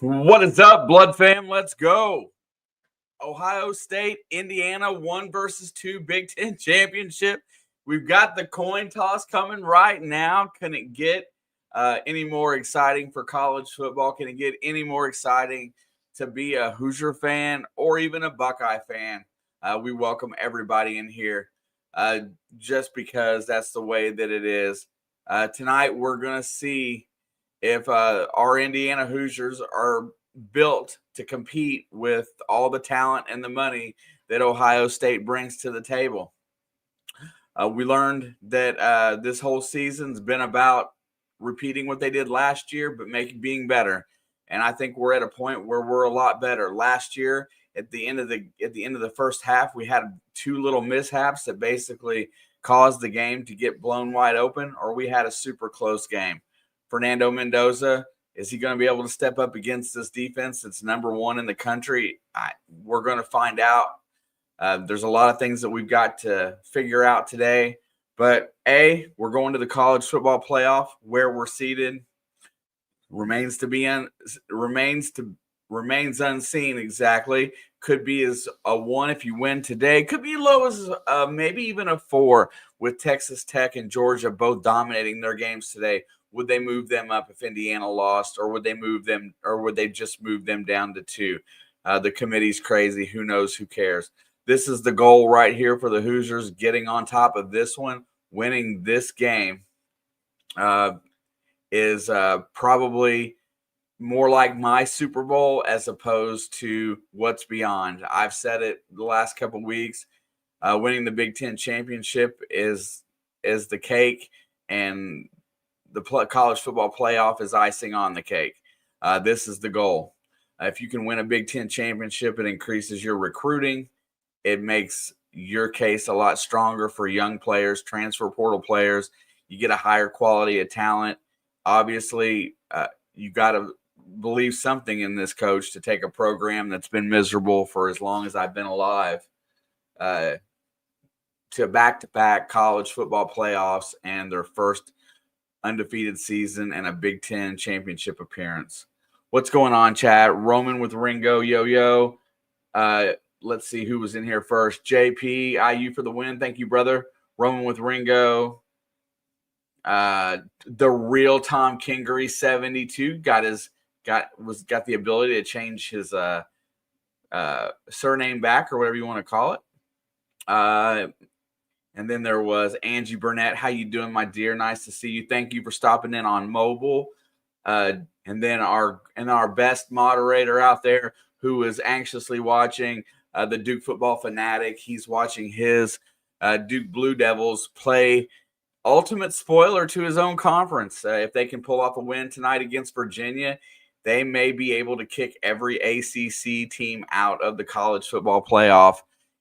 What is up, Blood fam? Let's go. Ohio State, Indiana, 1 versus 2 Big Ten championship. We've got the coin toss coming right now. Can it get any more exciting for college football? Can it get any more exciting to be a Hoosier fan or even a Buckeye fan? We welcome everybody in here just because that's the way that it is. Tonight, we're going to see if our Indiana Hoosiers are built to compete with all the talent and the money that Ohio State brings to the table. We learned that this whole season's been about repeating what they did last year, but being better. And I think we're at a point where we're a lot better. Last year, at the end of the first half, we had 2 little mishaps that basically caused the game to get blown wide open, or we had a super close game. Fernando Mendoza, is he going to be able to step up against this defense that's number 1 in the country? We're going to find out. There's a lot of things that we've got to figure out today. But we're going to the college football playoff. Where we're seated remains unseen exactly. Could be as a 1 if you win today. Could be low as maybe even a 4 with Texas Tech and Georgia both dominating their games today. Would they move them up if Indiana lost, or would they just move them down to 2? The committee's crazy. Who knows? Who cares? This is the goal right here for the Hoosiers, getting on top of this one. Winning this game is probably more like my Super Bowl as opposed to what's beyond. I've said it the last couple of weeks. Winning the Big Ten championship is the cake, and the college football playoff is icing on the cake. This is the goal. If you can win a Big Ten championship, it increases your recruiting. It makes your case a lot stronger for young players, transfer portal players. You get a higher quality of talent. Obviously, you got to believe something in this coach to take a program that's been miserable for as long as I've been alive to back-to-back college football playoffs and their first undefeated season and a Big Ten championship appearance. What's going on, chat? Roman with Ringo, yo. Let's see who was in here first. JP, IU for the win. Thank you, brother. Roman with Ringo. The real Tom Kingery 72 got the ability to change his surname back, or whatever you want to call it. And then there was Angie Burnett. How you doing, my dear? Nice to see you. Thank you for stopping in on mobile. And then our best moderator out there who is anxiously watching the Duke football fanatic. He's watching his Duke Blue Devils play ultimate spoiler to his own conference. If they can pull off a win tonight against Virginia, they may be able to kick every ACC team out of the college football playoff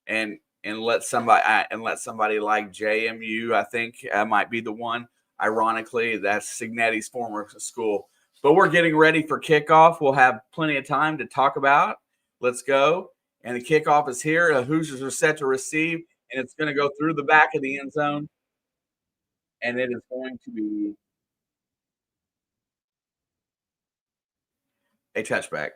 and let somebody like JMU, I think, might be the one. Ironically, that's Signetti's former school. But we're getting ready for kickoff. We'll have plenty of time to talk about. Let's go. And the kickoff is here. The Hoosiers are set to receive, and it's going to go through the back of the end zone. And it is going to be a touchback.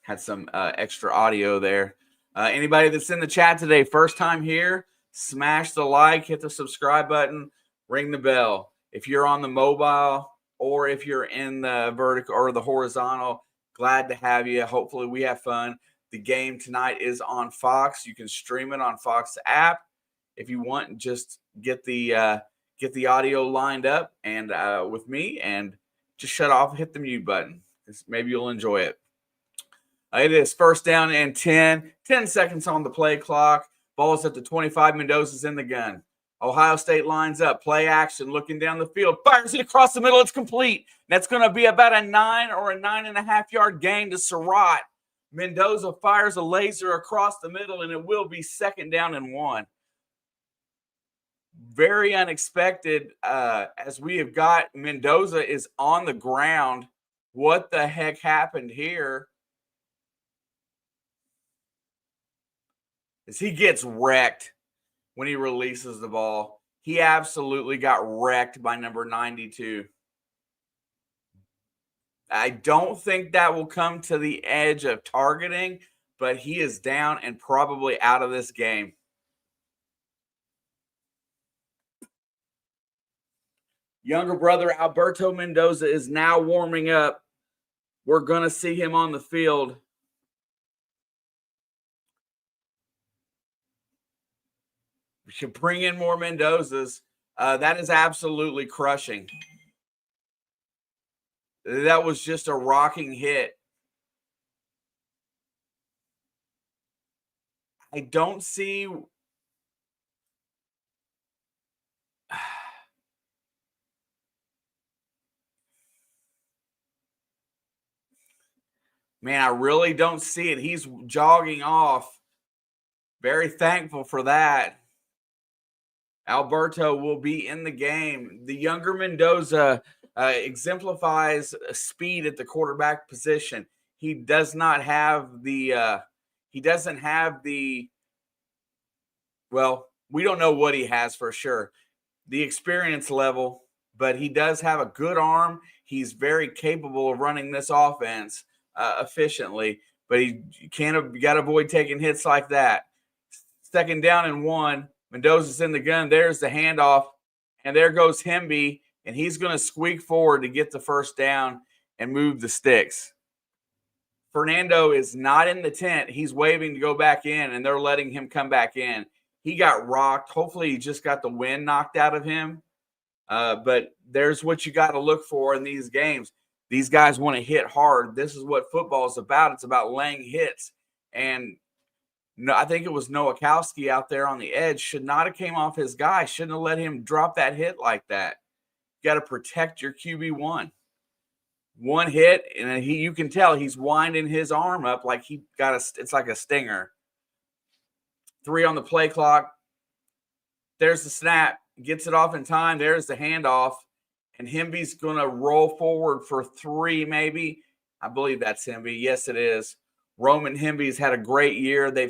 Had some extra audio there. Anybody that's in the chat today, first time here, smash the like, hit the subscribe button, ring the bell. If you're on the mobile or if you're in the vertical or the horizontal, glad to have you. Hopefully we have fun. The game tonight is on Fox. You can stream it on Fox app if you want. Just get the audio lined up and with me, and just shut off, hit the mute button. Maybe you'll enjoy it. It is first down and 10 seconds on the play clock. Ball's at the 25. Mendoza's in the gun. Ohio State lines up. Play action, looking down the field. Fires it across the middle. It's complete. That's going to be about a 9 or a 9.5 yard gain to Surratt. Mendoza fires a laser across the middle, and it will be second down and 1. Very unexpected, as we have got Mendoza is on the ground. What the heck happened here? As he gets wrecked when he releases the ball. He absolutely got wrecked by number 92. I don't think that will come to the edge of targeting, but he is down and probably out of this game. Younger brother Alberto Mendoza is now warming up. We're going to see him on the field. We should bring in more Mendozas. That is absolutely crushing. That was just a rocking hit. I don't see. Man, I really don't see it. He's jogging off. Very thankful for that. Alberto will be in the game. The younger Mendoza exemplifies speed at the quarterback position. He does not have the he doesn't have the, well, we don't know what he has for sure, the experience level, but he does have a good arm. He's very capable of running this offense efficiently, but you got to avoid taking hits like that. 2nd down and 1. Mendoza's in the gun. There's the handoff, and there goes Hemby, and he's going to squeak forward to get the 1st down and move the sticks. Fernando is not in the tent. He's waving to go back in, and they're letting him come back in. He got rocked. Hopefully he just got the wind knocked out of him. But there's what you got to look for in these games. These guys want to hit hard. This is what football is about. It's about laying hits. And no, I think it was Nowakowski out there on the edge. Should not have came off his guy. Shouldn't have let him drop that hit like that. You got to protect your QB1. One hit, and you can tell he's winding his arm up like he got it's like a stinger. 3 on the play clock. There's the snap. Gets it off in time. There's the handoff. And Hemby's going to roll forward for 3 maybe. I believe that's Hemby. Yes, it is. Roman Hemby's had a great year. They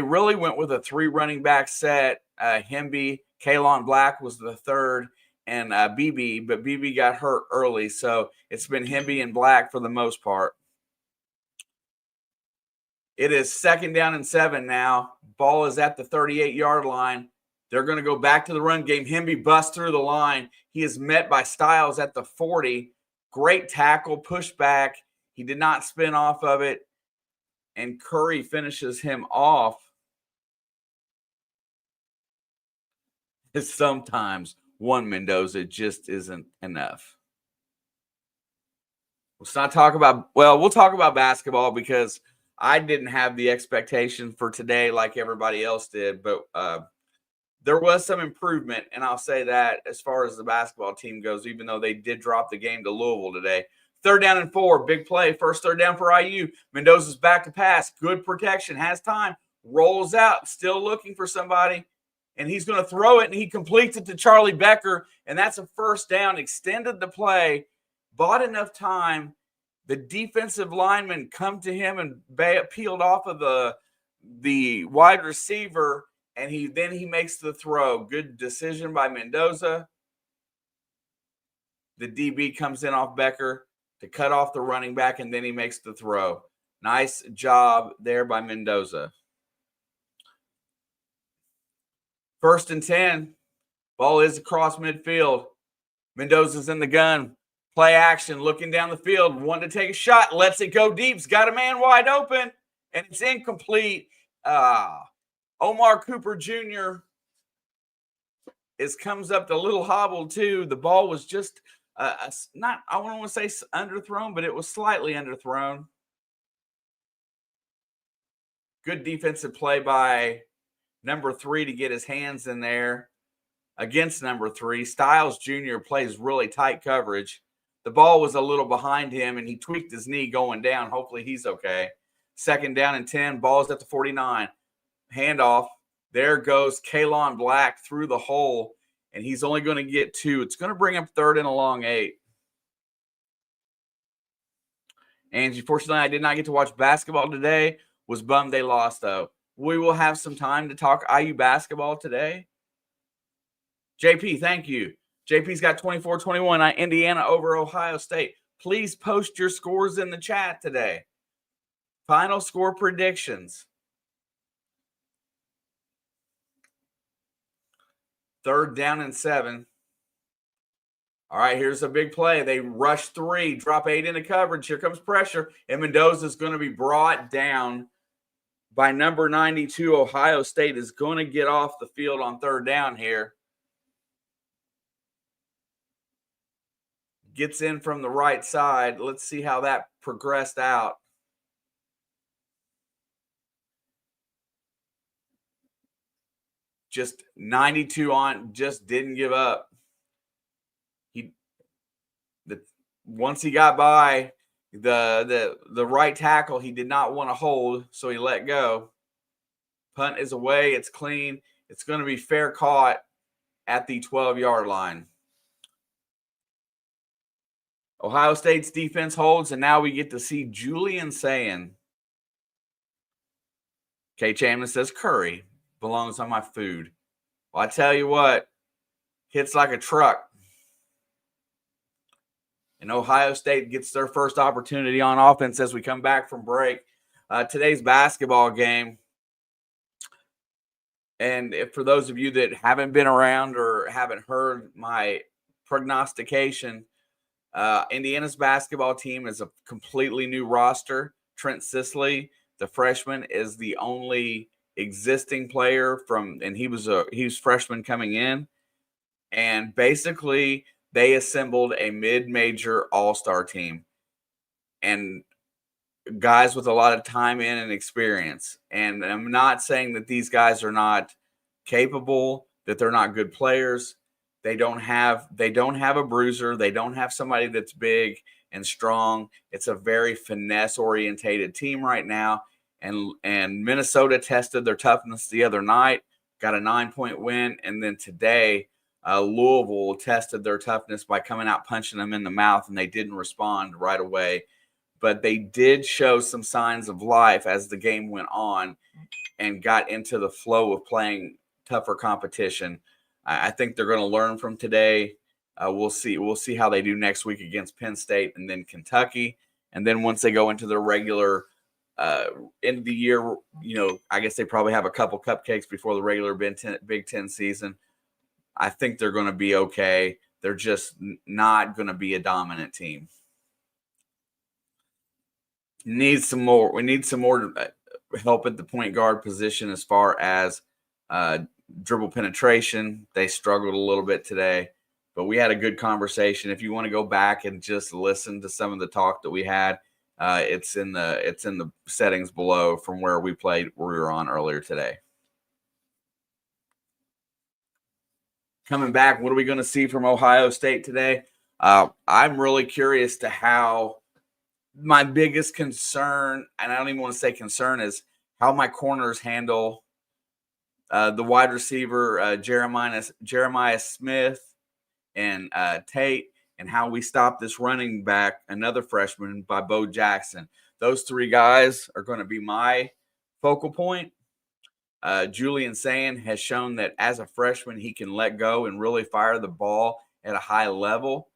really went with a 3 running back set. Hemby, Kalon Black was the 3rd, and BB, but BB got hurt early. So it's been Hemby and Black for the most part. It is 2nd down and 7 now. Ball is at the 38-yard line. They're going to go back to the run game. Hemby busts through the line. He is met by Styles at the 40. Great tackle, push back. He did not spin off of it. And Curry finishes him off. Sometimes one Mendoza just isn't enough. Let's not talk about, well, we'll talk about basketball because I didn't have the expectation for today like everybody else did, but there was some improvement, and I'll say that as far as the basketball team goes, even though they did drop the game to Louisville today. 3rd down and 4, big play. First 3rd down for IU. Mendoza's back to pass. Good protection, has time, rolls out, still looking for somebody, and he's going to throw it, and he completes it to Charlie Becker, and that's a 1st down, extended the play, bought enough time. The defensive lineman come to him and peeled off of the wide receiver, and he makes the throw. Good decision by Mendoza. The DB comes in off Becker to cut off the running back, and then he makes the throw. Nice job there by Mendoza. 1st and 10. Ball is across midfield. Mendoza's in the gun. Play action, looking down the field, wanting to take a shot, lets it go deep. He's got a man wide open, and it's incomplete. Omar Cooper Jr. comes up a little hobbled too. The ball was just not, I don't want to say underthrown, but it was slightly underthrown. Good defensive play by number 3 to get his hands in there against number 3. Styles Jr. plays really tight coverage. The ball was a little behind him, and he tweaked his knee going down. Hopefully he's okay. 2nd down and 10. Ball's at the 49. Handoff. There goes Kalon Black through the hole, and he's only going to get 2. It's going to bring up 3rd and a long 8. Angie, fortunately, I did not get to watch basketball today. Was bummed they lost, though. We will have some time to talk IU basketball today. JP, thank you. JP's got 24-21. Indiana over Ohio State. Please post your scores in the chat today. Final score predictions. 3rd down and 7. All right, here's a big play. They rush 3, drop 8 into coverage. Here comes pressure, and Mendoza's going to be brought down by number 92. Ohio State is going to get off the field on 3rd down here. Gets in from the right side. Let's see how that progressed out. Just 92 on, just didn't give up. Once he got by the right tackle, he did not want to hold, so he let go. Punt is away. It's clean. It's going to be fair caught at the 12-yard line. Ohio State's defense holds, and now we get to see Julian Sayin. Kay Chamlin says curry belongs on my food. Well, I tell you what, hits like a truck. And Ohio State gets their first opportunity on offense as we come back from break. Today's basketball game, and for those of you that haven't been around or haven't heard my prognostication, Indiana's basketball team is a completely new roster. Trent Sisley, the freshman, is the only existing player and he was freshman coming in. And basically, they assembled a mid-major all-star team and guys with a lot of time in and experience. And I'm not saying that these guys are not capable, that they're not good players. They don't have a bruiser. They don't have somebody that's big and strong. It's a very finesse-orientated team right now. And Minnesota tested their toughness the other night, got a 9-point win, and then today Louisville tested their toughness by coming out punching them in the mouth, and they didn't respond right away. But they did show some signs of life as the game went on and got into the flow of playing tougher competition. I think they're going to learn from today. We'll see. We'll see how they do next week against Penn State and then Kentucky. And then once they go into their regular end of the year, I guess they probably have a couple cupcakes before the regular Big Ten season. I think they're going to be okay. They're just not going to be a dominant team. We need some more help at the point guard position as far as dribble penetration. They struggled a little bit today, but we had a good conversation. If you want to go back and just listen to some of the talk that we had, it's in the settings below from where we were on earlier today. Coming back, what are we going to see from Ohio State today? I'm really curious to how my biggest concern, and I don't even want to say concern, is how my corners handle the wide receiver, Jeremiah Smith and Tate, and how we stop this running back, another freshman, by Bo Jackson. Those three guys are going to be my focal point. Julian Sayin has shown that as a freshman, he can let go and really fire the ball at a high level.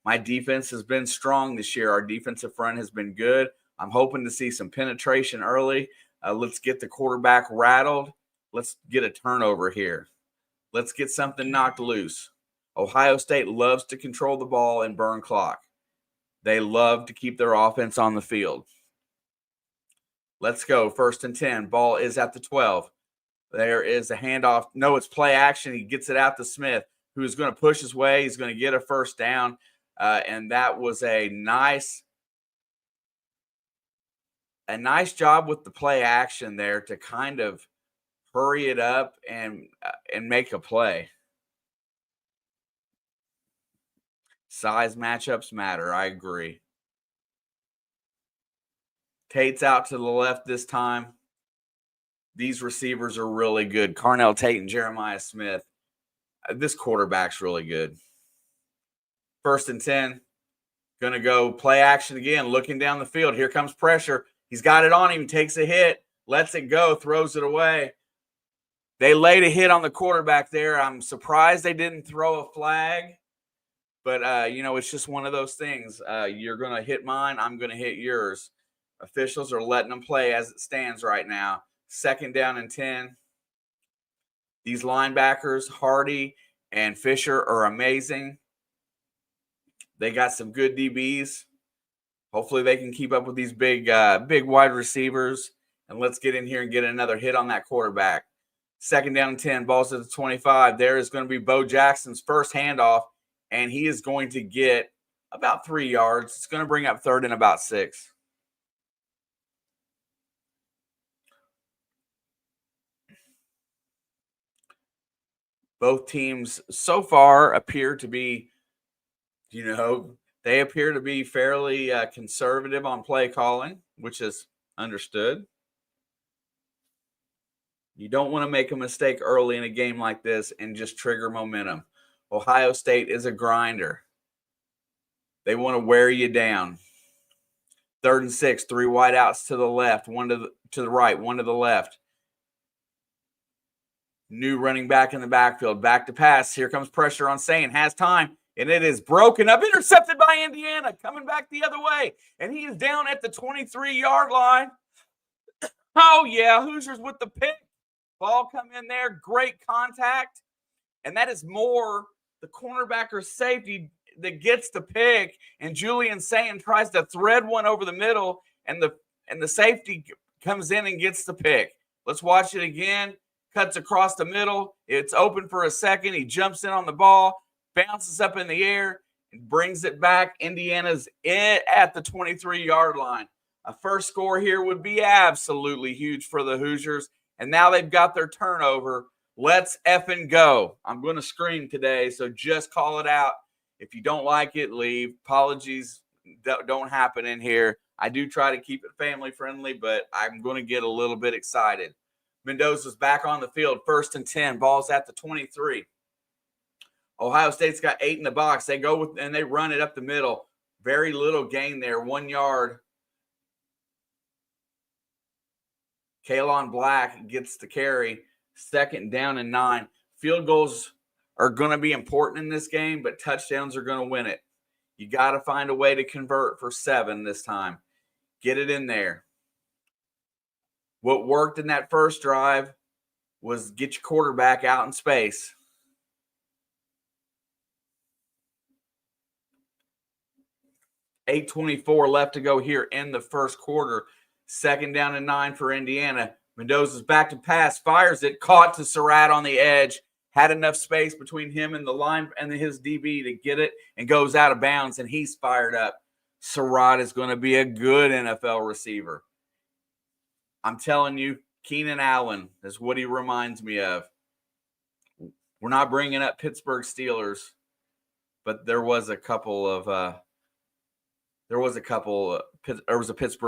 My defense has been strong this year. Our defensive front has been good. I'm hoping to see some penetration early. Let's get the quarterback rattled. Let's get a turnover here. Let's get something knocked loose. Ohio State loves to control the ball and burn clock. They love to keep their offense on the field. Let's go. 1st and 10. Ball is at the 12. There is a handoff. No, it's play action. He gets it out to Smith, who is going to push his way. He's going to get a first down. And that was a nice job with the play action there to kind of hurry it up and make a play. Size matchups matter. I agree. Tate's out to the left this time. These receivers are really good. Carnell Tate and Jeremiah Smith. This quarterback's really good. 1st and 10. Going to go play action again, looking down the field. Here comes pressure. He's got it on him, takes a hit, lets it go, throws it away. They laid a hit on the quarterback there. I'm surprised they didn't throw a flag. But, it's just one of those things. You're going to hit mine. I'm going to hit yours. Officials are letting them play as it stands right now. 2nd down and 10. These linebackers, Hardy and Fisher, are amazing. They got some good DBs. Hopefully they can keep up with these big wide receivers. And let's get in here and get another hit on that quarterback. 2nd down and 10, balls at the 25. There is going to be Bo Jackson's first handoff, and he is going to get about 3 yards. It's going to bring up 3rd and about 6. Both teams so far appear to be, they appear to be fairly conservative on play calling, which is understood. You don't want to make a mistake early in a game like this and just trigger momentum. Ohio State is a grinder. They want to wear you down. 3rd and 6, 3 wideouts to the left, 1 to the right, 1 to the left. New running back in the backfield. Back to pass. Here comes pressure on Sain. Has time. And it is broken up. Intercepted by Indiana. Coming back the other way. And he is down at the 23-yard line. Oh, yeah. Hoosiers with the pick. Ball come in there. Great contact. And that is more the cornerback or safety that gets the pick. And Julian Sain tries to thread one over the middle. And the safety comes in and gets the pick. Let's watch it again. Cuts across the middle. It's open for a second. He jumps in on the ball, bounces up in the air, and brings it back. Indiana's at the 23-yard line. A first score here would be absolutely huge for the Hoosiers. And now they've got their turnover. Let's effing go. I'm going to scream today, so just call it out. If you don't like it, leave. Apologies don't happen in here. I do try to keep it family friendly, but I'm going to get a little bit excited. Mendoza's back on the field. 1st and 10. Ball's at the 23. Ohio State's got 8 in the box. They go with and they run it up the middle. Very little gain there. 1 yard. Kalon Black gets the carry. 2nd down and 9. Field goals are going to be important in this game, but touchdowns are going to win it. You got to find a way to convert for 7 this time. Get it in there. What worked in that first drive was get your quarterback out in space. $8:24 left to go here in the first quarter. 2nd down and 9 for Indiana. Mendoza's back to pass, fires it, caught to Surratt on the edge. Had enough space between him and the line and his DB to get it, and goes out of bounds, and he's fired up. Surratt is going to be a good NFL receiver. I'm telling you, Keenan Allen is what he reminds me of. We're not bringing up Pittsburgh Steelers, but there was a Pittsburgh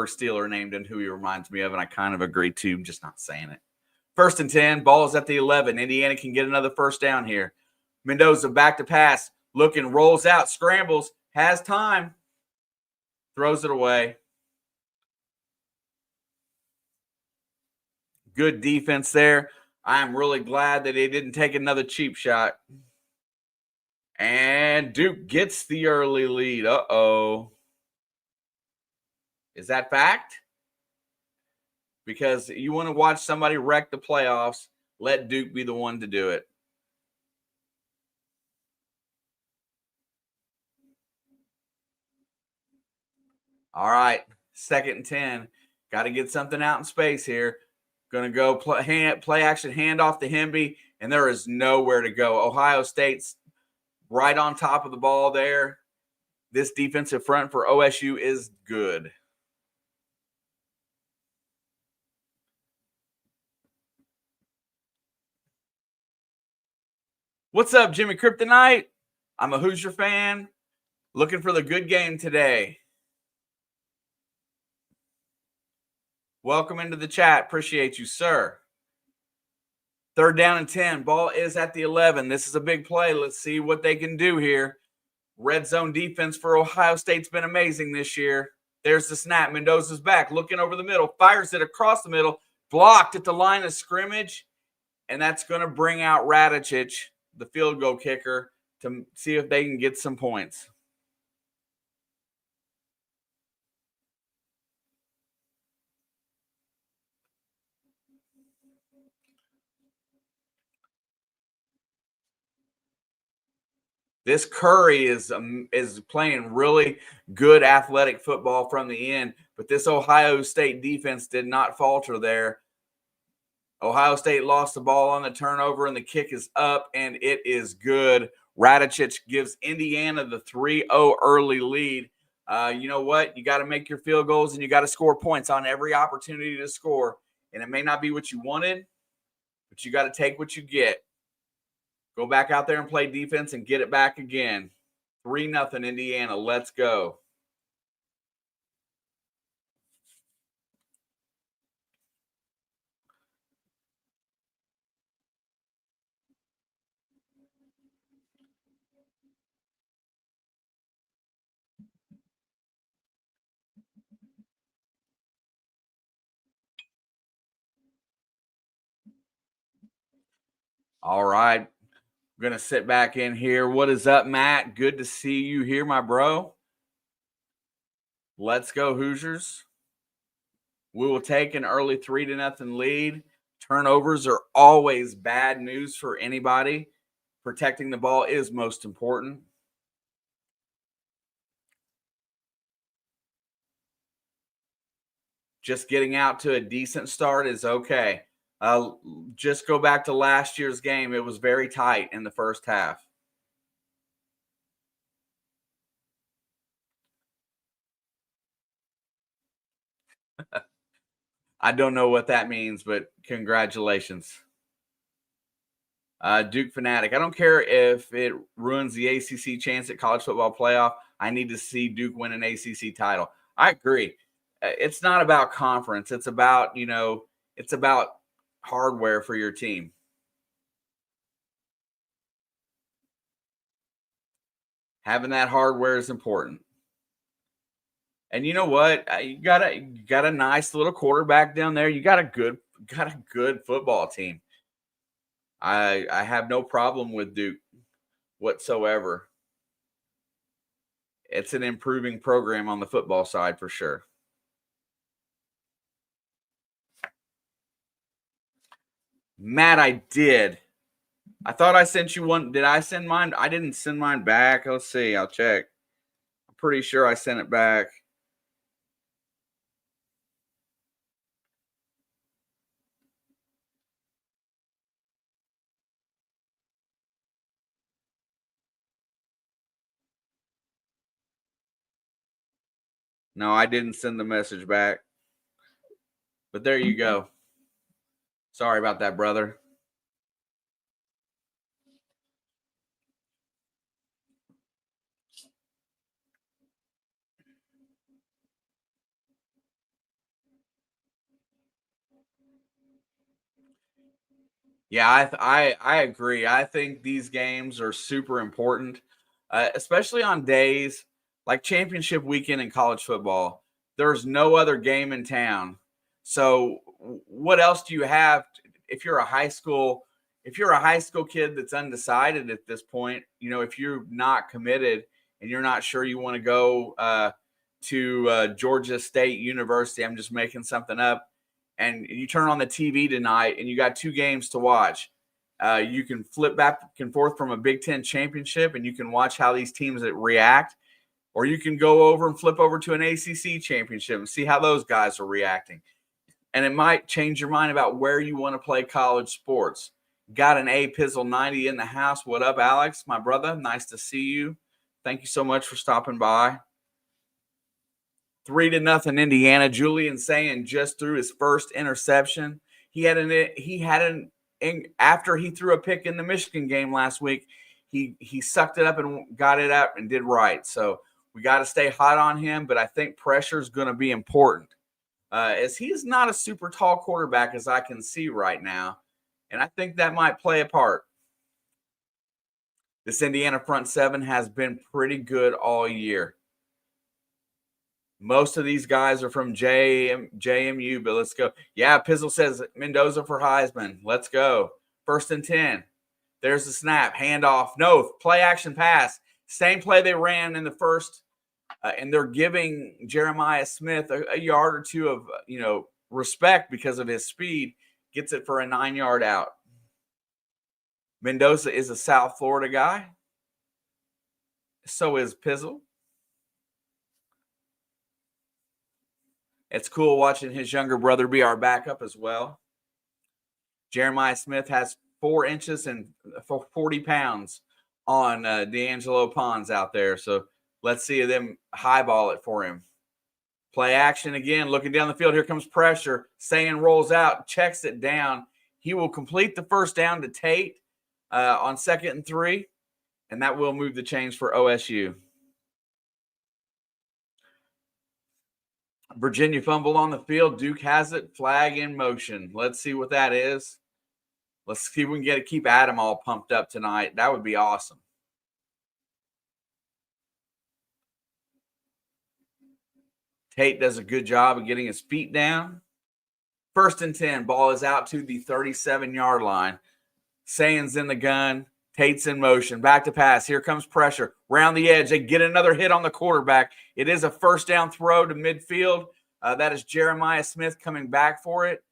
Steeler named in who he reminds me of, and I kind of agree too. I'm just not saying it. 1st and 10, ball is at the 11. Indiana can get another first down here. Mendoza back to pass, looking, rolls out, scrambles, has time, throws it away. Good defense there. I'm really glad that he didn't take another cheap shot. And Duke gets the early lead. Uh-oh. Is that fact? Because you want to watch somebody wreck the playoffs, let Duke be the one to do it. All right, 2nd and 10. Got to get something out in space here. Going to go play action handoff to Hemby, and there is nowhere to go. Ohio State's right on top of the ball there. This defensive front for OSU is good. What's up, Jimmy Kryptonite? I'm a Hoosier fan. Looking for the good game today. Welcome into the chat. Appreciate you, sir. 3rd down and 10. Ball is at the 11. This is a big play. Let's see what they can do here. Red zone defense for Ohio State's been amazing this year. There's the snap. Mendoza's back, looking over the middle, fires it across the middle, blocked at the line of scrimmage, and that's going to bring out Radicic, the field goal kicker, to see if they can get some points. This Curry is playing really good athletic football from the end, but this Ohio State defense did not falter there. Ohio State lost the ball on the turnover, and the kick is up, and it is good. Radicic gives Indiana the 3-0 early lead. You know what? You got to make your field goals, and you got to score points on every opportunity to score. And it may not be what you wanted, but you got to take what you get. Go back out there and play defense and get it back again. 3-0 Indiana. Let's go. All right. I'm going to sit back in here. What is up, Matt? Good to see you here, my bro. Let's go, Hoosiers. We will take an early 3-0 lead. Turnovers are always bad news for anybody. Protecting the ball is most important. Just getting out to a decent start is okay. Just go back to last year's game. It was very tight in the first half. I don't know what that means, but congratulations. Duke Fanatic. I don't care if it ruins the ACC chance at college football playoff. I need to see Duke win an ACC title. I agree. It's not about conference. It's about, it's about hardware for your team. Having that hardware is important. And you know what? You got a nice little quarterback down there. You got a good football team. I have no problem with Duke whatsoever. It's an improving program on the football side for sure. Matt, I did. I thought I sent you one. Did I send mine? I didn't send mine back. Let's see. I'll check. I'm pretty sure I sent it back. No, I didn't send the message back. But there you go. Sorry about that, brother. Yeah, I agree. I think these games are super important, especially on days like championship weekend in college football. There's no other game in town. So what else do you have if you're a high school kid that's undecided at this point, if you're not committed and you're not sure you want to go to Georgia State University, I'm just making something up, and you turn on the TV tonight and you got two games to watch. You can flip back and forth from a Big Ten championship and you can watch how these teams react, or you can go over and flip over to an ACC championship and see how those guys are reacting. And it might change your mind about where you want to play college sports. Got an A Pizzle 90 in the house. What up, Alex, my brother? Nice to see you. Thank you so much for stopping by. 3-0 Indiana. Julian saying just threw his first interception. After he threw a pick in the Michigan game last week, he sucked it up and got it up and did right. So we got to stay hot on him, but I think pressure is going to be important. As he is not a super tall quarterback as I can see right now, and I think that might play a part. This Indiana front seven has been pretty good all year. Most of these guys are from JMU, but let's go. Yeah, Pizzle says Mendoza for Heisman. Let's go. 1st and 10. There's the snap, handoff. No, play action pass. Same play they ran in the first, and they're giving Jeremiah Smith a yard or two of respect because of his speed. Gets it for a 9-yard out. Mendoza is a South Florida guy. So is Pizzle. It's cool watching his younger brother be our backup as well. Jeremiah Smith has 4 inches and 40 pounds on D'Angelo Pons out there. So let's see them highball it for him. Play action again, looking down the field. Here comes pressure. Sayin rolls out, checks it down. He will complete the first down to Tate on 2nd and 3, and that will move the chains for OSU. Virginia fumble on the field. Duke has it. Flag in motion. Let's see what that is. Let's see if we can keep Adam all pumped up tonight. That would be awesome. Tate does a good job of getting his feet down. 1st and 10. Ball is out to the 37-yard line. Sayin's in the gun. Tate's in motion. Back to pass. Here comes pressure. Round the edge. They get another hit on the quarterback. It is a first down throw to midfield. That is Jeremiah Smith coming back for it.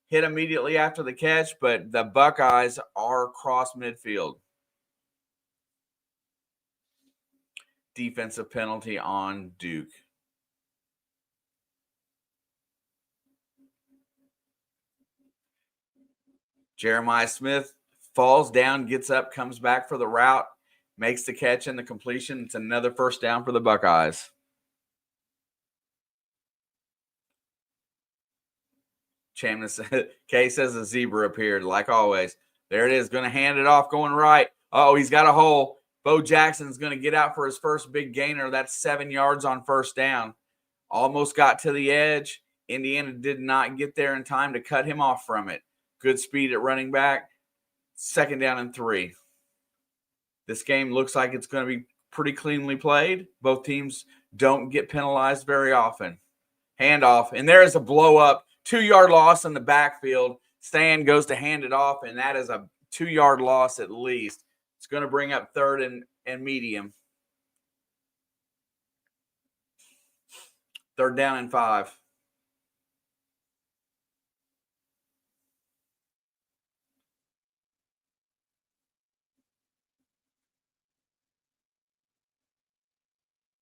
Hit immediately after the catch, but the Buckeyes are across midfield. Defensive penalty on Duke. Jeremiah Smith falls down, gets up, comes back for the route, makes the catch and the completion. It's another first down for the Buckeyes. Kay says a zebra appeared, like always. There it is, going to hand it off, going right. Oh, he's got a hole. Bo Jackson's going to get out for his first big gainer. That's 7 yards on first down. Almost got to the edge. Indiana did not get there in time to cut him off from it. Good speed at running back. 2nd down and 3. This game looks like it's going to be pretty cleanly played. Both teams don't get penalized very often. Handoff, and there is a blow up. 2-yard loss in the backfield. Stan goes to hand it off, and that is a 2-yard loss at least. It's going to bring up 3rd and medium. 3rd down and 5.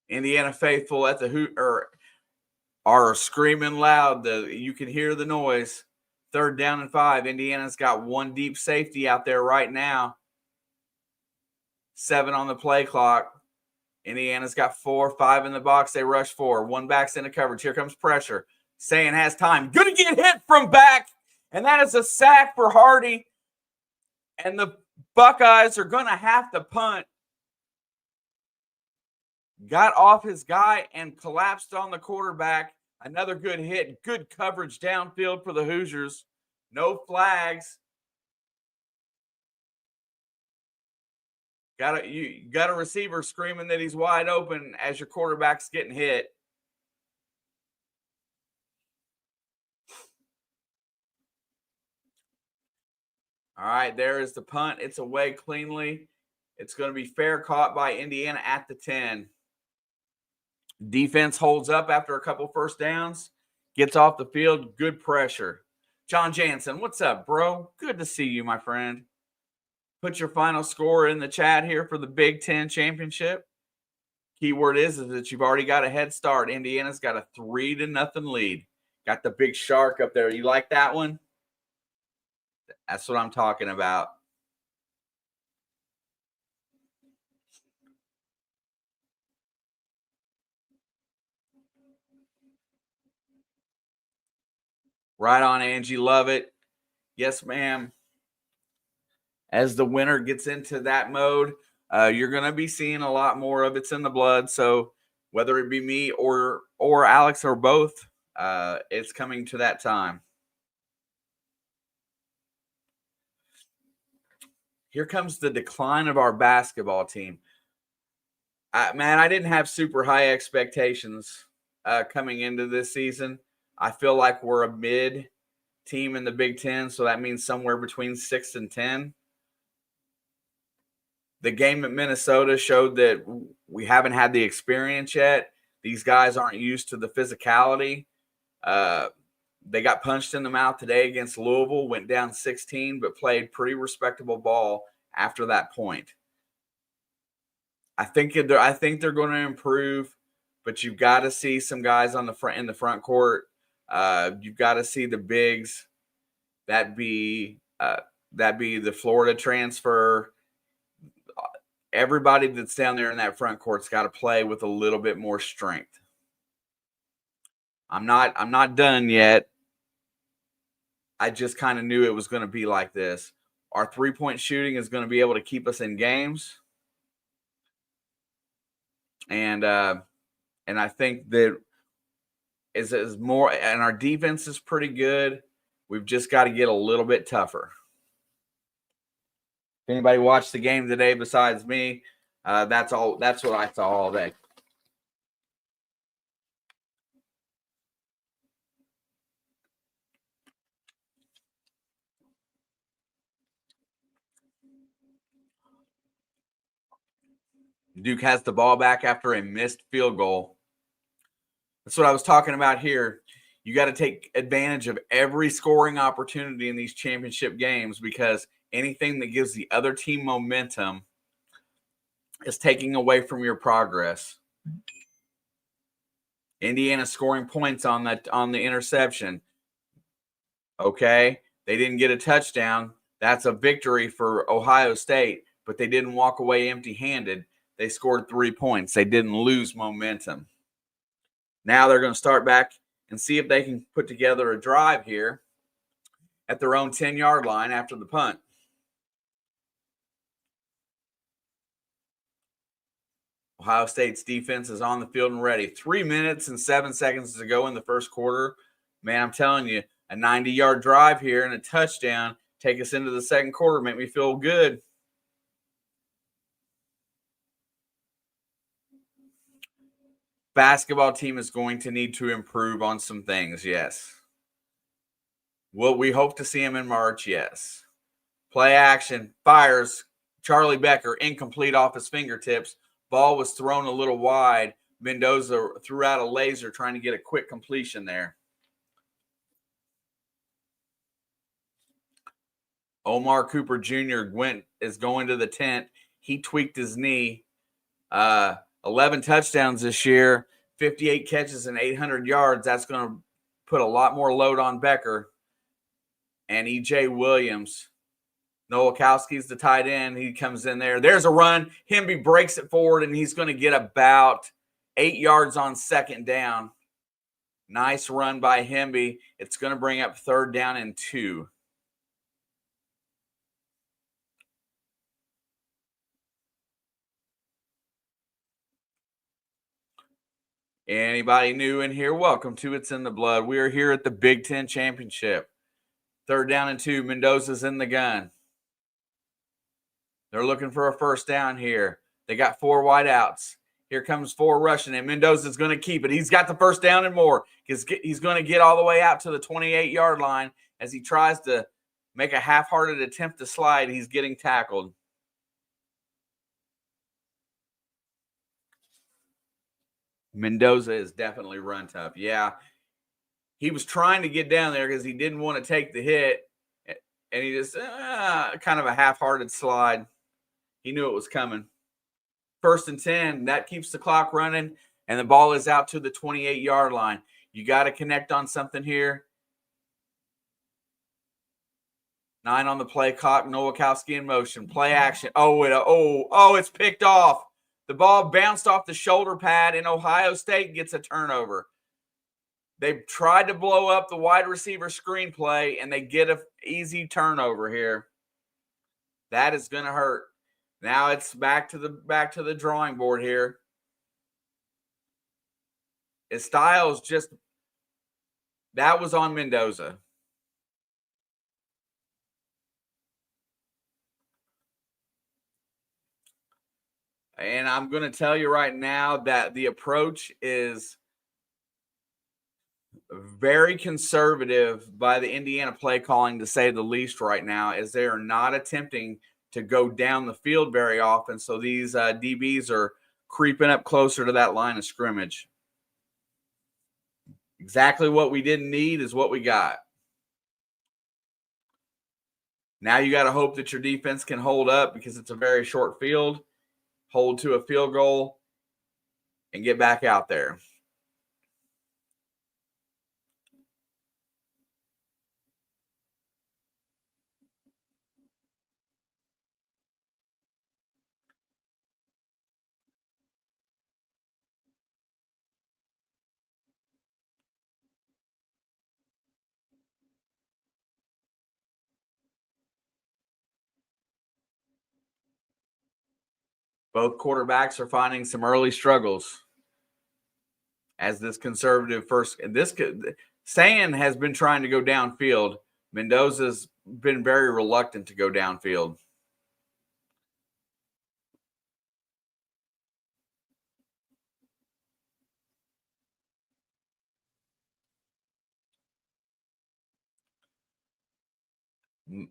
Indiana faithful at the are screaming loud. You can hear the noise. 3rd down and 5. Indiana's got 1 deep safety out there right now. 7 on the play clock. Indiana's got 4, 5 in the box. They rush 4. 1 back's into coverage. Here comes pressure. Sayin has time. Going to get hit from back. And that is a sack for Hardy. And the Buckeyes are going to have to punt. Got off his guy and collapsed on the quarterback. Another good hit. Good coverage downfield for the Hoosiers. No flags. You got a receiver screaming that he's wide open as your quarterback's getting hit. All right, there is the punt. It's away cleanly. It's going to be fair caught by Indiana at the 10. Defense holds up after a couple first downs. Gets off the field. Good pressure. John Jansen, what's up, bro? Good to see you, my friend. Put your final score in the chat here for the Big Ten Championship. Keyword is that you've already got a head start. Indiana's got a 3-0 lead. Got the big shark up there. You like that one? That's what I'm talking about. Right on, Angie. Love it. Yes, ma'am. As the winner gets into that mode, you're going to be seeing a lot more of It's in the Blood. So whether it be me or Alex or both, it's coming to that time. Here comes the decline of our basketball team. Man, I didn't have super high expectations coming into this season. I feel like we're a mid team in the Big Ten, so that means somewhere between 6 and 10. The game at Minnesota showed that we haven't had the experience yet. These guys aren't used to the physicality. They got punched in the mouth today against Louisville, went down 16, but played pretty respectable ball after that point. I think they're going to improve, but you've got to see some guys on the front in the front court. You've got to see the bigs. That be the Florida transfer. Everybody that's down there in that front court's got to play with a little bit more strength. I'm not done yet. I just kind of knew it was going to be like this. Our three-point shooting is going to be able to keep us in games. And I think that is more, and our defense is pretty good. We've just got to get a little bit tougher. If anybody watched the game today besides me, that's all. That's what I saw all day. Duke has the ball back after a missed field goal. That's what I was talking about here. You got to take advantage of every scoring opportunity in these championship games, because anything that gives the other team momentum is taking away from your progress. Indiana scoring points on the interception. Okay, they didn't get a touchdown. That's a victory for Ohio State, but they didn't walk away empty-handed. They scored 3 points. They didn't lose momentum. Now they're going to start back and see if they can put together a drive here at their own 10-yard line after the punt. Ohio State's defense is on the field and ready. 3 minutes and 7 seconds to go in the first quarter. Man, I'm telling you, a 90-yard drive here and a touchdown take us into the second quarter. Make me feel good. Basketball team is going to need to improve on some things, yes. Will we hope to see him in March? Yes. Play action, fires, Charlie Becker, incomplete off his fingertips. Ball was thrown a little wide. Mendoza threw out a laser trying to get a quick completion there. Omar Cooper Jr. is going to the tent. He tweaked his knee. 11 touchdowns this year, 58 catches and 800 yards. That's going to put a lot more load on Becker. And E.J. Williams. Nowakowski's the tight end. He comes in there. There's a run. Hemby breaks it forward, and he's going to get about 8 yards on second down. Nice run by Hemby. It's going to bring up 3rd down and 2. Anybody new in here? Welcome to It's in the Blood. We are here at the Big Ten Championship. 3rd down and 2. Mendoza's in the gun. They're looking for a first down here. They got 4 wideouts. Here comes 4 rushing, and Mendoza's going to keep it. He's got the first down and more. He's going to get all the way out to the 28-yard line as he tries to make a half-hearted attempt to slide. He's getting tackled. Mendoza is definitely run tough. Yeah, he was trying to get down there because he didn't want to take the hit, and he just kind of a half-hearted slide. He knew it was coming. 1st and 10, that keeps the clock running, and the ball is out to the 28-yard line. You got to connect on something here. 9 on the play clock. Nowakowski in motion. Play action. It's picked off. The ball bounced off the shoulder pad, and Ohio State gets a turnover. They tried to blow up the wide receiver screen play, and they get an easy turnover here. That is going to hurt. Now it's back to the drawing board here. His Styles that was on Mendoza. And I'm going to tell you right now that the approach is very conservative by the Indiana play calling, to say the least, right now, as they are not attempting to go down the field very often. So these DBs are creeping up closer to that line of scrimmage. Exactly what we didn't need is what we got. Now you got to hope that your defense can hold up because it's a very short field, hold to a field goal, and get back out there. Both quarterbacks are finding some early struggles as this conservative first. Sand has been trying to go downfield. Mendoza's been very reluctant to go downfield.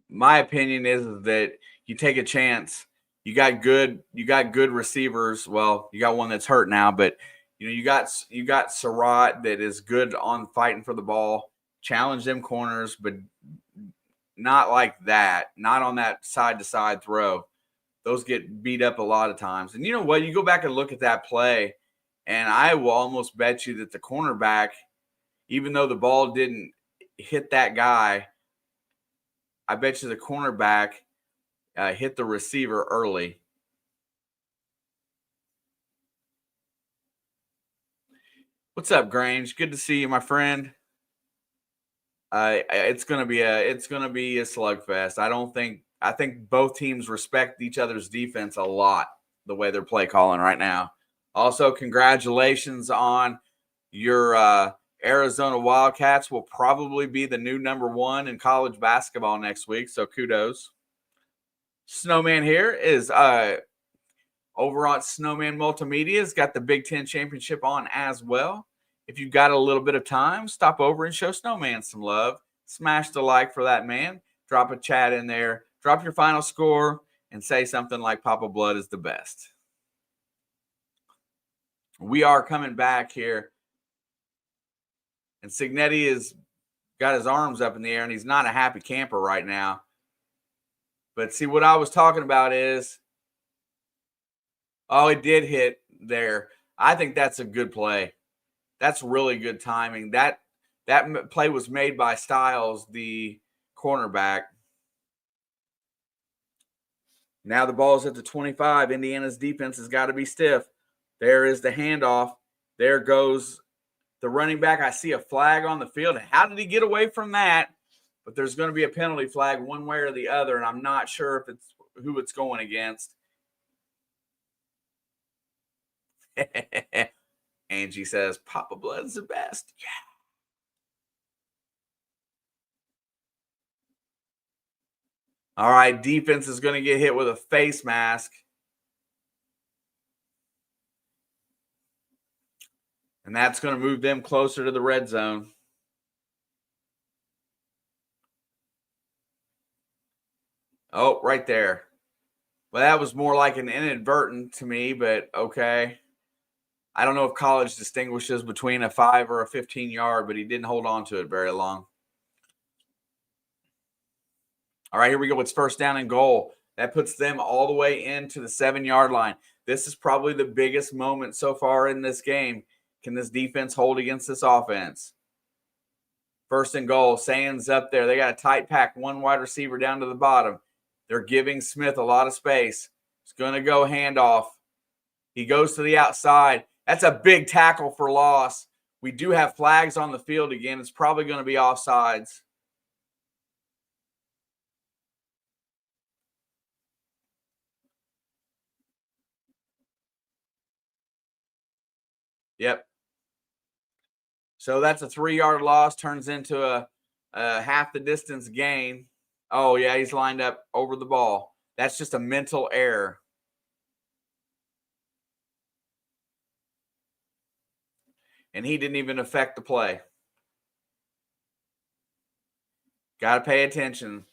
My opinion is that you take a chance. You got good receivers. Well, you got one that's hurt now, but you got Surratt that is good on fighting for the ball. Challenge them corners, but not like that. Not on that side to side throw. Those get beat up a lot of times. And you know what? You go back and look at that play, and I will almost bet you that the cornerback, even though the ball didn't hit that guy, I bet you the cornerback hit the receiver early. What's up, Grange? Good to see you, my friend. It's gonna be a slugfest. I think both teams respect each other's defense a lot, the way they're play calling right now. Also, congratulations on your Arizona Wildcats will probably be the new number 1 in college basketball next week. So kudos. Snowman here is over on Snowman Multimedia. Has got the Big Ten Championship on as well. If you've got a little bit of time, stop over and show Snowman some love. Smash the like for that man. Drop a chat in there. Drop your final score and say something like Papa Blood is the best. We are coming back here. And Signetti has got his arms up in the air, and he's not a happy camper right now. But see, what I was talking about is, it did hit there. I think that's a good play. That's really good timing. That play was made by Styles, the cornerback. Now the ball's at the 25. Indiana's defense has got to be stiff. There is the handoff. There goes the running back. I see a flag on the field. How did he get away from that? But there's going to be a penalty flag one way or the other, and I'm not sure if it's who it's going against. Angie says, Papa Blood's the best. Yeah. All right, defense is going to get hit with a face mask. And that's going to move them closer to the red zone. Oh, right there. Well, that was more like an inadvertent to me, but okay. I don't know if college distinguishes between a 5 or a 15-yard, but he didn't hold on to it very long. All right, here we go. It's first down and goal. That puts them all the way into the 7-yard line. This is probably the biggest moment so far in this game. Can this defense hold against this offense? First and goal. Sands up there. They got a tight pack, one wide receiver down to the bottom. They're giving Smith a lot of space. It's going to go handoff. He goes to the outside. That's a big tackle for loss. We do have flags on the field again. It's probably going to be offsides. Yep. So that's a 3-yard loss, turns into a half the distance gain. Oh, yeah, he's lined up over the ball. That's just a mental error. And he didn't even affect the play. Got to pay attention.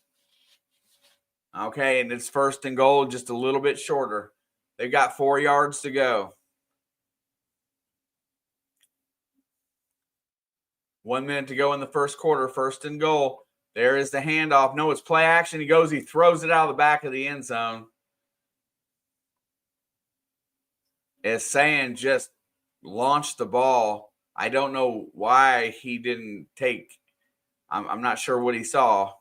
Okay, and it's 1st and goal, just a little bit shorter. They've got 4 yards to go. 1 minute to go in the first quarter, 1st and goal. There is the handoff. No, it's play action. He throws it out of the back of the end zone. As Sayin just launched the ball. I don't know why he didn't take. I'm not sure what he saw.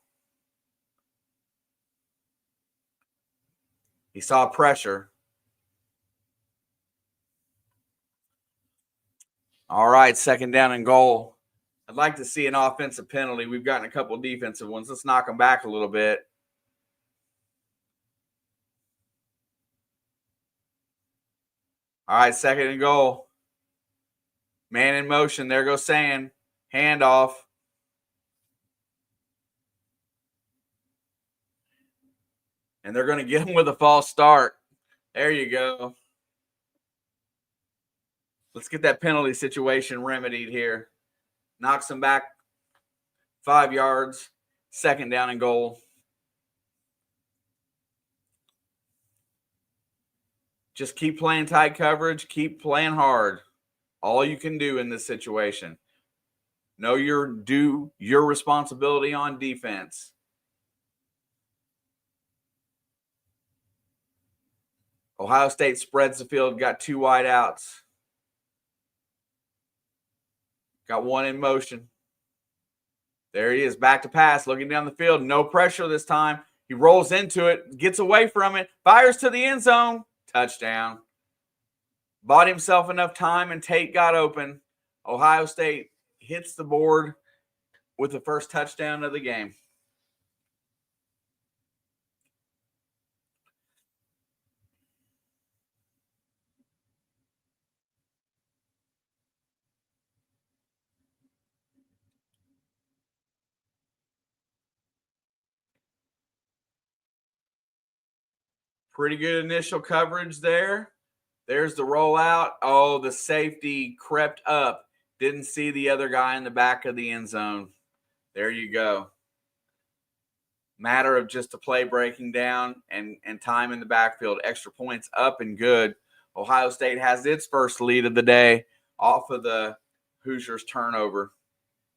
He saw pressure. All right, 2nd down and goal. I'd like to see an offensive penalty. We've gotten a couple defensive ones. Let's knock them back a little bit. All right, 2nd and goal. Man in motion. There goes Sayin. Handoff. And they're going to get him with a false start. There you go. Let's get that penalty situation remedied here. Knocks him back 5 yards. 2nd down and goal. Just keep playing tight coverage. Keep playing hard. All you can do in this situation. Know your responsibility on defense. Ohio State spreads the field. Got 2 wide outs. Got 1 in motion. There he is. Back to pass. Looking down the field. No pressure this time. He rolls into it. Gets away from it. Fires to the end zone. Touchdown. Bought himself enough time and Tate got open. Ohio State hits the board with the first touchdown of the game. Pretty good initial coverage there. There's the rollout. Oh, the safety crept up. Didn't see the other guy in the back of the end zone. There you go. Matter of just a play breaking down and time in the backfield. Extra points up and good. Ohio State has its first lead of the day off of the Hoosiers turnover.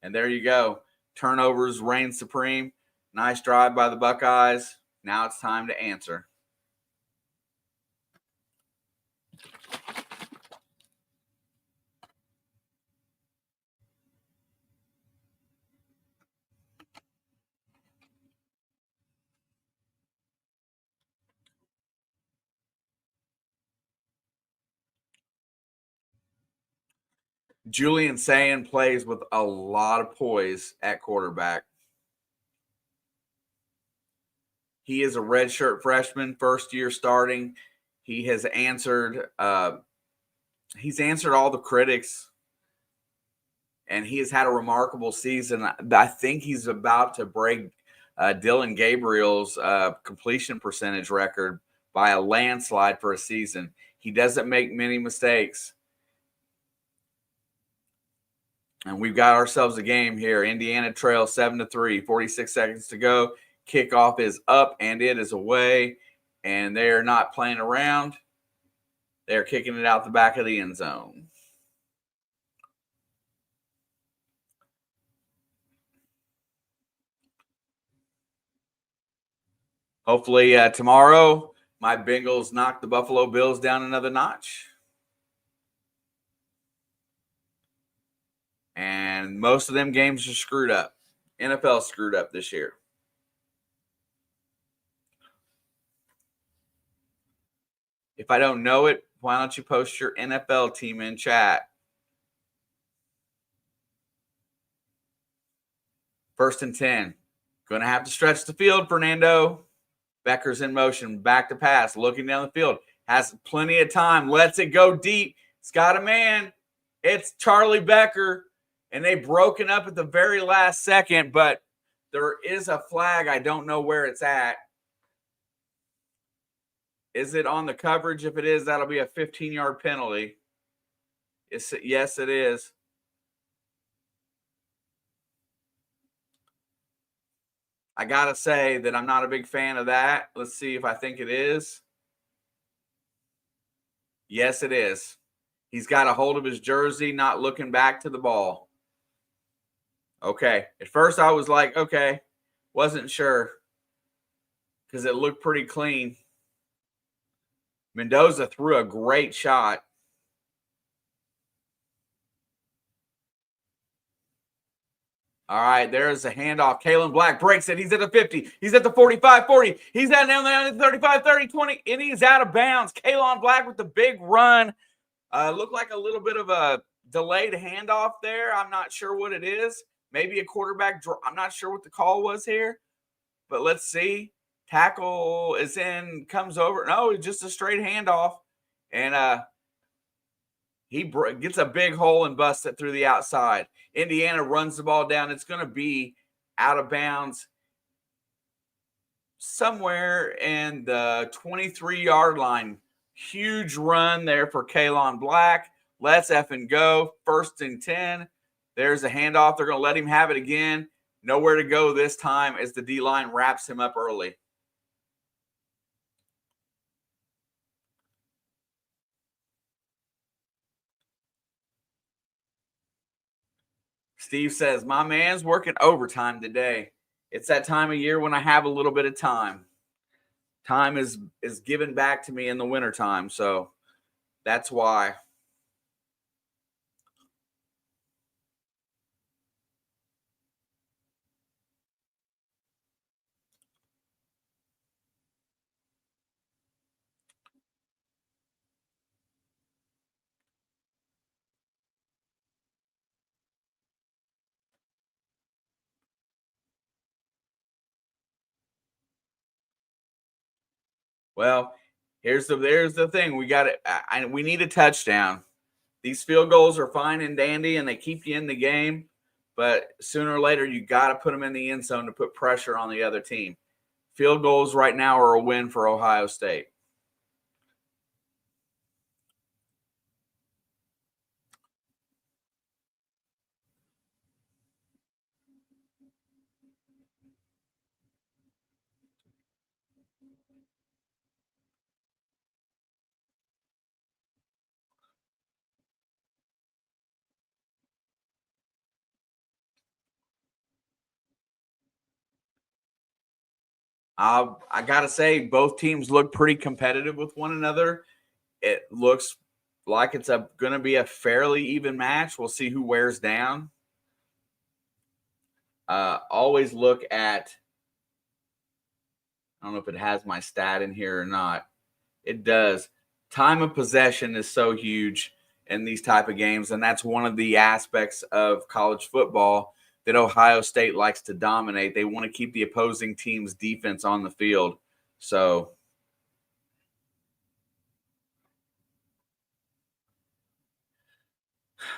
And there you go. Turnovers reign supreme. Nice drive by the Buckeyes. Now it's time to answer. Julian Sayin plays with a lot of poise at quarterback. He is a redshirt freshman, 1st year starting. He has answered all the critics, and he has had a remarkable season. I think he's about to break Dylan Gabriel's completion percentage record by a landslide for a season. He doesn't make many mistakes. And we've got ourselves a game here. Indiana trails 7-3, 46 seconds to go. Kickoff is up and it is away. And they are not playing around. They're kicking it out the back of the end zone. Hopefully tomorrow my Bengals knock the Buffalo Bills down another notch. And most of them games are screwed up. NFL screwed up this year. If I don't know it, why don't you post your NFL team in chat? 1st and 10. Going to have to stretch the field, Fernando. Becker's in motion. Back to pass. Looking down the field. Has plenty of time. Lets it go deep. It's got a man. It's Charlie Becker. And they've broken up at the very last second, but there is a flag. I don't know where it's at. Is it on the coverage? If it is, that'll be a 15-yard penalty. Yes, it is. I got to say that I'm not a big fan of that. Let's see if I think it is. Yes, it is. He's got a hold of his jersey, not looking back to the ball. Okay. At first, I was like, okay, wasn't sure because it looked pretty clean. Mendoza threw a great shot. All right, there's a handoff. Kalen Black breaks it. He's at the 50. He's at the 45, 40. He's at down there at the 35, 30, 20, and he's out of bounds. Kalen Black with the big run. Looked like a little bit of a delayed handoff there. I'm not sure what it is. Maybe a quarterback draw. I'm not sure what the call was here, but let's see. Tackle is in, comes over. No, it's just a straight handoff. And he gets a big hole and busts it through the outside. Indiana runs the ball down. It's going to be out of bounds somewhere in the 23-yard line. Huge run there for Kalon Black. Let's effing go. 1st and 10. There's a handoff. They're going to let him have it again. Nowhere to go this time as the D-line wraps him up early. Steve says, my man's working overtime today. It's that time of year when I have a little bit of time. Time is given back to me in the wintertime, so that's why. Well, there's the thing. We got it. We need a touchdown. These field goals are fine and dandy, and they keep you in the game. But sooner or later, you got to put them in the end zone to put pressure on the other team. Field goals right now are a win for Ohio State. I got to say, both teams look pretty competitive with one another. It looks like it's going to be a fairly even match. We'll see who wears down. Always look at, I don't know if it has my stat in here or not. It does. Time of possession is so huge in these type of games, and that's one of the aspects of college football that Ohio State likes to dominate. They want to keep the opposing team's defense on the field. So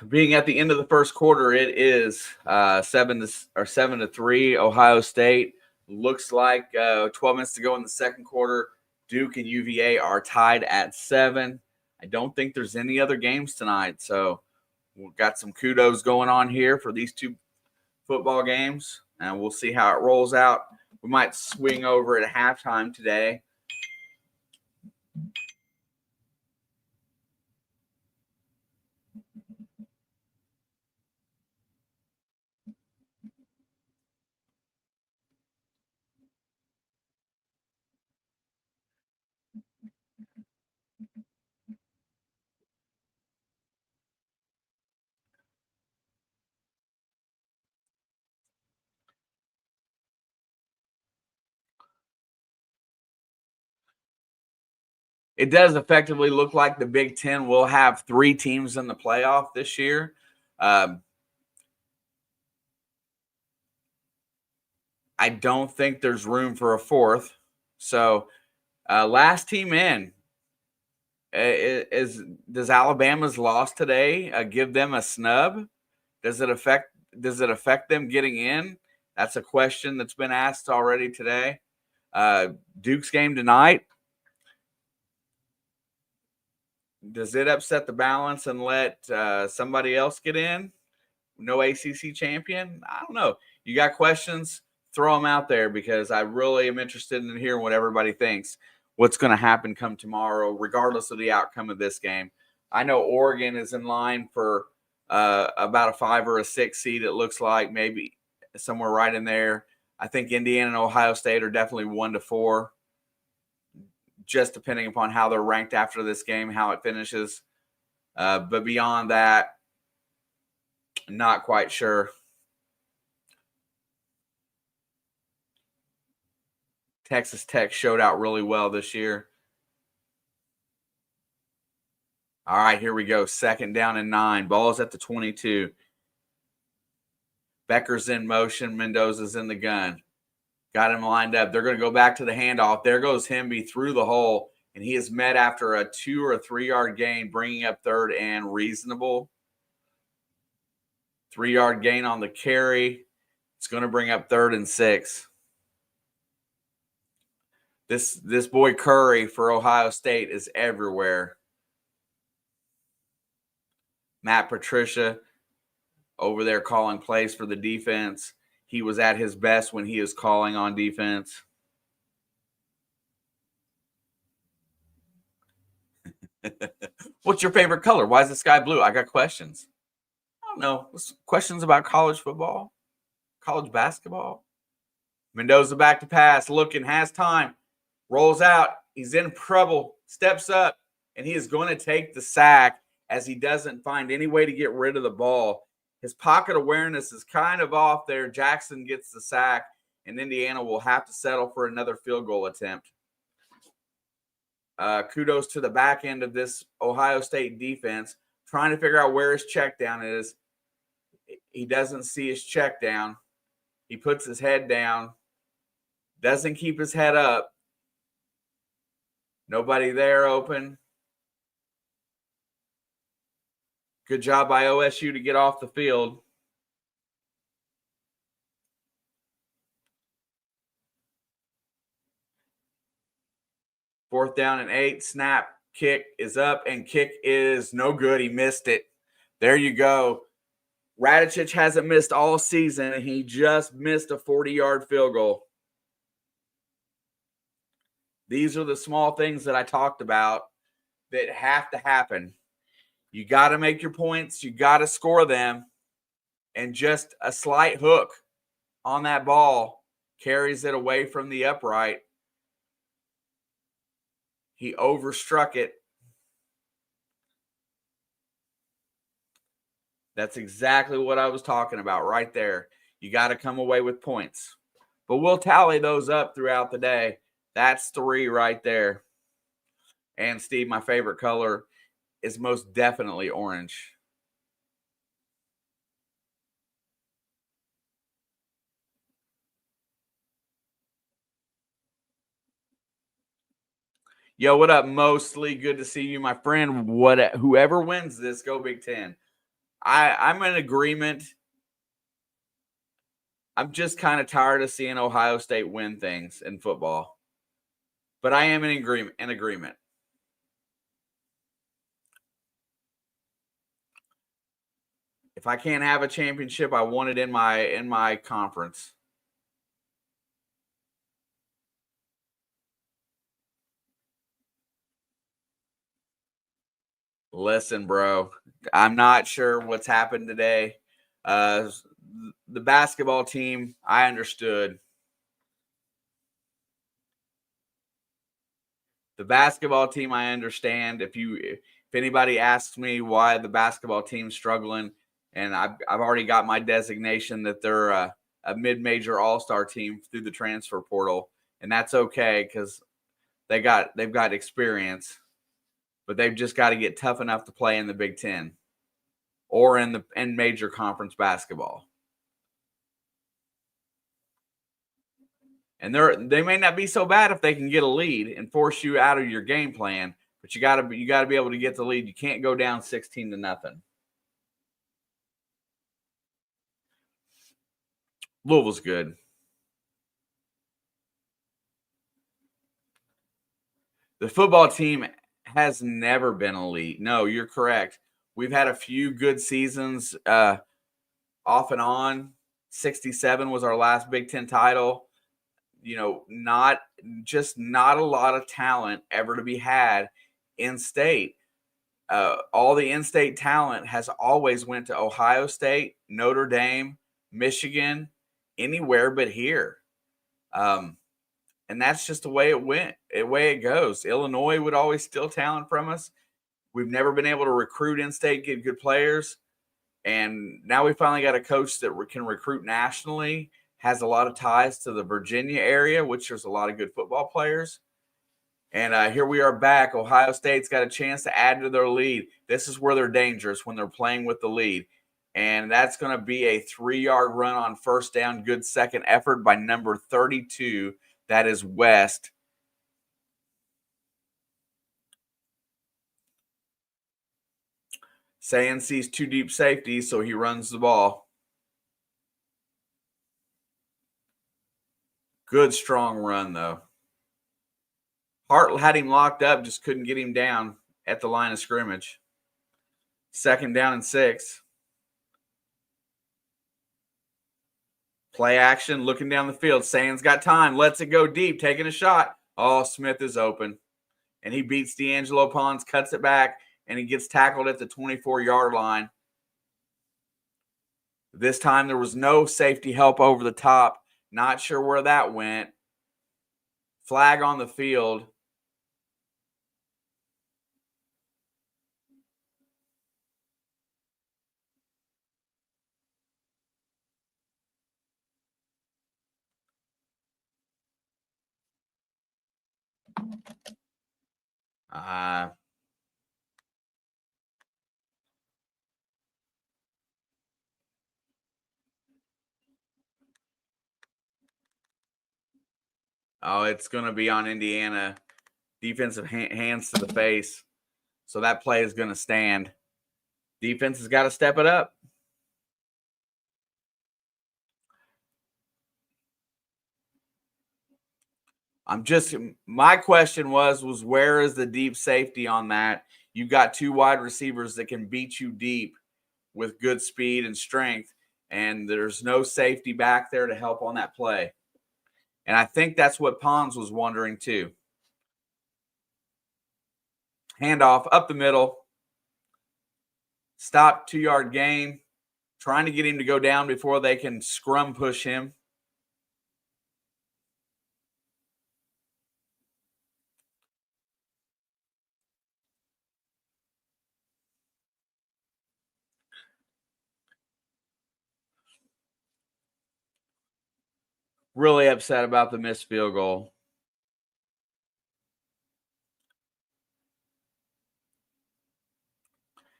being at the end of the first quarter, it is 7-3 Ohio State. Looks like 12 minutes to go in the second quarter. Duke and UVA are tied at 7. I don't think there's any other games tonight, so we've got some kudos going on here for these two football games, and we'll see how it rolls out. We might swing over at halftime today. It does effectively look like the Big Ten will have 3 teams in the playoff this year. I don't think there's room for a 4th. So last team in does Alabama's loss today give them a snub? Does it affect them getting in? That's a question that's been asked already today. Duke's game tonight, does it upset the balance and let somebody else get in? No ACC champion? I don't know. You got questions? throw them out there because I really am interested in hearing what everybody thinks. What's going to happen come tomorrow, regardless of the outcome of this game. I know Oregon is in line for about a 5 or a 6 seed. It looks like maybe somewhere right in there. I think Indiana and Ohio State are definitely 1 to 4, just depending upon how they're ranked after this game, how it finishes. But beyond that, not quite sure. Texas Tech showed out really well this year. All right, here we go. 2nd down and 9. Ball's at the 22. Becker's in motion. Mendoza's in the gun. Got him lined up. They're going to go back to the handoff. There goes Hemby through the hole, and he is met after a 2 or 3 yard gain, bringing up 3rd and reasonable. 3 yard gain on the carry. It's going to bring up 3rd and 6. This boy Curry for Ohio State is everywhere. Matt Patricia over there calling plays for the defense. He was at his best when he is calling on defense. What's your favorite color? Why is the sky blue? I got questions. I don't know. Questions about college football, college basketball. Mendoza back to pass, looking, has time. Rolls out. He's in trouble. Steps up, and he is going to take the sack as he doesn't find any way to get rid of the ball. His pocket awareness is kind of off there. Jackson gets the sack, and Indiana will have to settle for another field goal attempt. Kudos to the back end of this Ohio State defense, trying to figure out where his check down is. He doesn't see his check down. He puts his head down, doesn't keep his head up. Nobody there open. Good job by OSU to get off the field. Fourth down and 8. Snap. Kick is up, and kick is no good. He missed it. There you go. Radicic hasn't missed all season, and he just missed a 40-yard field goal. These are the small things that I talked about that have to happen. You got to make your points. You got to score them. And just a slight hook on that ball carries it away from the upright. He overstruck it. That's exactly what I was talking about right there. You got to come away with points. But we'll tally those up throughout the day. That's 3 right there. And Steve, my favorite color is most definitely orange. Yo, what up, Mostly? Good to see you, my friend. Whoever wins this, go Big Ten. I'm in agreement. I'm just kind of tired of seeing Ohio State win things in football. But I am in agreement. If I can't have a championship, I want it in my conference. Listen, bro, I'm not sure what's happened today. The basketball team, I understood. The basketball team, I understand. If anybody asks me why the basketball team's struggling, and I've already got my designation that they're a mid-major all-star team through the transfer portal, and that's okay because they've got experience, but they've just got to get tough enough to play in the Big Ten or in major conference basketball. And they may not be so bad if they can get a lead and force you out of your game plan, but you got to be able to get the lead. You can't go down 16-0. Louisville's good. The football team has never been elite. No, you're correct. We've had a few good seasons off and on, '67 was our last Big Ten title. Not a lot of talent ever to be had in state. All the in-state talent has always went to Ohio State, Notre Dame, Michigan, anywhere but here. And that's just the way it went, the way it goes. Illinois would always steal talent from us. We've never been able to recruit in-state, get good players. And now we finally got a coach that can recruit nationally, has a lot of ties to the Virginia area, which there's a lot of good football players. And here we are back. Ohio State's got a chance to add to their lead. This is where they're dangerous, when they're playing with the lead. And that's going to be a 3-yard run on first down. Good second effort by number 32. That is West. Sayin sees 2 deep safeties, so he runs the ball. Good, strong run, though. Hart had him locked up, just couldn't get him down at the line of scrimmage. 2nd down and 6. Play action, looking down the field. Sayin's got time, lets it go deep, taking a shot. Oh, Smith is open. And he beats D'Angelo Pons, cuts it back, and he gets tackled at the 24-yard line. This time there was no safety help over the top. Not sure where that went. Flag on the field. It's going to be on Indiana. Defensive hands to the face. So that play is going to stand. Defense has got to step it up. My question was where is the deep safety on that? You've got 2 wide receivers that can beat you deep with good speed and strength, and there's no safety back there to help on that play. And I think that's what Pons was wondering too. Handoff up the middle. Stop, 2-yard gain. Trying to get him to go down before they can scrum push him. Really upset about the missed field goal.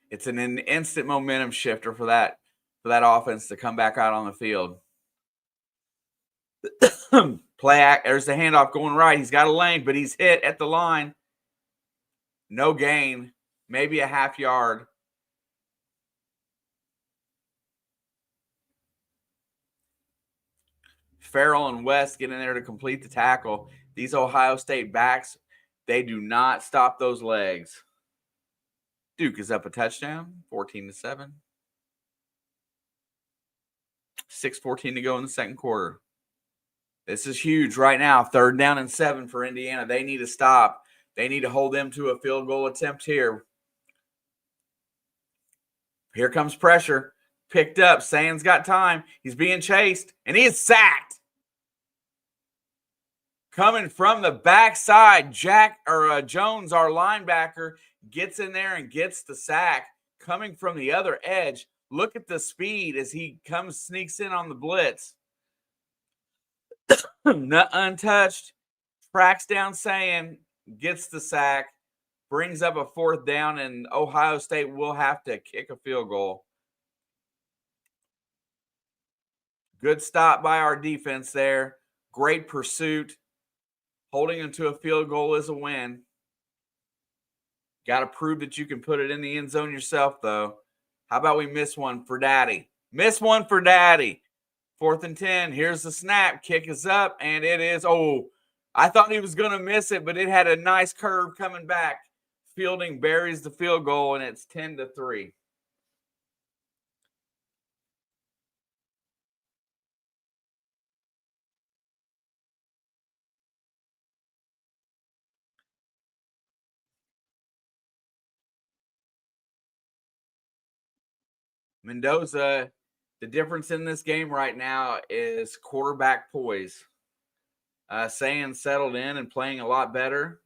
It's an instant momentum shifter for that offense to come back out on the field. There's the handoff going right. He's got a lane, but he's hit at the line. No gain, maybe a half yard. Farrell and West get in there to complete the tackle. These Ohio State backs, they do not stop those legs. Duke is up a touchdown, 14-7. 6:14 to go in the second quarter. This is huge right now. 3rd down and 7 for Indiana. They need to stop. They need to hold them to a field goal attempt here. Here comes pressure. Picked up. Sayin's got time. He's being chased, and he is sacked. Coming from the backside, Jones, our linebacker, gets in there and gets the sack. Coming from the other edge, look at the speed as he sneaks in on the blitz. Not untouched, tracks down Sayin, gets the sack, brings up a 4th down, and Ohio State will have to kick a field goal. Good stop by our defense there. Great pursuit. Holding them to a field goal is a win. Got to prove that you can put it in the end zone yourself, though. How about we miss one for Daddy? Miss one for Daddy. 4th and 10. Here's the snap. Kick is up, and it is. Oh, I thought he was going to miss it, but it had a nice curve coming back. Fielding buries the field goal, and it's 10-3. Mendoza, the difference in this game right now is quarterback poise. Sayan settled in and playing a lot better.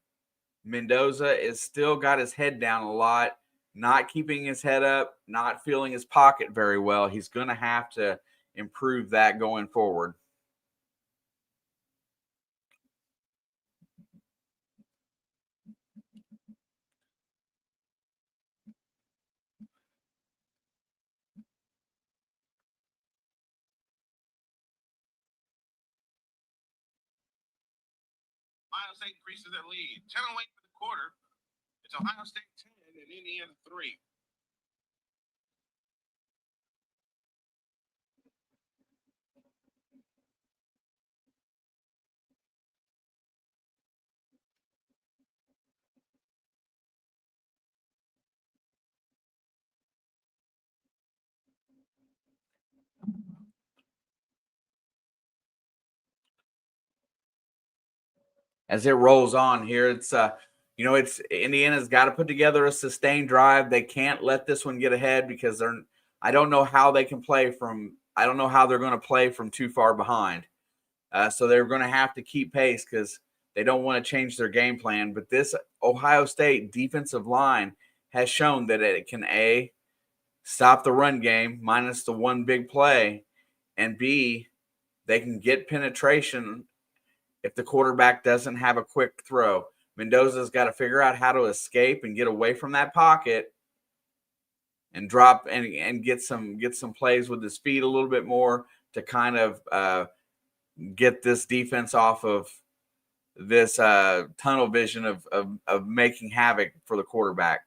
Mendoza is still got his head down a lot, not keeping his head up, not feeling his pocket very well. He's going to have to improve that going forward. Ohio State increases their lead. 10:08 for the quarter. It's Ohio State 10 and Indiana 3. As it rolls on here, it's it's Indiana's got to put together a sustained drive. They can't let this one get ahead because I don't know how they can play from. I don't know how they're going to play from too far behind. So they're going to have to keep pace because they don't want to change their game plan. But this Ohio State defensive line has shown that it can A, stop the run game minus the one big play, and B, they can get penetration if the quarterback doesn't have a quick throw. Mendoza's got to figure out how to escape and get away from that pocket and drop and get some plays with his feet a little bit more to kind of get this defense off of this tunnel vision of making havoc for the quarterback.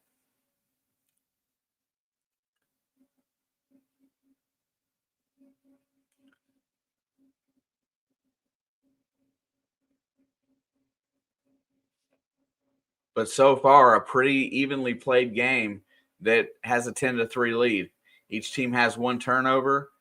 But so far, a pretty evenly played game that has a 10-3 lead. Each team has one turnover,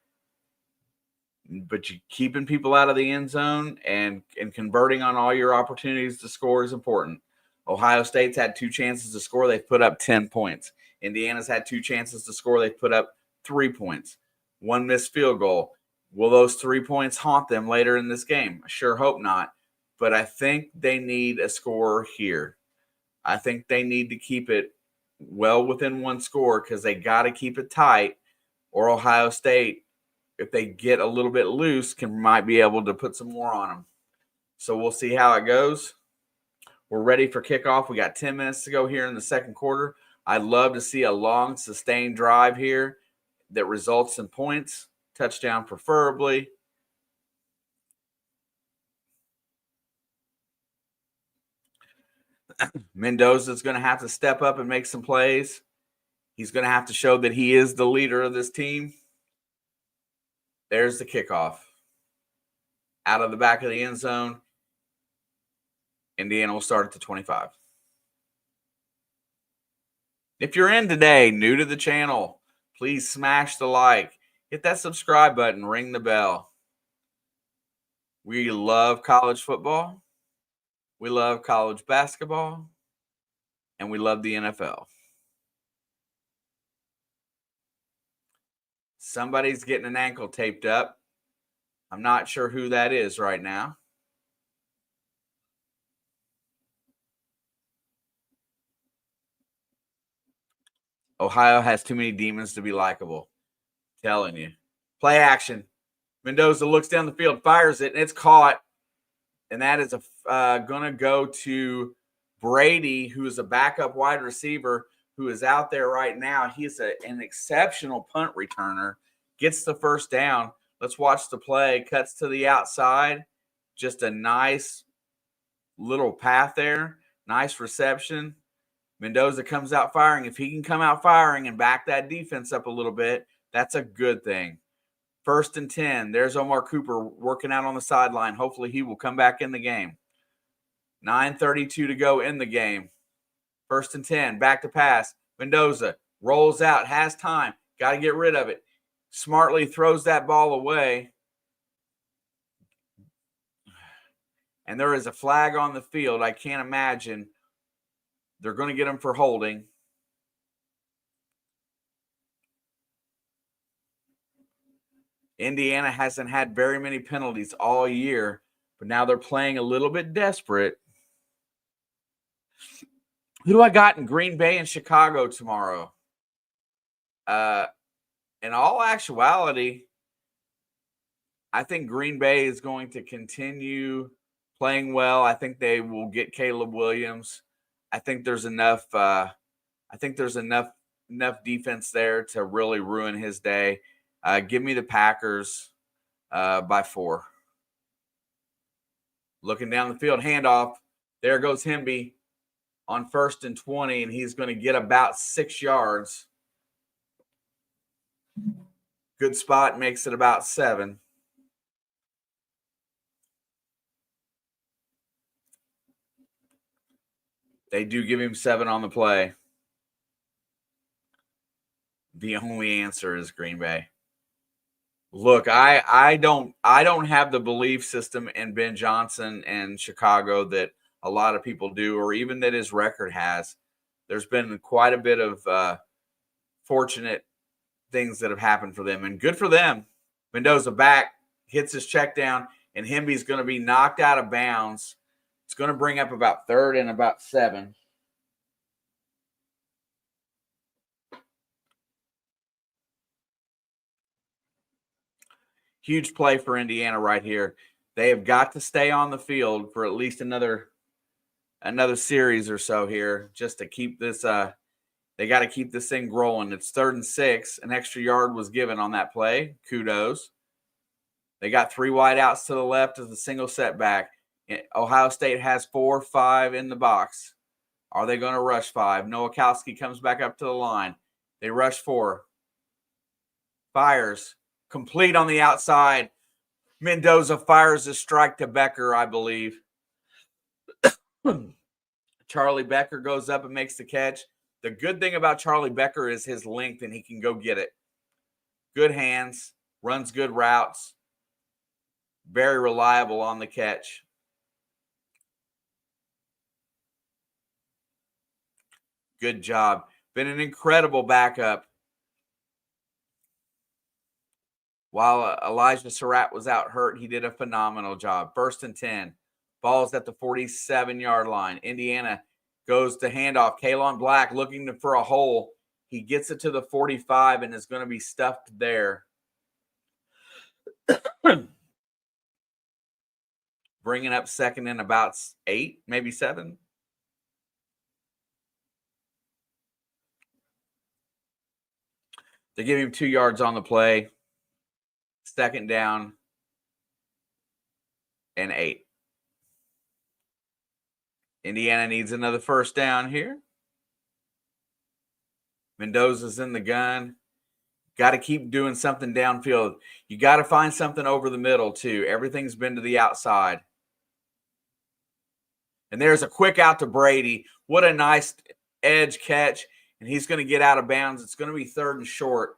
but you keeping people out of the end zone and converting on all your opportunities to score is important. Ohio State's had 2 chances to score. They've put up 10 points. Indiana's had 2 chances to score. They've put up 3 points. 1 missed field goal. Will those 3 points haunt them later in this game? I sure hope not. But I think they need a score here. I think they need to keep it well within 1 score because they got to keep it tight, or Ohio State, if they get a little bit loose, might be able to put some more on them. So we'll see how it goes. We're ready for kickoff. We got 10 minutes to go here in the second quarter. I'd love to see a long, sustained drive here that results in points, touchdown preferably. Mendoza's going to have to step up and make some plays. He's going to have to show that he is the leader of this team. There's the kickoff. Out of the back of the end zone. Indiana will start at the 25. If you're in today, new to the channel, please smash the like. Hit that subscribe button. Ring the bell. We love college football. We love college basketball. And we love the NFL. Somebody's getting an ankle taped up. I'm not sure who that is right now. Ohio has too many demons to be likable. I'm telling you. Play action. Mendoza looks down the field, fires it, and it's caught. And that is going to go to Brady, who is a backup wide receiver who is out there right now. He's an exceptional punt returner. Gets the first down. Let's watch the play. Cuts to the outside. Just a nice little path there. Nice reception. Mendoza comes out firing. If he can come out firing and back that defense up a little bit, that's a good thing. 1st and 10. There's Omar Cooper working out on the sideline. Hopefully he will come back in the game. 9:32 to go in the game. 1st and 10. Back to pass. Mendoza rolls out. Has time. Got to get rid of it. Smartly throws that ball away. And there is a flag on the field. I can't imagine. They're going to get him for holding. Indiana hasn't had very many penalties all year, but now they're playing a little bit desperate. Who do I got in Green Bay and Chicago tomorrow? In all actuality, I think Green Bay is going to continue playing well. I think they will get Caleb Williams. I think there's enough. Enough defense there to really ruin his day. Give me the Packers by 4. Looking down the field, handoff. There goes Hemby on 1st and 20, and he's going to get about 6 yards. Good spot, makes it about 7. They do give him 7 on the play. The only answer is Green Bay. Look, I don't have the belief system in Ben Johnson and Chicago that a lot of people do, or even that his record has. There's been quite a bit of fortunate things that have happened for them, and good for them. Mendoza back, hits his check down, and Hemby's going to be knocked out of bounds. It's going to bring up about 3rd and about 7. Huge play for Indiana right here. They have got to stay on the field for at least another series or so here just to keep this they got to keep this thing rolling. It's 3rd and 6. An extra yard was given on that play. Kudos. They got 3 wide outs to the left as a single setback. Ohio State has 4, 5 in the box. Are they going to rush 5? Nowakowski comes back up to the line. They rush 4. Fires. Complete on the outside. Mendoza fires a strike to Becker, I believe. Charlie Becker goes up and makes the catch. The good thing about Charlie Becker is his length, and he can go get it. Good hands, runs good routes, very reliable on the catch. Good job. Been an incredible backup. While Elijah Surratt was out hurt, he did a phenomenal job. 1st and 10. Ball's at the 47-yard line. Indiana goes to handoff. Kalon Black looking for a hole. He gets it to the 45 and is going to be stuffed there. Bringing up 2nd and about 8, maybe 7. They give him 2 yards on the play. 2nd down and 8. Indiana needs another 1st down here. Mendoza's in the gun. Got to keep doing something downfield. You got to find something over the middle, too. Everything's been to the outside. And there's a quick out to Brady. What a nice edge catch. And he's going to get out of bounds. It's going to be 3rd and short.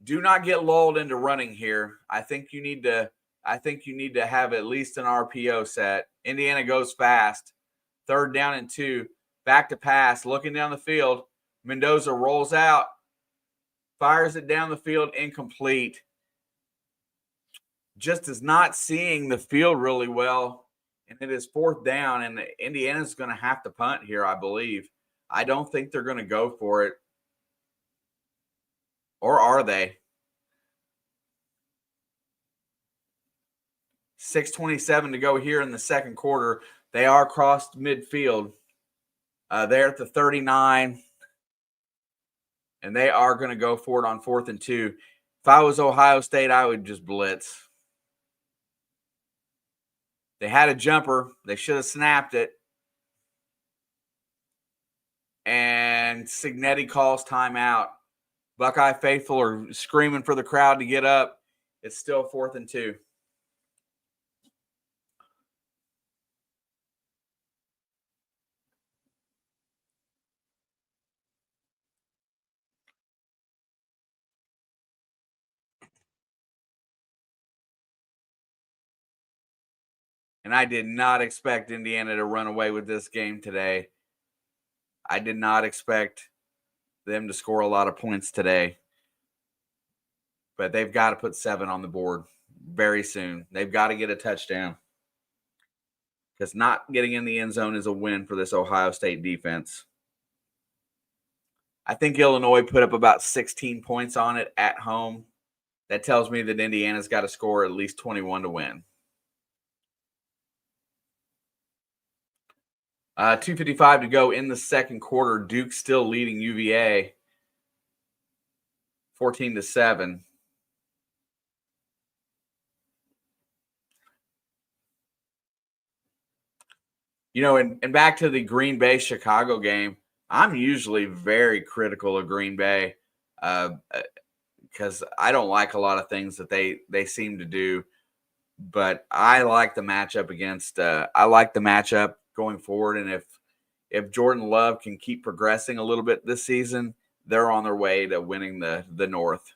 Do not get lulled into running here. I think you need to have at least an RPO set. Indiana goes fast. 3rd down and 2. Back to pass. Looking down the field. Mendoza rolls out. Fires it down the field. Incomplete. Just is not seeing the field really well. And it is 4th down. And Indiana's going to have to punt here, I believe. I don't think they're going to go for it. Or are they? 6:27 to go here in the 2nd quarter. They are crossed midfield. They're at the 39. And they are going to go for it on 4th and 2. If I was Ohio State, I would just blitz. They had a jumper. They should have snapped it. And Cignetti calls timeout. Buckeye faithful are screaming for the crowd to get up. It's still 4th and 2. And I did not expect Indiana to run away with this game today. I did not expect them to score a lot of points today. but they've got to put 7 on the board very soon. They've got to get a touchdown, because not getting in the end zone is a win for this Ohio State defense. I think Illinois put up about 16 points on it at home. That tells me that Indiana's got to score at least 21 to win. 2:55 to go in the second quarter. Duke still leading UVA 14-7. You know, and back to the Green Bay Chicago game, I'm usually very critical of Green Bay because I don't like a lot of things that they seem to do. But I like the matchup going forward. And if Jordan Love can keep progressing a little bit this season, they're on their way to winning the North.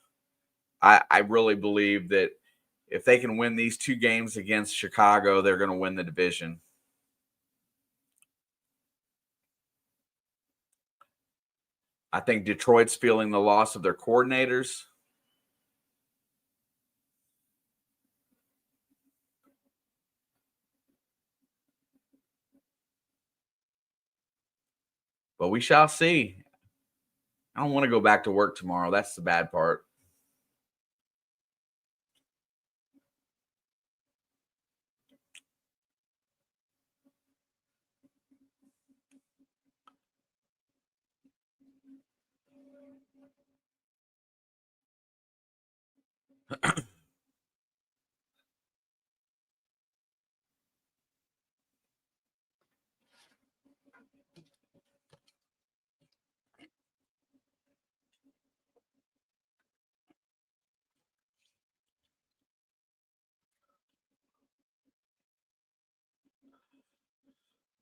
I really believe that if they can win these 2 games against Chicago, they're going to win the division. I think Detroit's feeling the loss of their coordinators. But we shall see. I don't want to go back to work tomorrow. That's the bad part.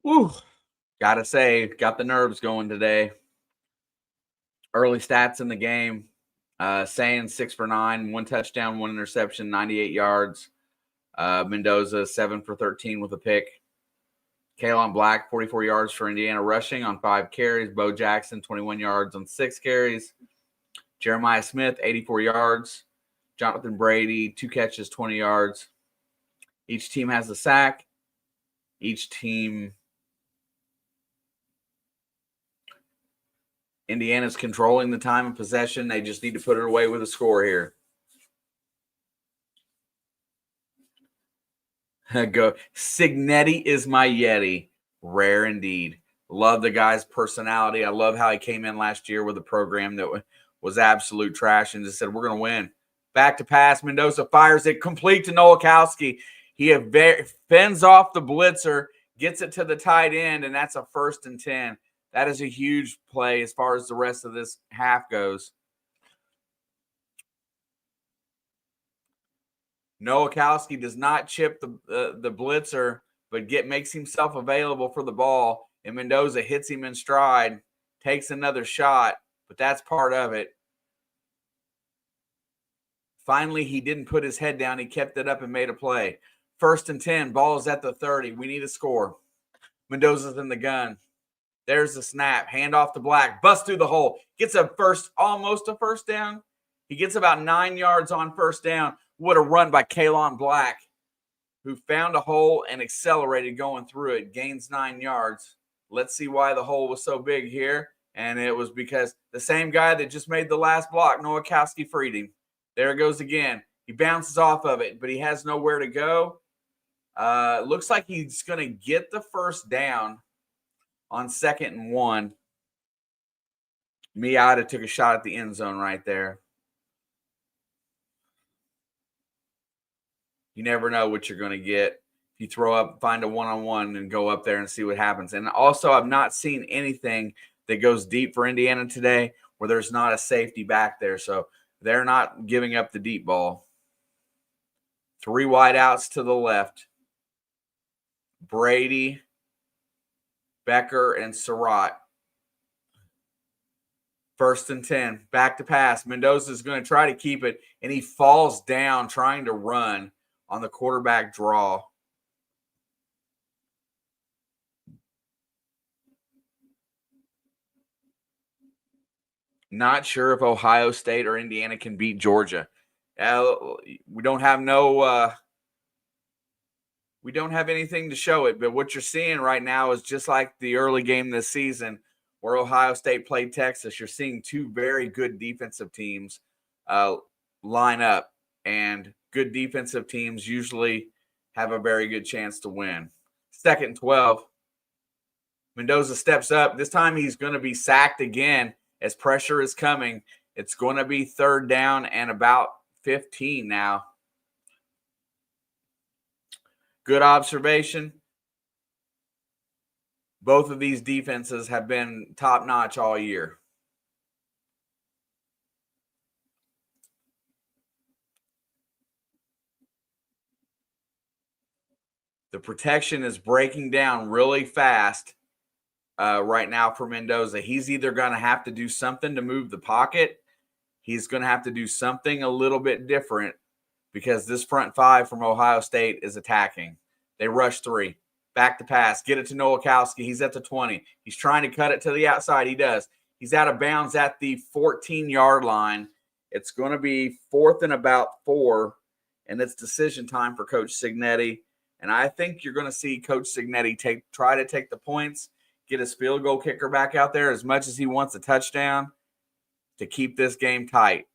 Woo. Gotta say, got the nerves going today. Early stats in the game. Saying 6 for 9, 1 touchdown, 1 interception, 98 yards. Mendoza 7 for 13 with a pick. Kalon Black 44 yards for Indiana rushing on 5 carries. Bo Jackson 21 yards on 6 carries. Jeremiah Smith 84 yards. Jonathan Brady 2 catches, 20 yards. Each team has a sack. Each team. Indiana's controlling the time of possession. They just need to put it away with a score here. Go. Signetti is my Yeti. Rare indeed. Love the guy's personality. I love how he came in last year with a program that was absolute trash and just said, we're going to win. Back to pass. Mendoza fires it complete to Nowakowski. He fends off the blitzer, gets it to the tight end, and that's a 1st and 10. That is a huge play as far as the rest of this half goes. Nowakowski does not chip the blitzer, but makes himself available for the ball, and Mendoza hits him in stride, takes another shot, but that's part of it. Finally, he didn't put his head down. He kept it up and made a play. 1st and 10, ball is at the 30. We need a score. Mendoza's in the gun. There's the snap. Hand off to Black. Bust through the hole. Gets almost a first down. He gets about 9 yards on first down. What a run by Kalon Black, who found a hole and accelerated going through it. Gains 9 yards. Let's see why the hole was so big here. And it was because the same guy that just made the last block, Nowakowski, freed him. There it goes again. He bounces off of it, but he has nowhere to go. Looks like he's going to get the first down on 2nd and 1. Miata took a shot at the end zone right there. You never know what you're going to get. If you throw up, find a one-on-one and go up there and see what happens. And also, I've not seen anything that goes deep for Indiana today where there's not a safety back there. So they're not giving up the deep ball. 3 wideouts to the left. Brady, Becker, and Surratt. 1st and 10. Back to pass. Mendoza is going to try to keep it, and he falls down trying to run on the quarterback draw. Not sure if Ohio State or Indiana can beat Georgia. We don't have anything to show it, but what you're seeing right now is just like the early game this season where Ohio State played Texas. You're seeing two very good defensive teams line up, and good defensive teams usually have a very good chance to win. 2nd and 12. Mendoza steps up. This time he's going to be sacked again as pressure is coming. It's going to be 3rd down and about 15 now. Good observation. Both of these defenses have been top-notch all year. The protection is breaking down really fast right now for Mendoza. He's either going to have to do something to move the pocket. He's going to have to do something a little bit different because this front 5 from Ohio State is attacking. They rush 3. Back to pass. Get it to Nowakowski. He's at the 20. He's trying to cut it to the outside. He does. He's out of bounds at the 14-yard line. It's going to be 4th and about 4, and it's decision time for Coach Cignetti. And I think you're going to see Coach Cignetti try to take the points, get his field goal kicker back out there as much as he wants a touchdown to keep this game tight.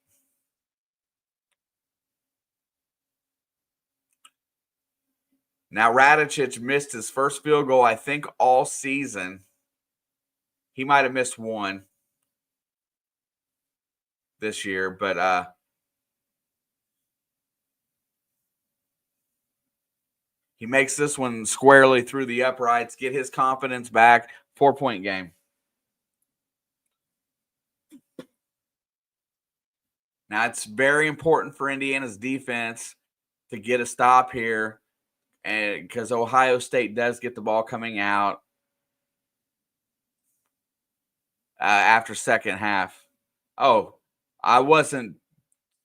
Now, Radicic missed his first field goal, I think, all season. He might have missed one this year, but he makes this one squarely through the uprights, get his confidence back. 4-point game. Now, it's very important for Indiana's defense to get a stop here, and because Ohio State does get the ball coming out after second half. Oh, I wasn't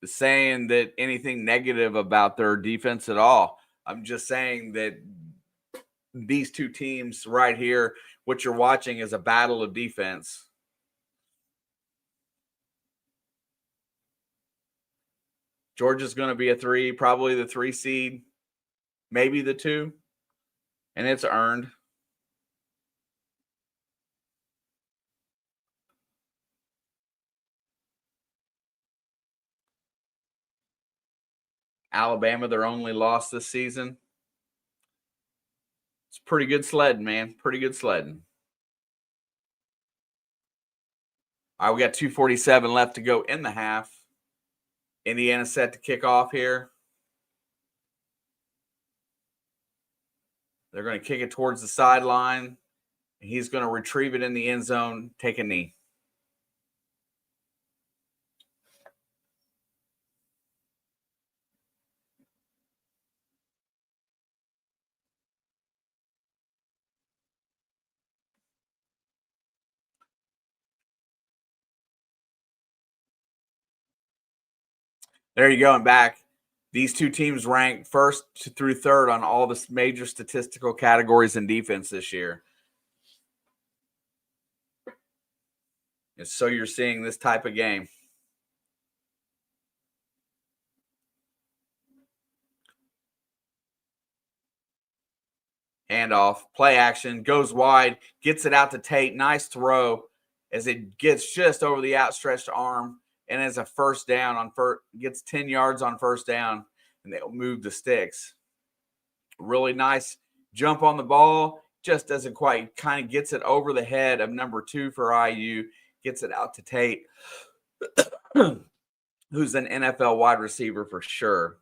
saying that anything negative about their defense at all. I'm just saying that these two teams right here, what you're watching is a battle of defense. Georgia's going to be a 3, probably the 3 seed, maybe the 2, and it's earned. Alabama, their only loss this season. It's pretty good sledding, man. Pretty good sledding. All right, we got 2:47 left to go in the half. Indiana set to kick off here. They're going to kick it towards the sideline. He's going to retrieve it in the end zone, take a knee. There you go, and back. These two teams rank 1st through 3rd on all the major statistical categories in defense this year. And so you're seeing this type of game. Handoff, play action, goes wide, gets it out to Tate. Nice throw as it gets just over the outstretched arm. And as a first down gets 10 yards on first down, and they'll move the sticks. Really nice jump on the ball. Just doesn't quite, kind of gets it over the head of number 2 for IU. Gets it out to Tate, who's an NFL wide receiver for sure.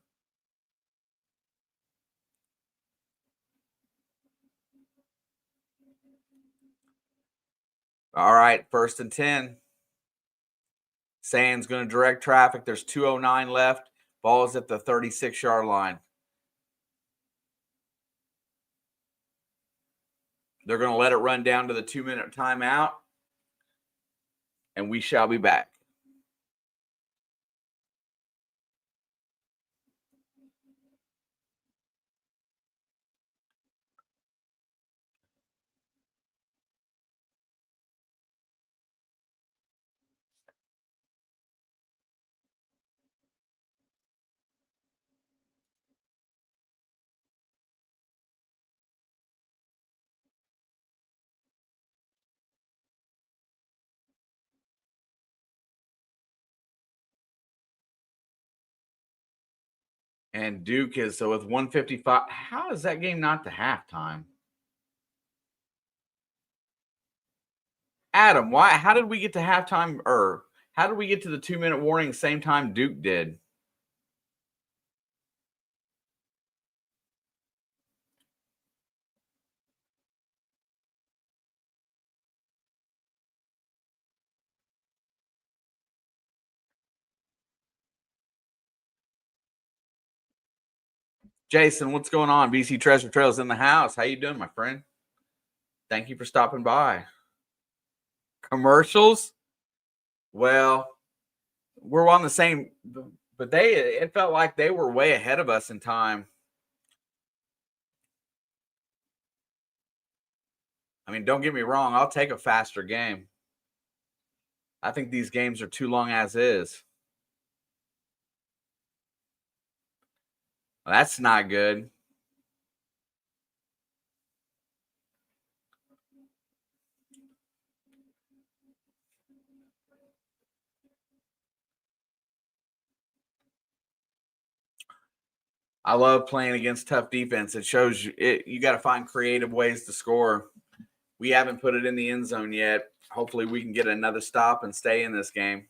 All right, 1st and 10. Sands going to direct traffic. There's 2:09 left. Ball is at the 36-yard line. They're going to let it run down to the 2-minute timeout, and we shall be back. And Duke is so with 155. How is that game not to halftime? Adam, why? How did we get to halftime? Or how did we get to the 2-minute warning same time Duke did? Jason, what's going on? BC Treasure Trail's in the house. How you doing, my friend? Thank you for stopping by. Commercials? Well, we're on the same, but it felt like they were way ahead of us in time. I mean, don't get me wrong, I'll take a faster game. I think these games are too long as is. Well, that's not good. I love playing against tough defense. It shows you got to find creative ways to score. We haven't put it in the end zone yet. Hopefully we can get another stop and stay in this game.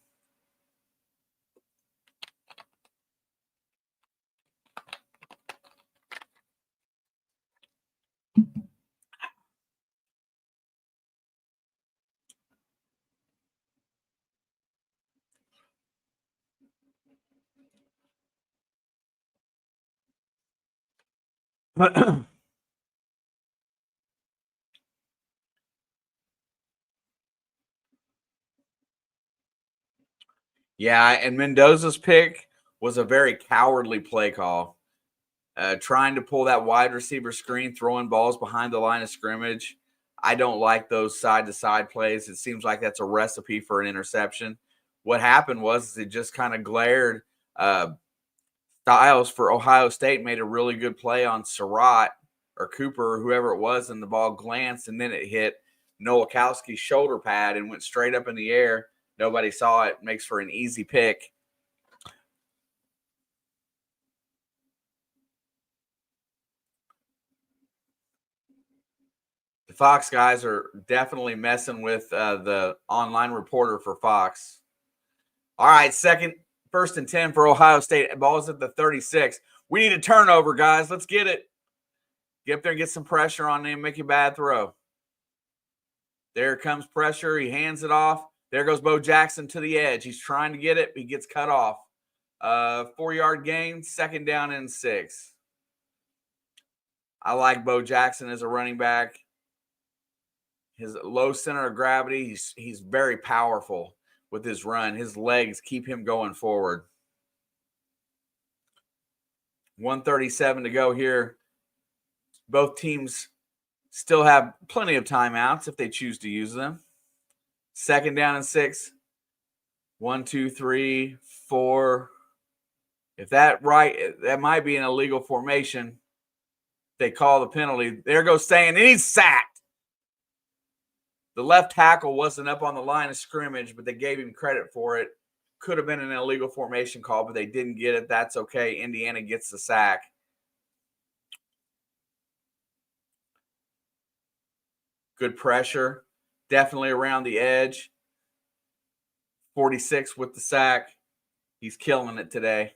Yeah, and Mendoza's pick was a very cowardly play call. Trying to pull that wide receiver screen, throwing balls behind the line of scrimmage. I don't like those side-to-side plays. It seems like that's a recipe for an interception. What happened was it just kind of glared. Styles for Ohio State made a really good play on Surratt or Cooper or whoever it was, and the ball glanced, and then it hit Nowakowski's shoulder pad and went straight up in the air. Nobody saw it. Makes for an easy pick. The Fox guys are definitely messing with the online reporter for Fox. All right, first and 10 for Ohio State. Ball's at the 36. We need a turnover, guys. Let's get it. Get up there and get some pressure on them. Make a bad throw. There comes pressure. He hands it off. There goes Bo Jackson to the edge. He's trying to get it. He gets cut off. 4-yard gain, 2nd down and 6. I like Bo Jackson as a running back. His low center of gravity, he's very powerful with his run. His legs keep him going forward. 1:37 to go here. Both teams still have plenty of timeouts if they choose to use them. 2nd down and 6. 1, 2, 3, 4. If that might be an illegal formation. They call the penalty. There goes Stan, and he's sacked. The left tackle wasn't up on the line of scrimmage, but they gave him credit for it. Could have been an illegal formation call, but they didn't get it. That's okay. Indiana gets the sack. Good pressure. Definitely around the edge. 46 with the sack. He's killing it today.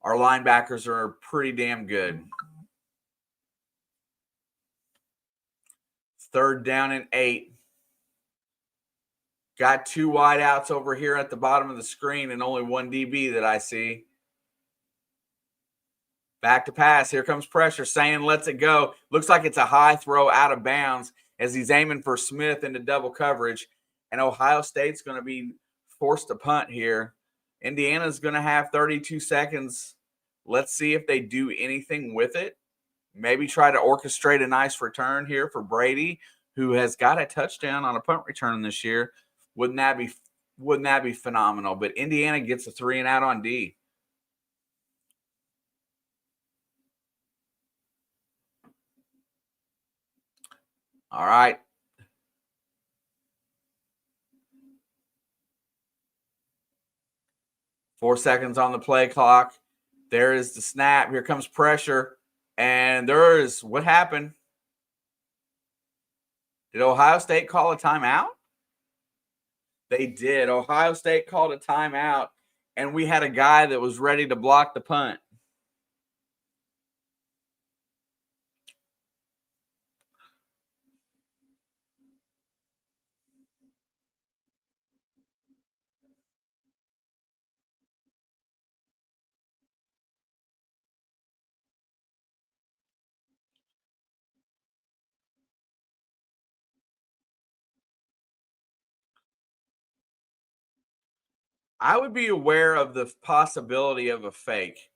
Our linebackers are pretty damn good. 3rd down and 8. Got 2 wideouts over here at the bottom of the screen and only 1 DB that I see. Back to pass. Here comes pressure. Sand lets it go. Looks like it's a high throw out of bounds as he's aiming for Smith into double coverage. And Ohio State's going to be forced to punt here. Indiana's going to have 32 seconds. Let's see if they do anything with it. Maybe try to orchestrate a nice return here for Brady, who has got a touchdown on a punt return this year. Wouldn't that be phenomenal? But Indiana gets a 3 and out on D. All right. Four seconds on the play clock. There is the snap. Here comes pressure. And there is what happened. Did Ohio State call a timeout? They did. Ohio State called a timeout, and we had a guy that was ready to block the punt. I would be aware of the possibility of a fake.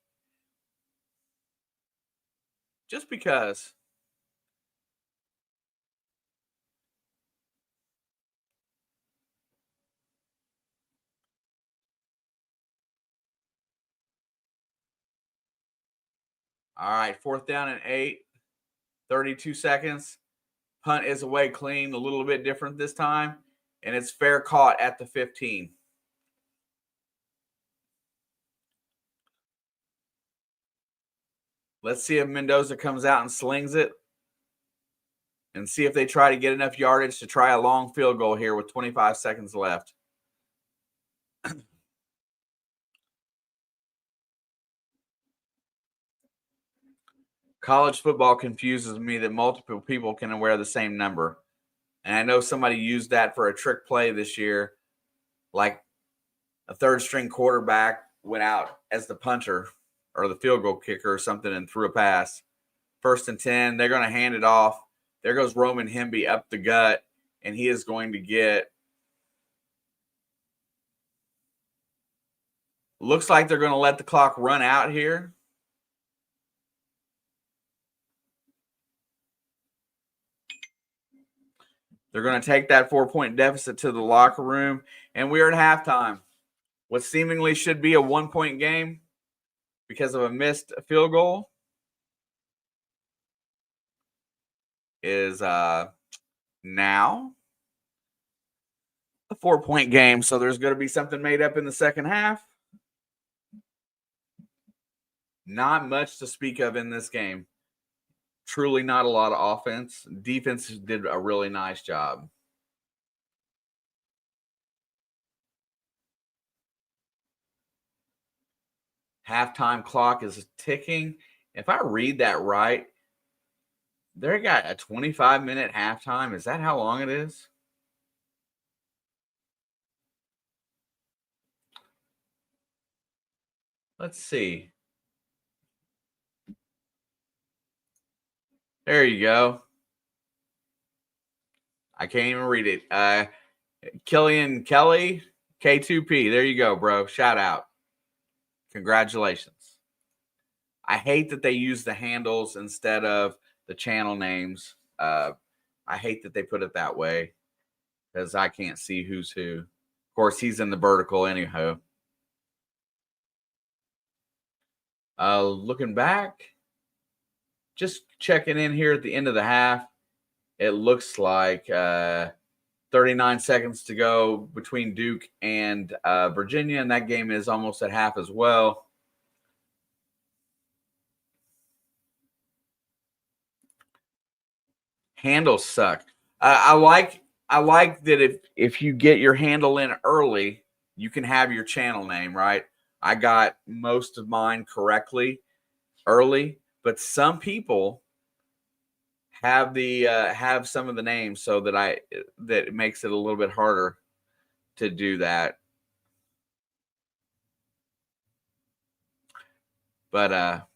Just because. All right, 4th down and 8, 32 seconds. Punt is away clean, a little bit different this time, and it's fair caught at the 15. Let's see if Mendoza comes out and slings it and see if they try to get enough yardage to try a long field goal here with 25 seconds left. College football confuses me that multiple people can wear the same number. And I know somebody used that for a trick play this year, like a third string quarterback went out as the punter or the field goal kicker or something and threw a pass. 1st and 10, they're going to hand it off. There goes Roman Hemby up the gut, and he is going to get – looks like they're going to let the clock run out here. They're going to take that 4-point deficit to the locker room, and we are at halftime. What seemingly should be a 1-point game because of a missed field goal is now a 4-point game. So there's going to be something made up in the second half. Not much to speak of in this game. Truly not a lot of offense. Defense did a really nice job. Halftime clock is ticking. If I read that right, they got a 25-minute halftime. Is that how long it is? Let's see. There you go. I can't even read it. Killian Kelly, K2P. There you go, bro. Shout out. Congratulations. I hate that they use the handles instead of the channel names. I hate that they put it that way because I can't see who's who. Of course, he's in the vertical anyhow. Looking back, just checking in here at the end of the half, it looks like 39 seconds to go between Duke and Virginia, and that game is almost at half as well. Handles suck. I like that if you get your handle in early, you can have your channel name, right? I got most of mine correctly early, but some people have the have some of the names so that it makes it a little bit harder to do that. But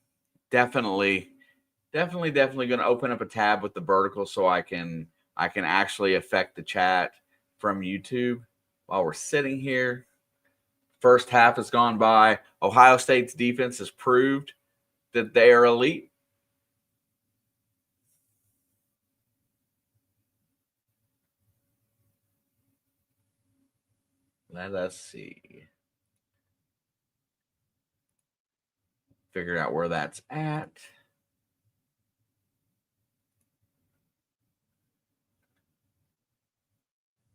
definitely going to open up a tab with the vertical so I can actually affect the chat from YouTube while we're sitting here. First half has gone by. Ohio State's defense has proved that they are elite. Let us see. Figure out where that's at.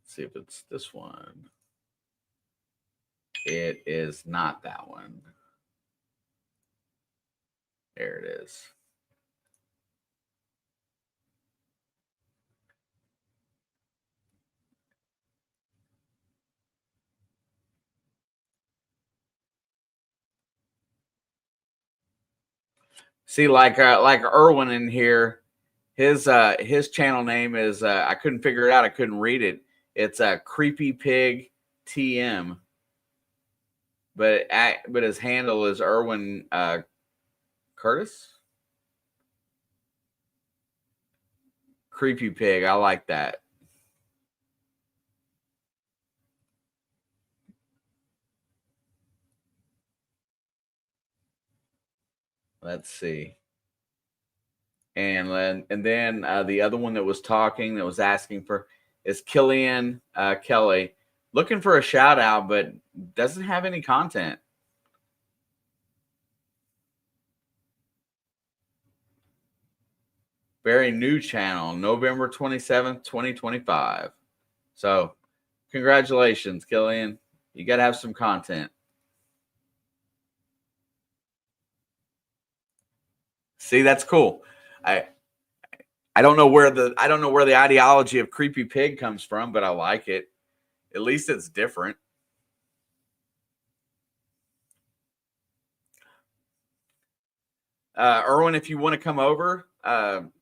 See if it's this one. It is not that one. There it is. See, like Irwin in here, his channel name is I couldn't figure it out. I couldn't read it. It's a Creepy Pig TM, but his handle is Irwin Curtis. Creepy Pig. I like that. Let's see. And then the other one that was talking, that was asking for, is Killian Kelly, looking for a shout out, but doesn't have any content. Very new channel, November 27th, 2025. So congratulations, Killian. You got to have some content. See, that's cool. I don't know where the ideology of Creepy Pig comes from, but I like it. At least it's different. Erwin, if you want to come over,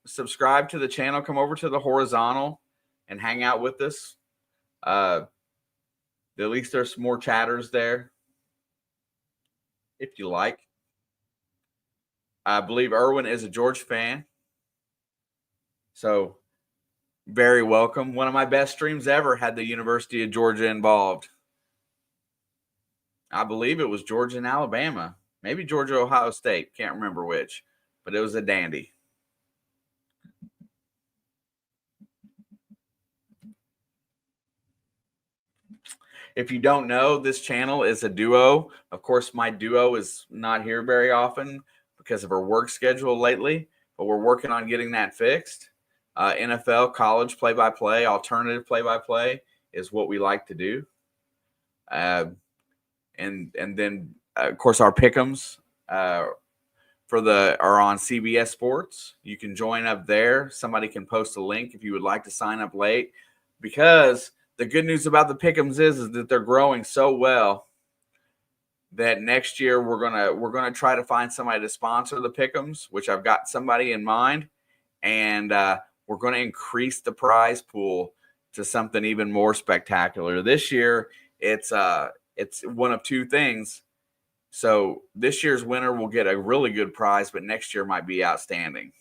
subscribe to the channel, come over to the horizontal and hang out with us. At least there's some more chatters there, if you like. I believe Erwin is a Georgia fan. So very welcome. One of my best streams ever had the University of Georgia involved. I believe it was Georgia and Alabama. Maybe Georgia, Ohio State. Can't remember which, but it was a dandy. If you don't know, this channel is a duo. Of course, my duo is not here very often because of her work schedule lately, but we're working on getting that fixed. NFL, college play-by-play, alternative play-by-play is what we like to do. And then, of course, our pick'ems are on CBS Sports. You can join up there. Somebody can post a link if you would like to sign up late, because the good news about the pick'ems is that they're growing so well that next year we're gonna try to find somebody to sponsor the pick'ems, which I've got somebody in mind, and we're going to increase the prize pool to something even more spectacular. This year, it's one of two things. So this year's winner will get a really good prize, but next year might be outstanding.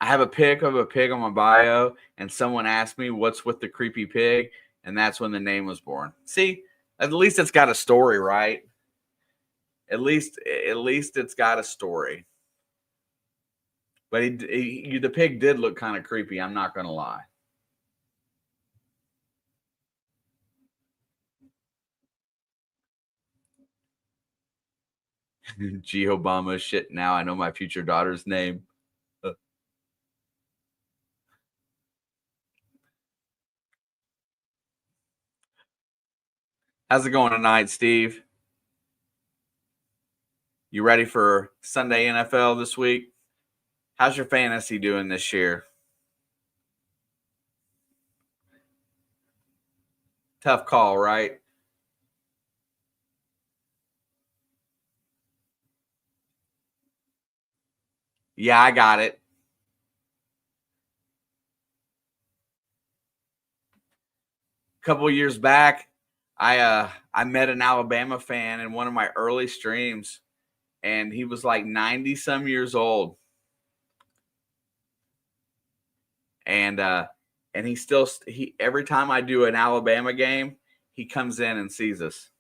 I have a pic of a pig on my bio, and someone asked me what's with the creepy pig, and that's when the name was born. See, at least it's got a story, right? At least it's got a story. But the pig did look kind of creepy. I'm not going to lie. G. Obama, shit, now I know my future daughter's name. How's it going tonight, Steve? You ready for Sunday NFL this week? How's your fantasy doing this year? Tough call, right? Yeah, I got it. A couple of years back, I met an Alabama fan in one of my early streams, and he was like 90 some years old. And he every time I do an Alabama game, he comes in and sees us.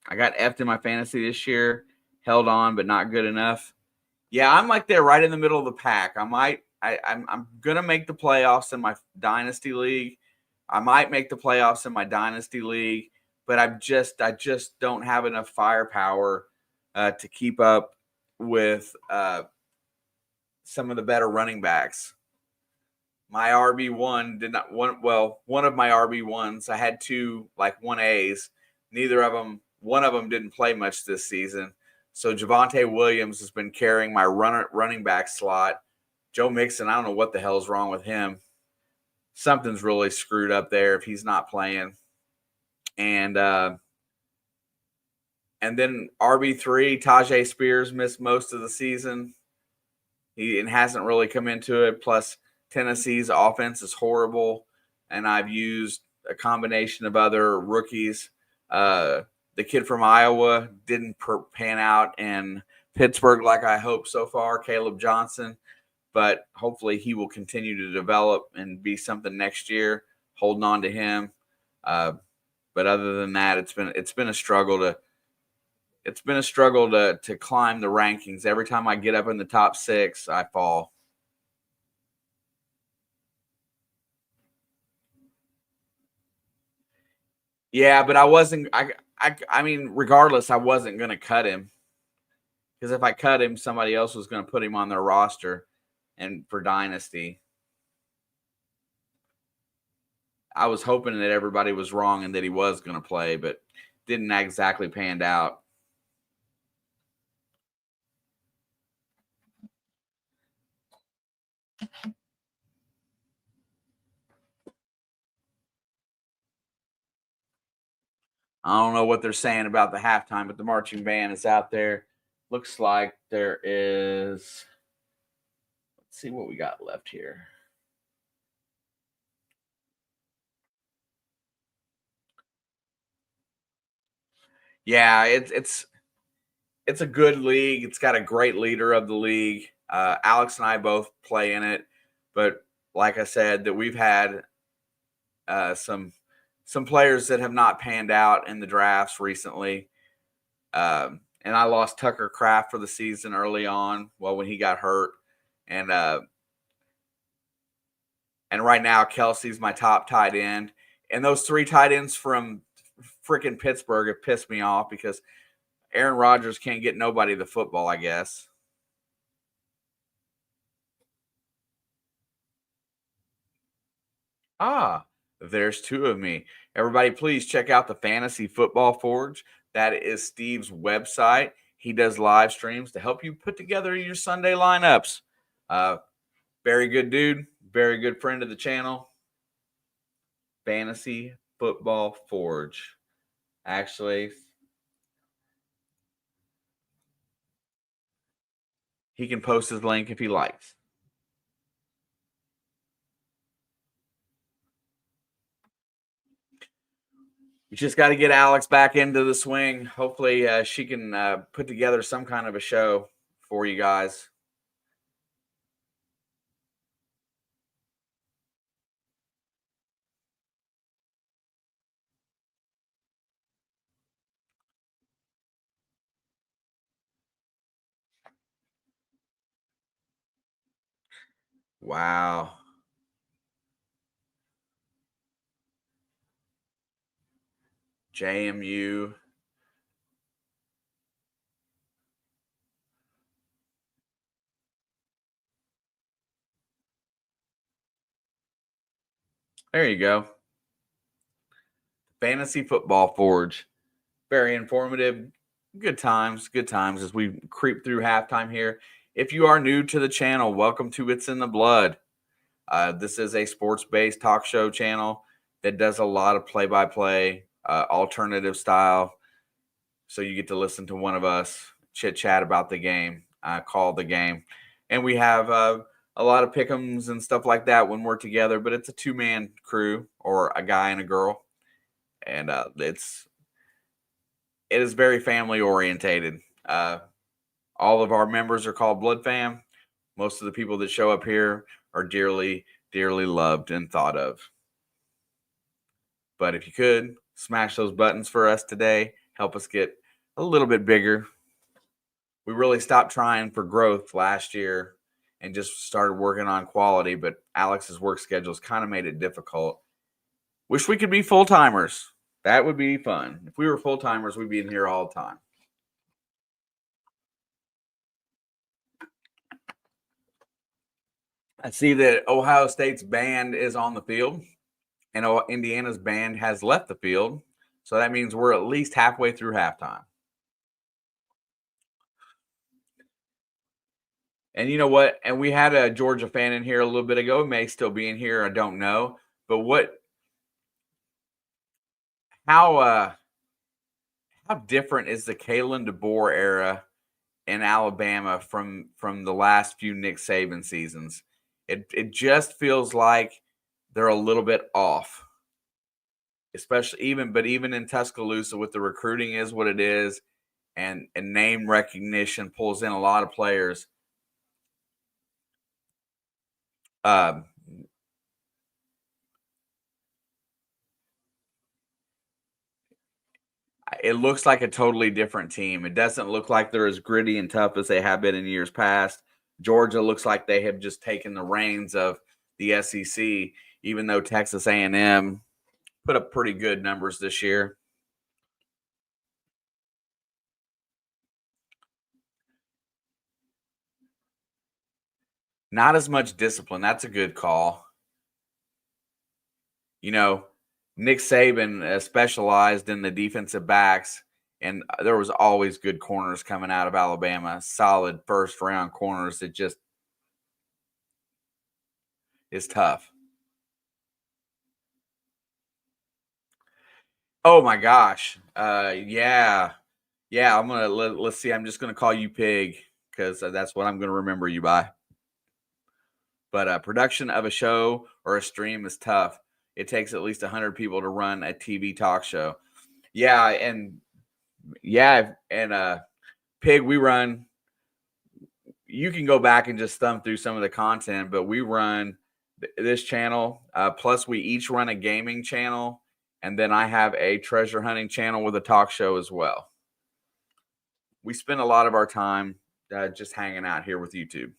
I got effed in my fantasy this year, held on, but not good enough. Yeah, I'm like there right in the middle of the pack. I'm gonna make the playoffs in my dynasty league. I might make the playoffs in my dynasty league, but I just don't have enough firepower to keep up with some of the better running backs. my RB1 did not one of my RB1s. I had two like 1As. One of them didn't play much this season. So Javonte Williams has been carrying my running back slot. Joe Mixon, I don't know what the hell's wrong with him. Something's really screwed up there if he's not playing. And then RB3, Tajay Spears missed most of the season. He hasn't really come into it. Plus, Tennessee's offense is horrible, and I've used a combination of other rookies. The kid from Iowa didn't pan out in Pittsburgh like I hoped so far, Caleb Johnson, but hopefully he will continue to develop and be something next year. Holding on to him, but other than that, it's been a struggle to climb the rankings. Every time I get up in the top 6, I fall. Yeah, but I wasn't. I mean, regardless, I wasn't going to cut him because if I cut him, somebody else was going to put him on their roster, and for Dynasty, I was hoping that everybody was wrong and that he was going to play, but didn't exactly pan out. I don't know what they're saying about the halftime, but the marching band is out there. Looks like there is. Let's see what we got left here. Yeah, it's a good league. It's got a great leader of the league. Alex and I both play in it, but like I said, that we've had some players that have not panned out in the drafts recently. And I lost Tucker Kraft for the season early on, when he got hurt, and right now Kelsey's my top tight end, and those 3 tight ends from freaking Pittsburgh have pissed me off because Aaron Rodgers can't get nobody the football, I guess. There's 2 of me. Everybody, please check out the Fantasy Football Forge. That is Steve's website. He does live streams to help you put together your Sunday lineups. Very good dude. Very good friend of the channel. Fantasy Football Forge. Actually, he can post his link if he likes. We just got to get Alex back into the swing. Hopefully, she can put together some kind of a show for you guys. Wow. JMU. There you go. Fantasy Football Forge. Very informative. Good times as we creep through halftime here. If you are new to the channel, welcome to It's in the Blood. This is a sports-based talk show channel that does a lot of play-by-play, alternative style. So you get to listen to one of us chit-chat about the game, call the game. And we have a lot of pick'ems and stuff like that when we're together, but it's a 2-man crew or a guy and a girl. And it is very family orientated. All of our members are called Blood Fam. Most of the people that show up here are dearly, dearly loved and thought of. But if you could smash those buttons for us today, help us get a little bit bigger. We really stopped trying for growth last year and just started working on quality, but Alex's work schedule's kind of made it difficult. Wish we could be full-timers. That would be fun. If we were full-timers, we'd be in here all the time. I see that Ohio State's band is on the field, and Indiana's band has left the field. So that means we're at least halfway through halftime. And you know what? And we had a Georgia fan in here a little bit ago. It may still be in here. I don't know. But how different is the Kalen DeBoer era in Alabama from the last few Nick Saban seasons? It just feels like they're a little bit off. Especially even in Tuscaloosa with the recruiting is what it is, and name recognition pulls in a lot of players. It looks like a totally different team. It doesn't look like they're as gritty and tough as they have been in years past. Georgia looks like they have just taken the reins of the SEC, even though Texas A&M put up pretty good numbers this year. Not as much discipline. That's a good call. You know, Nick Saban specialized in the defensive backs, and there was always good corners coming out of Alabama. Solid first-round corners that just is tough. Oh my gosh. Yeah. I'm gonna let's see. I'm just gonna call you Pig because that's what I'm gonna remember you by. But production of a show or a stream is tough. It takes at least 100 people to run a TV talk show. And Pig, we run. You can go back and just thumb through some of the content, but we run this channel. Plus, we each run a gaming channel, and then I have a treasure hunting channel with a talk show as well. We spend a lot of our time just hanging out here with YouTube.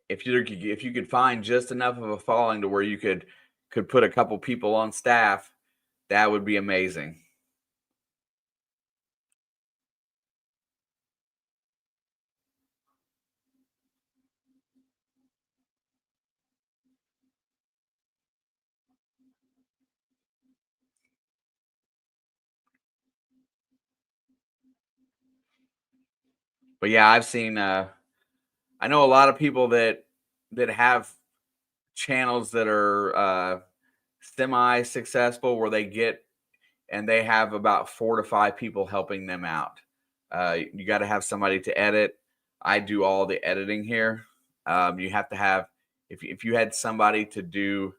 If you could find just enough of a following to where you could put a couple people on staff, that would be amazing. But yeah, I've seen I know a lot of people that have channels that are semi successful where they have about 4 to 5 people helping them out. You got to have somebody to edit. I do all the editing here. You have to have if you had somebody to do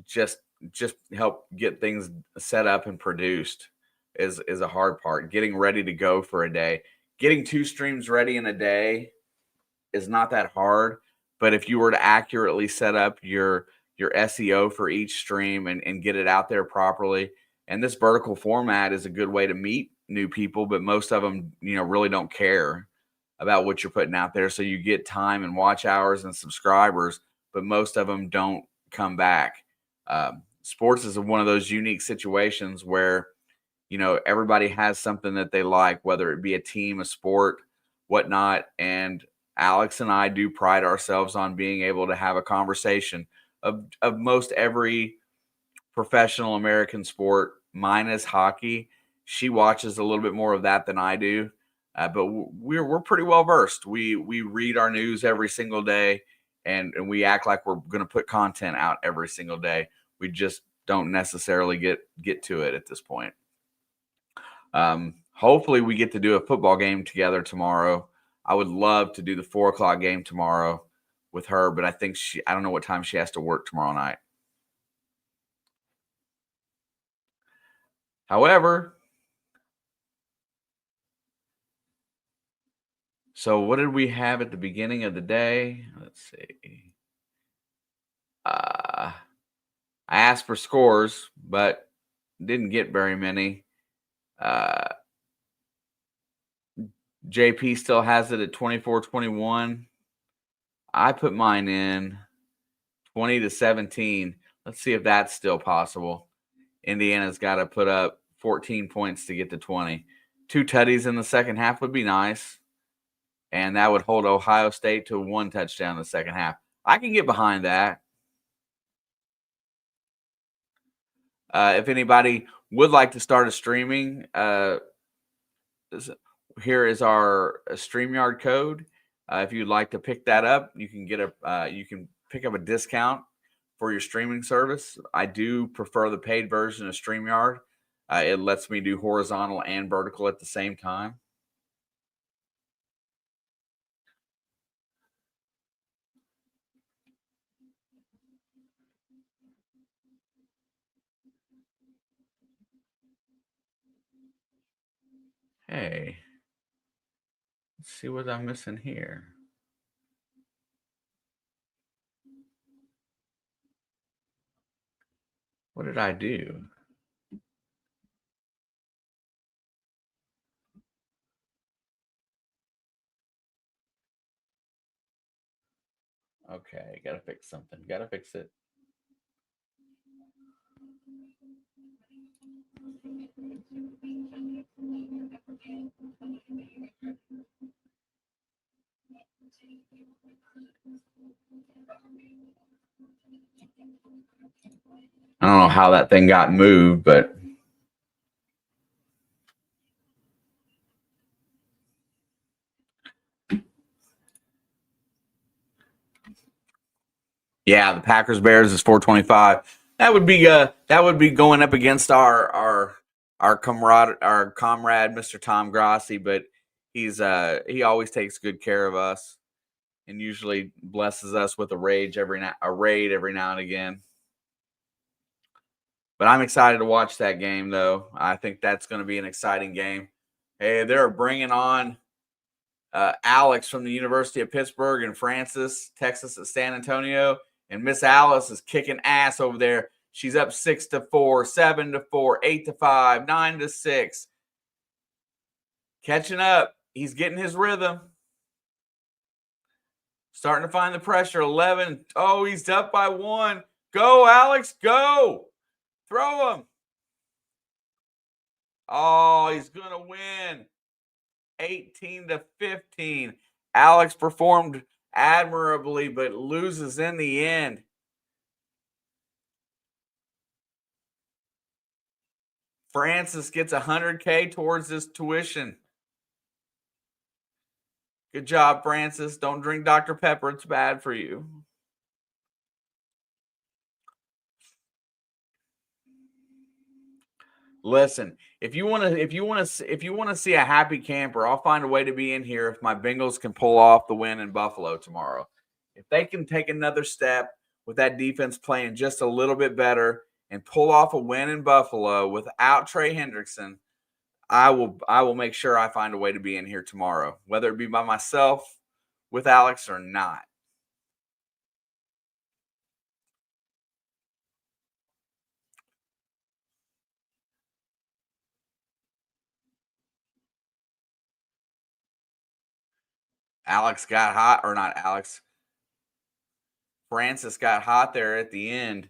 just help get things set up and produced is a hard part. Getting ready to go for a day, getting 2 streams ready in a day is not that hard. But if you were to accurately set up your SEO for each stream and get it out there properly, and this vertical format is a good way to meet new people, but most of them, really don't care about what you're putting out there. So you get time and watch hours and subscribers, but most of them don't come back. Sports is one of those unique situations where, everybody has something that they like, whether it be a team, a sport, whatnot. And Alex and I do pride ourselves on being able to have a conversation of most every professional American sport, minus hockey. She watches a little bit more of that than I do, but we're pretty well versed. We read our news every single day, and we act like we're going to put content out every single day. We just don't necessarily get to it at this point. Hopefully, we get to do a football game together tomorrow. I would love to do the 4:00 game tomorrow with her, but I don't know what time she has to work tomorrow night. However, so what did we have at the beginning of the day? Let's see. I asked for scores, but didn't get very many. JP still has it at 24-21. I put mine in 20-17. Let's see if that's still possible. Indiana's got to put up 14 points to get to 20. 2 tutties in the second half would be nice. And that would hold Ohio State to 1 touchdown in the second half. I can get behind that. If anybody would like to start a streaming, here is our StreamYard code. If you'd like to pick that up, you can get you can pick up a discount for your streaming service. I do prefer the paid version of StreamYard. It lets me do horizontal and vertical at the same time. Hey, let's see what I'm missing here. What did I do? Okay, gotta fix something. Gotta fix it. I don't know how that thing got moved, but yeah, the Packers Bears is 425. That would be going up against our comrade Mr. Tom Grassi, but he always takes good care of us and usually blesses us with a raid every now and again. But I'm excited to watch that game, though. I think that's going to be an exciting game. Hey, they're bringing on Alex from the University of Pittsburgh and Francis, Texas at San Antonio. And Miss Alice is kicking ass over there. She's up 6-4, 7-4, 8-5, 9-6. Catching up. He's getting his rhythm. Starting to find the pressure. 11. Oh, he's up by 1. Go, Alex, go. Throw him. Oh, he's going to win. 18-15. Alex performed admirably, but loses in the end. Francis gets $100K towards his tuition. Good job, Francis. Don't drink Dr. Pepper. It's bad for you. Listen, if you want to see a happy camper, I'll find a way to be in here if my Bengals can pull off the win in Buffalo tomorrow. If they can take another step with that defense playing just a little bit better and pull off a win in Buffalo without Trey Hendrickson, I will make sure I find a way to be in here tomorrow, whether it be by myself with Alex or not. Alex got hot, or not Alex. Francis got hot there at the end.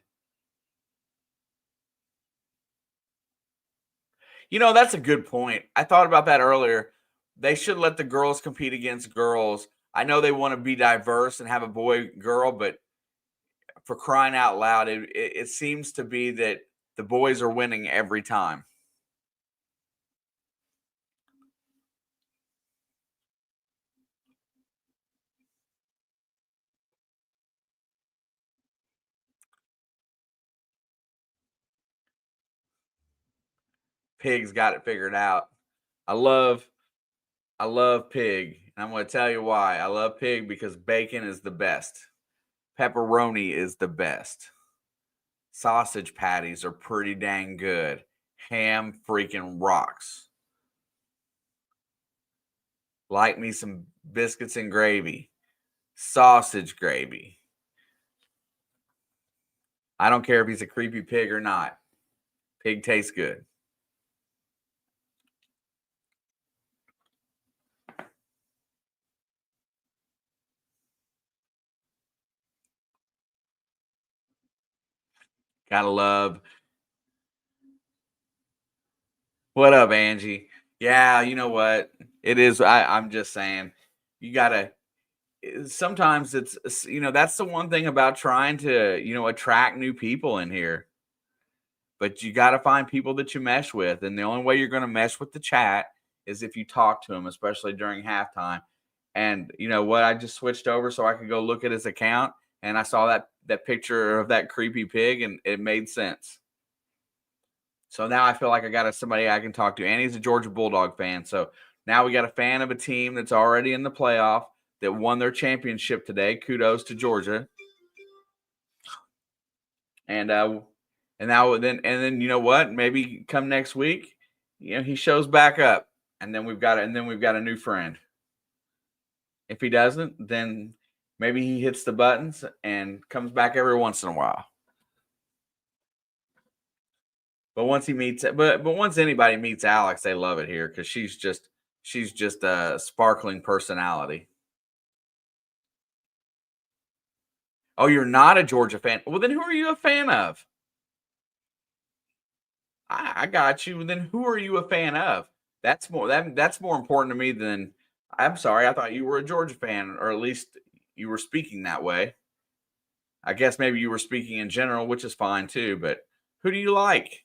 You know, that's a good point. I thought about that earlier. They should let the girls compete against girls. I know they want to be diverse and have a boy-girl, but for crying out loud, it seems to be that the boys are winning every time. Pig's got it figured out. I love Pig. And I'm going to tell you why. I love Pig because bacon is the best. Pepperoni is the best. Sausage patties are pretty dang good. Ham freaking rocks. Like me some biscuits and gravy. Sausage gravy. I don't care if he's a creepy pig or not. Pig tastes good. Gotta love. What up, Angie? Yeah, you know what? It is. I'm just saying, you gotta. Sometimes it's that's the one thing about trying to attract new people in here. But you got to find people that you mesh with, and the only way you're going to mesh with the chat is if you talk to them, especially during halftime. And you know what? I just switched over so I could go look at his account, and I saw that picture of that creepy pig, and it made sense. So now I feel like I got somebody I can talk to, and he's a Georgia Bulldog fan. So now we got a fan of a team that's already in the playoff that won their championship today. Kudos to Georgia. And then you know what? Maybe come next week, he shows back up, and then we've got a new friend. If he doesn't, then maybe he hits the buttons and comes back every once in a while. But once anybody meets Alex, they love it here because she's just a sparkling personality. Oh, you're not a Georgia fan? Well, then who are you a fan of? I got you. Then who are you a fan of? That's more important to me than. I'm sorry, I thought you were a Georgia fan, or at least you were speaking that way. I guess maybe you were speaking in general, which is fine too. But who do you like?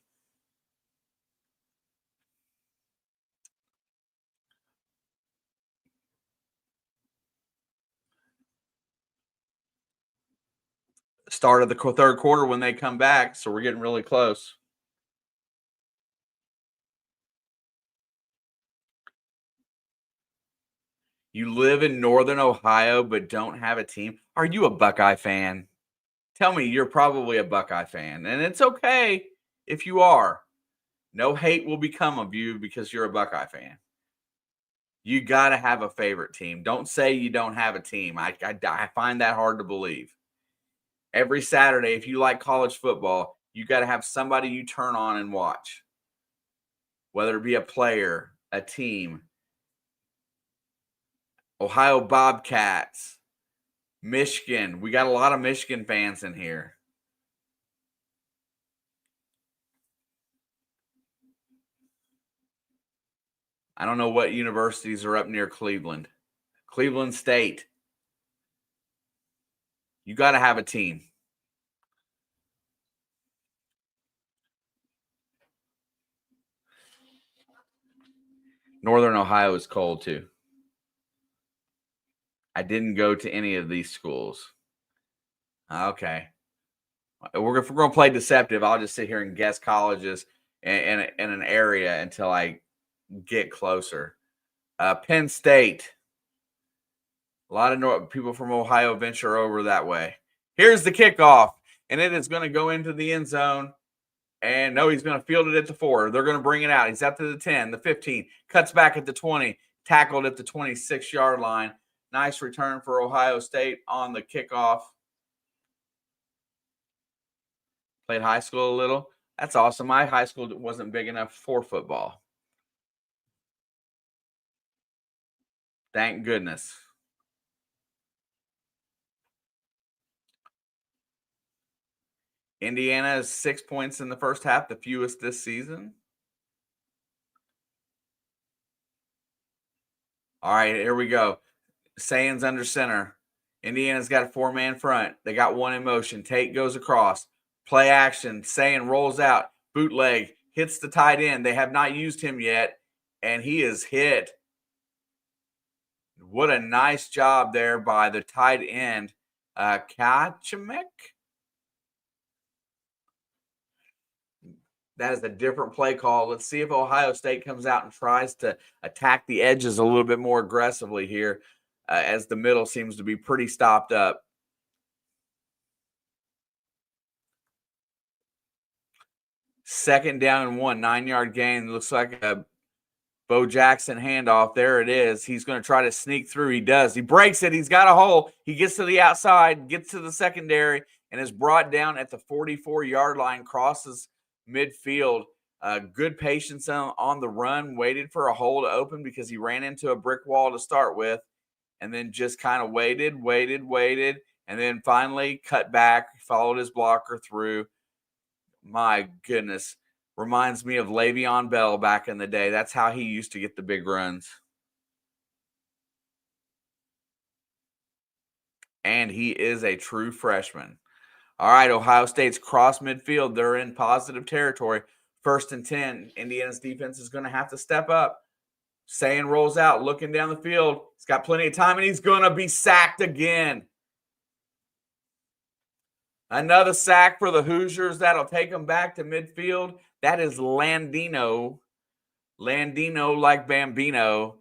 Start of the third quarter when they come back, so we're getting really close. You live in Northern Ohio but don't have a team. Are you a Buckeye fan? Tell me you're probably a Buckeye fan, and it's okay if you are. No hate will become of you because you're a Buckeye fan. You got to have a favorite team. Don't say you don't have a team. I find that hard to believe. Every Saturday, if you like college football, you got to have somebody you turn on and watch, whether it be a player, a team. Ohio Bobcats, Michigan. We got a lot of Michigan fans in here. I don't know what universities are up near Cleveland. Cleveland State. You got to have a team. Northern Ohio is cold too. I didn't go to any of these schools. Okay. We're going to play deceptive. I'll just sit here and guess colleges in an area until I get closer. Penn State. A lot of people from Ohio venture over that way. Here's the kickoff, and it is going to go into the end zone. And no, he's going to field it at the 4. They're going to bring it out. He's up to the 10, the 15, cuts back at the 20, tackled at the 26-yard line. Nice return for Ohio State on the kickoff. Played high school a little. That's awesome. My high school wasn't big enough for football. Thank goodness. Indiana is 6 points in the first half, the fewest this season. All right, here we go. Sayan's under center. Indiana's got a 4-man front. They got one in motion. Tate goes across. Play action. Sayan rolls out. Bootleg. Hits the tight end. They have not used him yet, and he is hit. What a nice job there by the tight end, Kachemek. That is a different play call. Let's see if Ohio State comes out and tries to attack the edges a little bit more aggressively here, as the middle seems to be pretty stopped up. Second down and 1, 9-yard gain. Looks like a Bo Jackson handoff. There it is. He's going to try to sneak through. He does. He breaks it. He's got a hole. He gets to the outside, gets to the secondary, and is brought down at the 44-yard line, crosses midfield. Good patience on the run, waited for a hole to open because he ran into a brick wall to start with, and then just kind of waited, and then finally cut back, followed his blocker through. My goodness. Reminds me of Le'Veon Bell back in the day. That's how he used to get the big runs. And he is a true freshman. All right, Ohio State's cross midfield. They're in positive territory. 1st and 10. Indiana's defense is going to have to step up. Sayin rolls out, looking down the field. He's got plenty of time, and he's going to be sacked again. Another sack for the Hoosiers. That'll take them back to midfield. That is Landino. Landino like Bambino,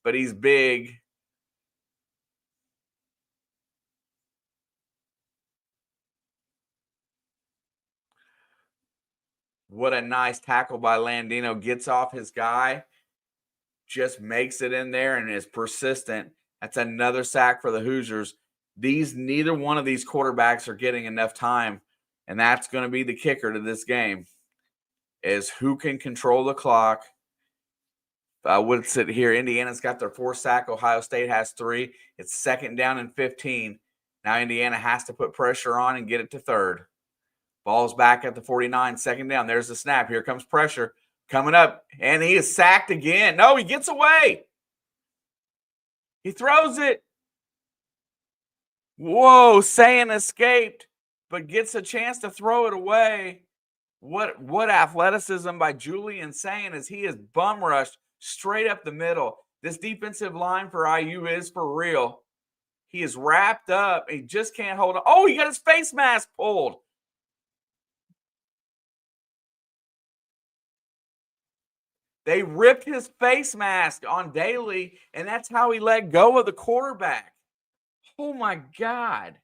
but he's big. What a nice tackle by Landino. Gets off his guy, just makes it in there and is persistent. That's another sack for the Hoosiers. Neither one of these quarterbacks are getting enough time, and that's going to be the kicker to this game, is who can control the clock. I would sit here. Indiana's got their 4th sack. Ohio State has 3. It's 2nd down and 15. Now Indiana has to put pressure on and get it to 3rd. Ball's back at the 49, 2nd down. There's the snap. Here comes pressure coming up, and he is sacked again. No, he gets away. He throws it. Whoa, Sayin escaped, but gets a chance to throw it away. What athleticism by Julian Sayin as he is bum rushed straight up the middle. This defensive line for IU is for real. He is wrapped up. He just can't hold on. Oh, he got his face mask pulled. They ripped his face mask on Daly, and that's how he let go of the quarterback. Oh, my God.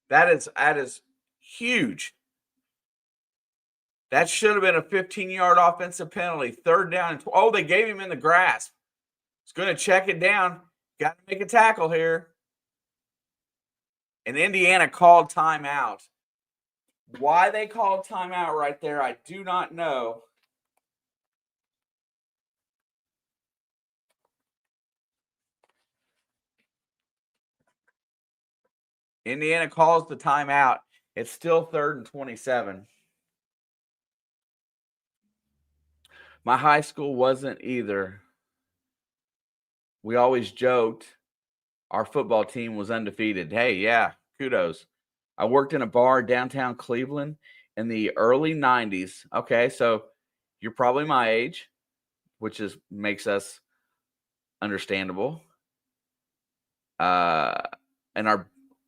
That is huge. That should have been a 15-yard offensive penalty. 3rd down and oh, they gave him in the grasp. He's going to check it down. Got to make a tackle here. And Indiana called timeout. Why they called timeout right there, I do not know. Indiana calls the timeout. It's still 3rd and 27. My high school wasn't either. We always joked our football team was undefeated. Hey, yeah, kudos. I worked in a bar downtown Cleveland in the early 90s. Okay, so you're probably my age, which makes us understandable. And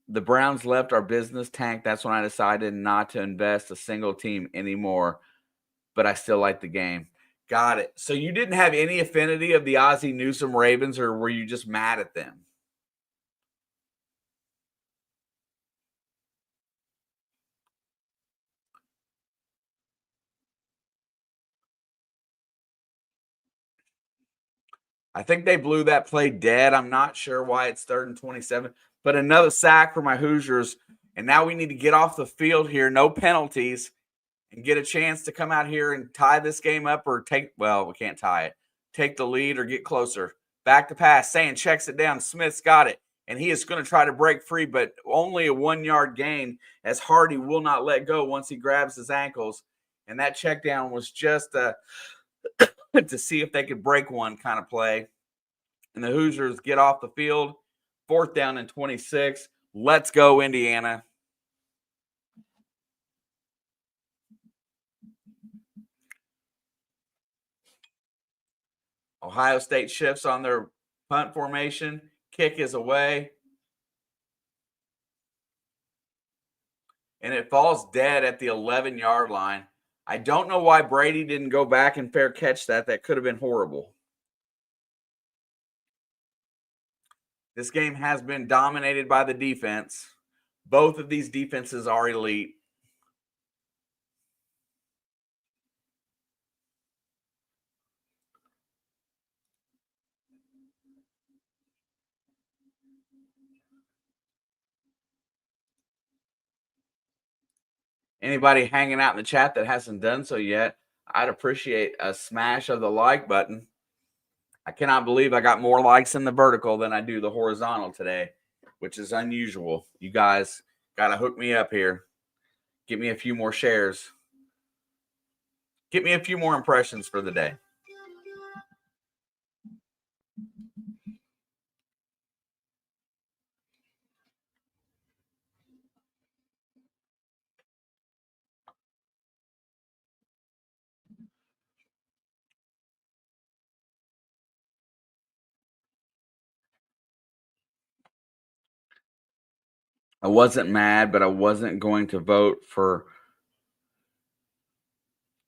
the Browns left our business tank. That's when I decided not to invest a single team anymore, but I still like the game. Got it. So you didn't have any affinity of the Ozzie Newsome Ravens, or were you just mad at them? I think they blew that play dead. I'm not sure why it's 3rd and 27, but another sack for my Hoosiers. And now we need to get off the field here, no penalties, and get a chance to come out here and tie this game up or we can't tie it. Take the lead or get closer. Back to pass. Sayin checks it down. Smith's got it. And he is going to try to break free, but only a 1-yard gain as Hardy will not let go once he grabs his ankles. And that check down was just to see if they could break one kind of play. And the Hoosiers get off the field. 4th down and 26. Let's go, Indiana. Ohio State shifts on their punt formation. Kick is away. And it falls dead at the 11-yard line. I don't know why Brady didn't go back and fair catch that. That could have been horrible. This game has been dominated by the defense. Both of these defenses are elite. Anybody hanging out in the chat that hasn't done so yet, I'd appreciate a smash of the like button. I cannot believe I got more likes in the vertical than I do the horizontal today, which is unusual. You guys got to hook me up here. Get me a few more shares. Get me a few more impressions for the day. I wasn't mad, but I wasn't going to vote for.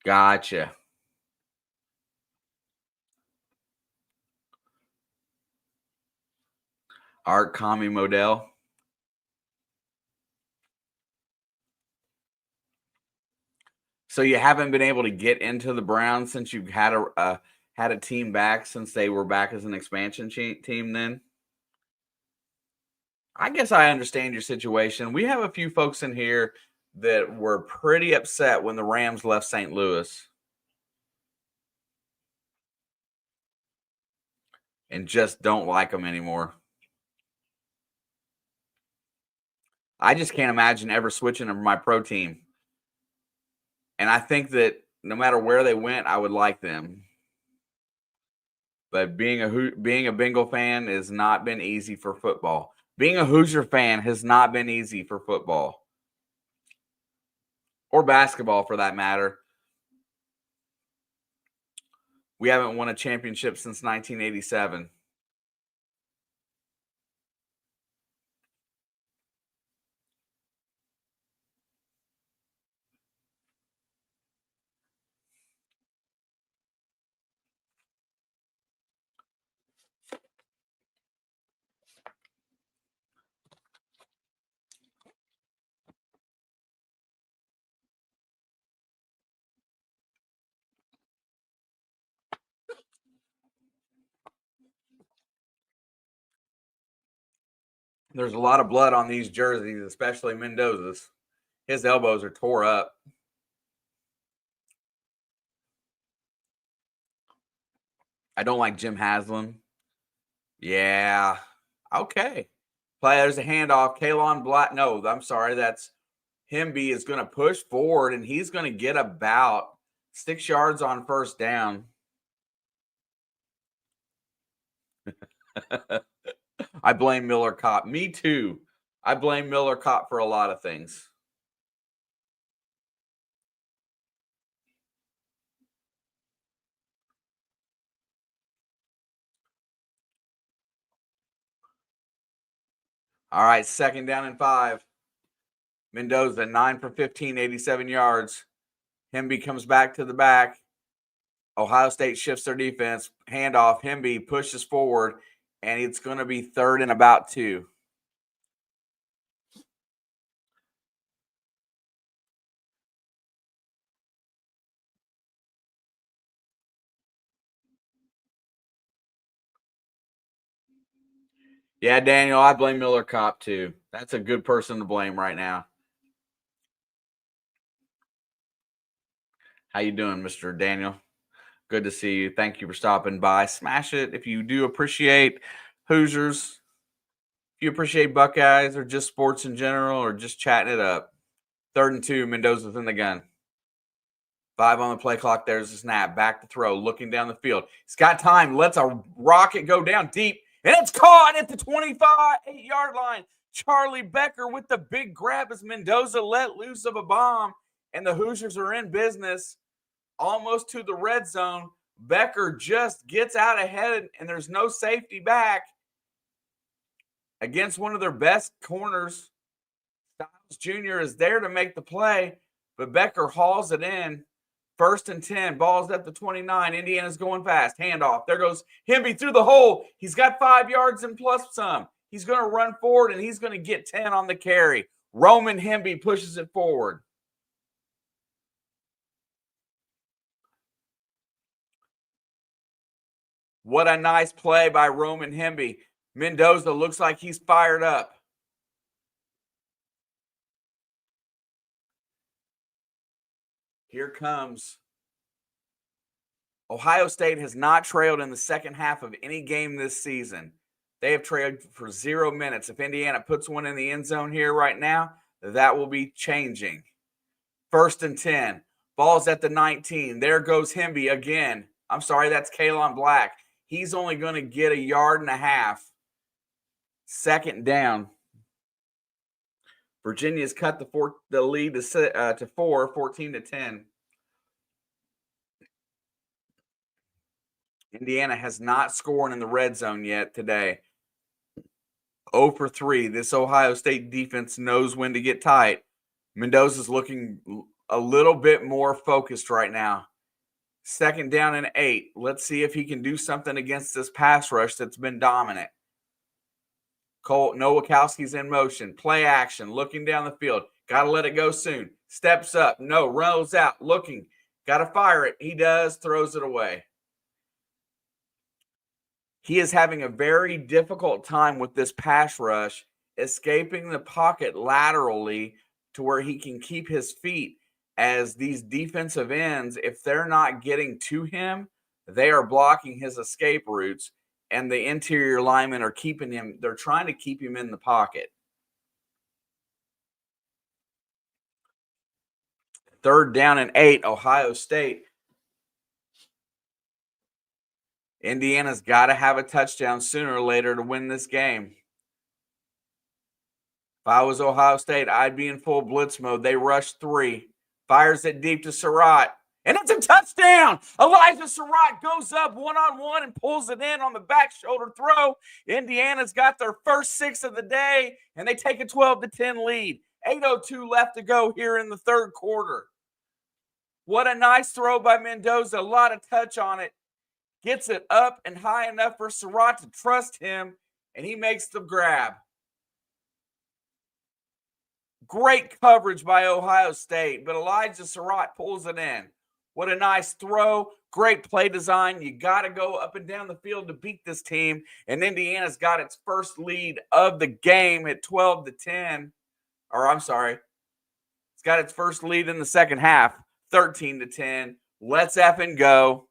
Gotcha. Art Kami Model. So you haven't been able to get into the Browns since you've had a team back since they were back as an expansion team then? I guess I understand your situation. We have a few folks in here that were pretty upset when the Rams left St. Louis and just don't like them anymore. I just can't imagine ever switching to my pro team. And I think that no matter where they went, I would like them. But being a Bengal fan has not been easy for football. Being a Hoosier fan has not been easy for football. Or basketball, for that matter. We haven't won a championship since 1987. There's a lot of blood on these jerseys, especially Mendoza's. His elbows are tore up. I don't like Jim Haslam. Yeah. Okay. There's a handoff. Kalon Black. No, I'm sorry. That's Hemby is going to push forward, and he's going to get about 6 yards on first down. I blame Miller Kopp. Me too. I blame Miller Kopp for a lot of things. All right, 2nd down and 5. Mendoza, 9 for 15, 87 yards. Hemby comes back to the back. Ohio State shifts their defense. Handoff. Hemby pushes forward, and it's going to be 3rd and about 2. Yeah, Daniel, I blame Miller Kopp too. That's a good person to blame right now. How you doing, Mr. Daniel? Good to see you. Thank you for stopping by. Smash it if you do appreciate Hoosiers, if you appreciate Buckeyes or just sports in general or just chatting it up. 3rd and 2, Mendoza's in the gun. 5 on the play clock. There's the snap. Back to throw. Looking down the field. He's got time. Lets a rocket go down deep. And it's caught at the 25-8-yard line. Charlie Becker with the big grab as Mendoza let loose of a bomb. And the Hoosiers are in business almost to the red zone. Becker just gets out ahead, and there's no safety back against one of their best corners. Styles Jr. is there to make the play, but Becker hauls it in. 1st and 10, ball's at the 29. Indiana's going fast. Handoff. There goes Hemby through the hole. He's got 5 yards and plus some. He's going to run forward, and he's going to get 10 on the carry. Roman Hemby pushes it forward. What a nice play by Roman Hemby. Mendoza looks like he's fired up. Here comes Ohio State has not trailed in the second half of any game this season. They have trailed for 0 minutes. If Indiana puts one in the end zone here right now, that will be changing. 1st and 10. Ball's at the 19. There goes Hemby again. I'm sorry, that's Kalon Black. He's only going to get 1.5 yards. 2nd down. Virginia's cut the lead to 4, 14-10. Indiana has not scored in the red zone yet today. 0 for 3. This Ohio State defense knows when to get tight. Mendoza's looking a little bit more focused right now. 2nd down and 8. Let's see if he can do something against this pass rush that's been dominant. Nowakowski's in motion. Play action. Looking down the field. Got to let it go soon. Steps up. No. Rolls out. Looking. Got to fire it. He does. Throws it away. He is having a very difficult time with this pass rush, escaping the pocket laterally to where he can keep his feet, as these defensive ends, if they're not getting to him, they are blocking his escape routes, and the interior linemen are keeping him. They're trying to keep him in the pocket. 3rd down and 8, Ohio State. Indiana's got to have a touchdown sooner or later to win this game. If I was Ohio State, I'd be in full blitz mode. They rush 3. Fires it deep to Surratt. And it's a touchdown. Elijah Surratt goes up one-on-one and pulls it in on the back shoulder throw. Indiana's got their first 6 of the day, and they take a 12-10 lead. 8:02 left to go here in the 3rd quarter. What a nice throw by Mendoza. A lot of touch on it. Gets it up and high enough for Surratt to trust him, and he makes the grab. Great coverage by Ohio State, but Elijah Surratt pulls it in. What a nice throw. Great play design. You got to go up and down the field to beat this team, and Indiana's got its first lead of the game at 12-10. Or I'm sorry. It's got its first lead in the second half, 13-10. Let's effing go.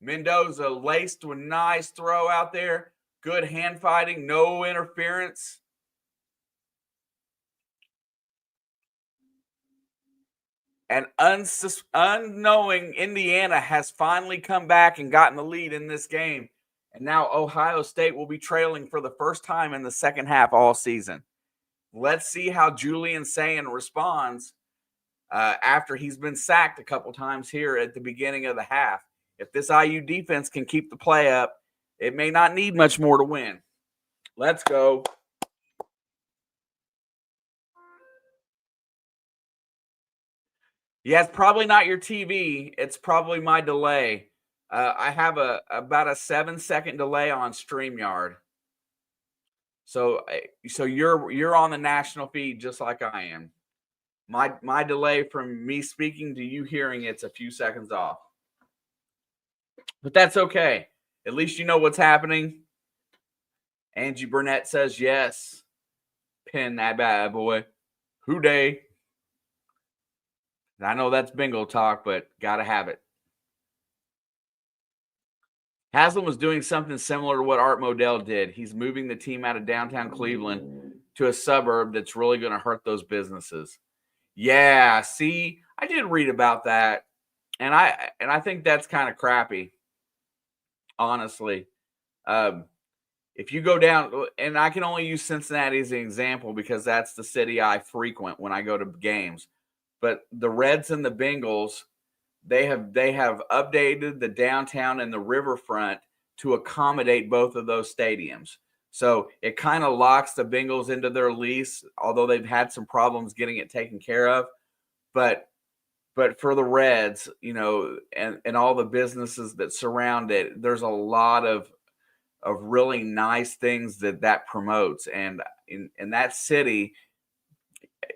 Mendoza laced with a nice throw out there. Good hand fighting, no interference. And unknowing Indiana has finally come back and gotten the lead in this game. And now Ohio State will be trailing for the first time in the second half all season. Let's see how Julian Sayin responds after he's been sacked a couple times here at the beginning of the half. If this IU defense can keep the play up, it may not need much more to win. Let's go. Yeah, it's probably not your TV. It's probably my delay. I have about a 7-second delay on StreamYard. So you're on the national feed just like I am. My delay from me speaking to you hearing it's a few seconds off. But that's okay. At least you know what's happening. Angie Burnett says yes. Pin that bad boy. Hooday. I know that's bingo talk, but got to have it. Haslam was doing something similar to what Art Modell did. He's moving the team out of downtown Cleveland to a suburb that's really going to hurt those businesses. Yeah, see, I did read about that, and I think that's kind of crappy, honestly. If you go down, and I can only use Cincinnati as an example because that's the city I frequent when I go to games. But the Reds and the Bengals, they have updated the downtown and the riverfront to accommodate both of those stadiums. So it kind of locks the Bengals into their lease, although they've had some problems getting it taken care of. But for the Reds, you know, and all the businesses that surround it, there's a lot of really nice things that promotes. And in that city,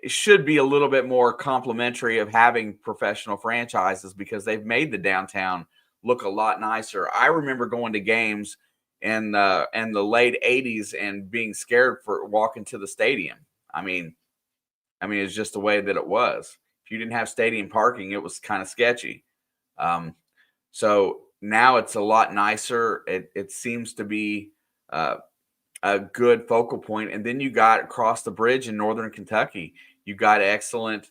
it should be a little bit more complimentary of having professional franchises because they've made the downtown look a lot nicer. I remember going to games in the late 80s and being scared for walking to the stadium. I mean, it's just the way that it was. If you didn't have stadium parking, it was kind of sketchy. So now it's a lot nicer. It seems to be a good focal point. And then you got across the bridge in Northern Kentucky. You got excellent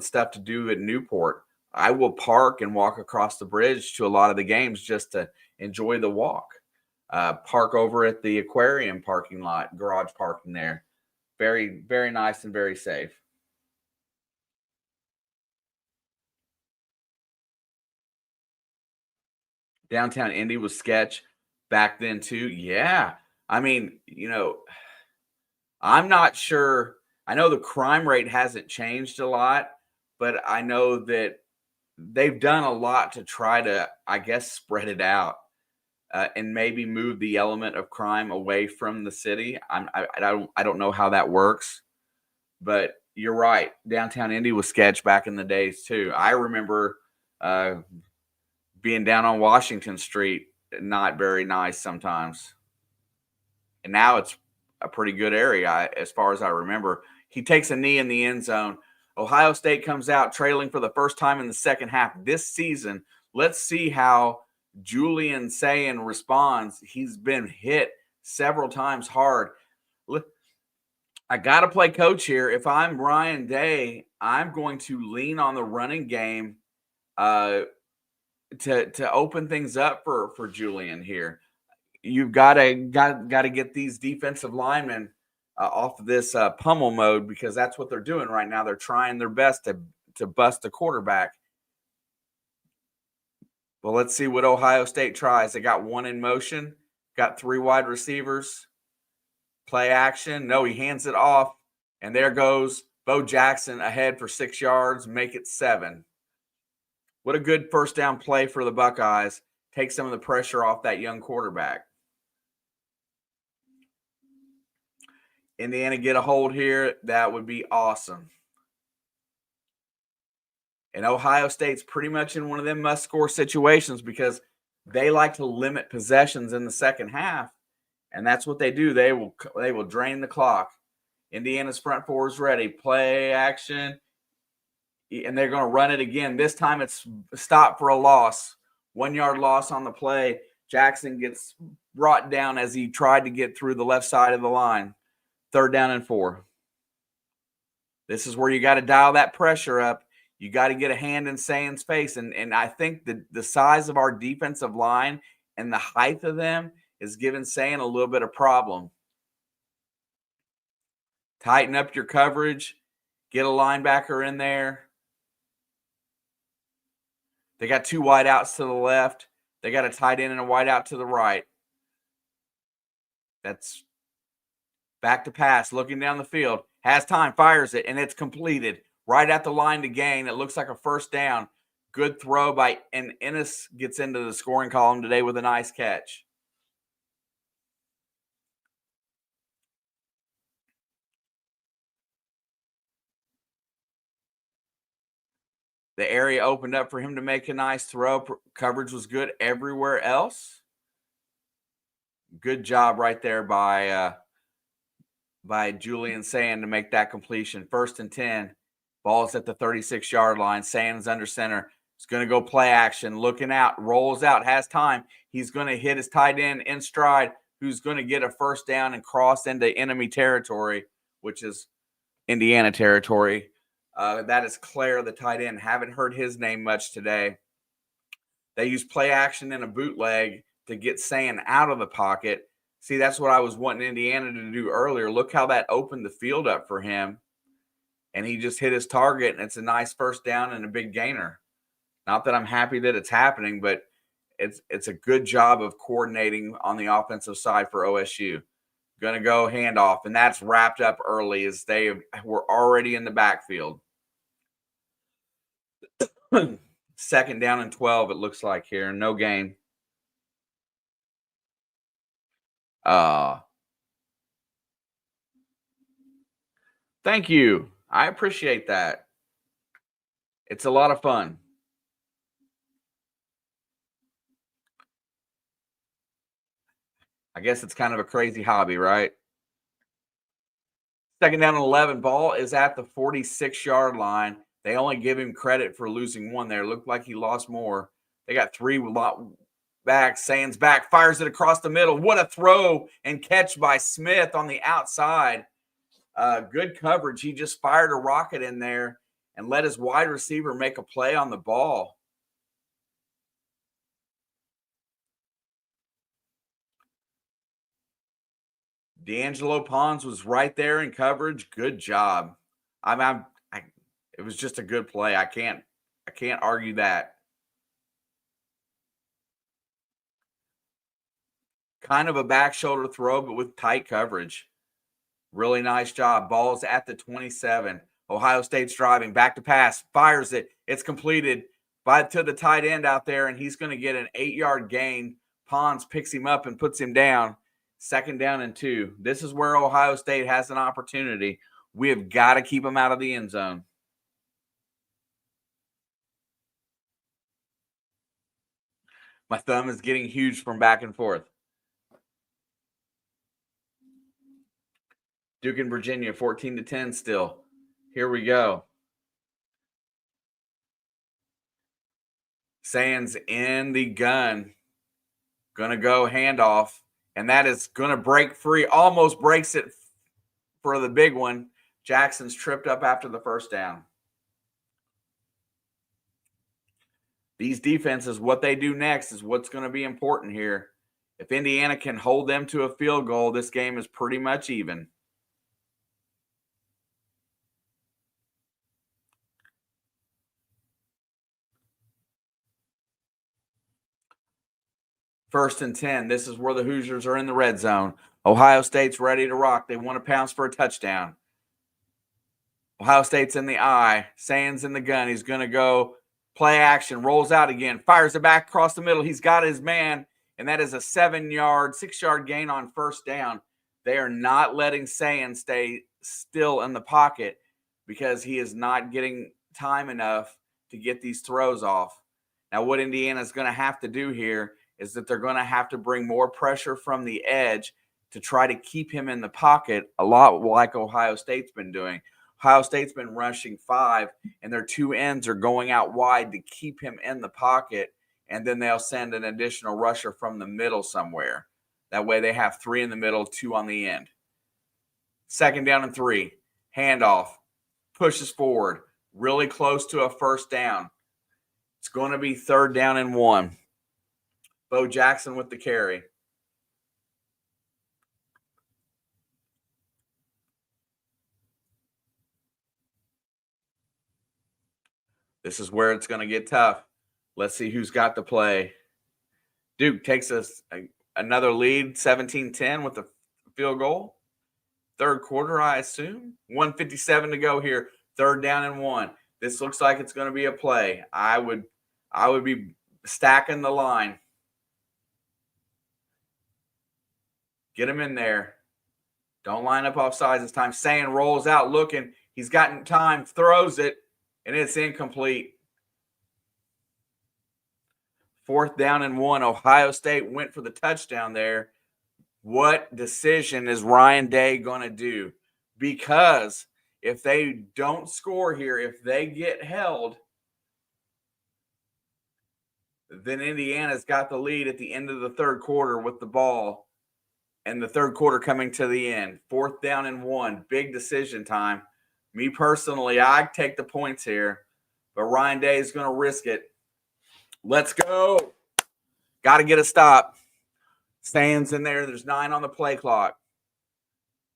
stuff to do at Newport. I will park and walk across the bridge to a lot of the games just to enjoy the walk. Park over at the aquarium parking lot, garage parking there. Very, very nice and very safe. Downtown Indy was sketch back then too. Yeah. I mean, I'm not sure. I know the crime rate hasn't changed a lot, but I know that they've done a lot to try to, I guess, spread it out and maybe move the element of crime away from the city. I don't know how that works, but you're right. Downtown Indy was sketch back in the days too. I remember being down on Washington Street, not very nice sometimes. And now it's a pretty good area as far as I remember. He takes a knee in the end zone. Ohio State comes out trailing for the first time in the second half this season. Let's see how Julian Sayin responds. He's been hit several times hard. I got to play coach here. If I'm Ryan Day, I'm going to lean on the running game to open things up for Julian here. You've got to get these defensive linemen off of this pummel mode, because that's what they're doing right now. They're trying their best to bust the quarterback. Well, let's see what Ohio State tries. They got one in motion, got three wide receivers. Play action. No, he hands it off, and there goes Bo Jackson ahead for 6 yards, make it 7. What a good first down play for the Buckeyes. Take some of the pressure off that young quarterback. Indiana get a hold here. That would be awesome. And Ohio State's pretty much in one of them must-score situations because they like to limit possessions in the second half, and that's what they do. They will drain the clock. Indiana's front four is ready. Play action, and they're going to run it again. This time it's stopped for a loss. 1 yard loss on the play. Jackson gets brought down as he tried to get through the left side of the line. 3rd down and 4. This is where you got to dial that pressure up. You got to get a hand in Sayin's face. And I think the size of our defensive line and the height of them is giving Sayin a little bit of problem. Tighten up your coverage. Get a linebacker in there. They got 2 wideouts to the left. They got a tight end and a wideout to the right. That's back to pass, looking down the field. Has time, fires it, and it's completed. Right at the line to gain. It looks like a first down. Good throw by, and Ennis gets into the scoring column today with a nice catch. The area opened up for him to make a nice throw. Coverage was good everywhere else. Good job right there by Julian Sayin to make that completion. 1st and 10. Ball's at the 36-yard line. Sayin's under center. He's going to go play action. Looking out. Rolls out. Has time. He's going to hit his tight end in stride, who's going to get a first down and cross into enemy territory, which is Indiana territory. That is Claire, the tight end. Haven't heard his name much today. They use play action and a bootleg to get Sayin out of the pocket. See, that's what I was wanting Indiana to do earlier. Look how that opened the field up for him. And he just hit his target, and it's a nice first down and a big gainer. Not that I'm happy that it's happening, but it's a good job of coordinating on the offensive side for OSU. Going to go handoff, and that's wrapped up early as they were already in the backfield. 2nd down and 12, it looks like here. No gain. Thank you. I appreciate that. It's a lot of fun. I guess it's kind of a crazy hobby, right? 2nd down and 11. Ball is at the 46-yard line. They only give him credit for losing one there. Looked like he lost more. They got 3 back. Sands back, fires it across the middle. What a throw and catch by Smith on the outside. Good coverage. He just fired a rocket in there and let his wide receiver make a play on the ball. D'Angelo Pons was right there in coverage. Good job. It was just a good play. I can't argue that. Kind of a back shoulder throw, but with tight coverage. Really nice job. Ball's at the 27. Ohio State's driving. Back to pass. Fires it. It's completed to the tight end out there, and he's going to get an 8-yard gain. Pons picks him up and puts him down. 2nd down and 2. This is where Ohio State has an opportunity. We have got to keep them out of the end zone. My thumb is getting huge from back and forth. Duke and Virginia, 14-10 still. Here we go. Sands in the gun. Going to go handoff. And that is going to break free. Almost breaks it for the big one. Jackson's tripped up after the 1st down. These defenses, what they do next is what's going to be important here. If Indiana can hold them to a field goal, this game is pretty much even. First and 10. This is where the Hoosiers are in the red zone. Ohio State's ready to rock. They want to pounce for a touchdown. Ohio State's in the eye. Sands in the gun. He's going to go play action. Rolls out again. Fires it back across the middle. He's got his man. And that is a 6-yard gain on 1st down. They are not letting Sands stay still in the pocket because he is not getting time enough to get these throws off. Now, what Indiana is going to have to do here is that they're going to have to bring more pressure from the edge to try to keep him in the pocket, a lot like Ohio State's been doing. Ohio State's been rushing 5, and their 2 ends are going out wide to keep him in the pocket, and then they'll send an additional rusher from the middle somewhere. That way they have 3 in the middle, 2 on the end. 2nd down and 3. Handoff. Pushes forward. Really close to a 1st down. It's going to be 3rd down and 1. Bo Jackson with the carry. This is where it's going to get tough. Let's see who's got the play. Duke takes us another lead, 17-10 with the field goal. 3rd quarter, I assume. 1:57 to go here. 3rd down and 1. This looks like it's going to be a play. I would be stacking the line. Get him in there. Don't line up off sides this time. Sand rolls out looking. He's gotten time, throws it, and it's incomplete. 4th down and 1. Ohio State went for the touchdown there. What decision is Ryan Day going to do? Because if they don't score here, if they get held, then Indiana's got the lead at the end of the 3rd quarter with the ball. And the 3rd quarter coming to the end. 4th down and 1. Big decision time. Me personally, I take the points here. But Ryan Day is going to risk it. Let's go. Got to get a stop. Sands in there. There's 9 on the play clock.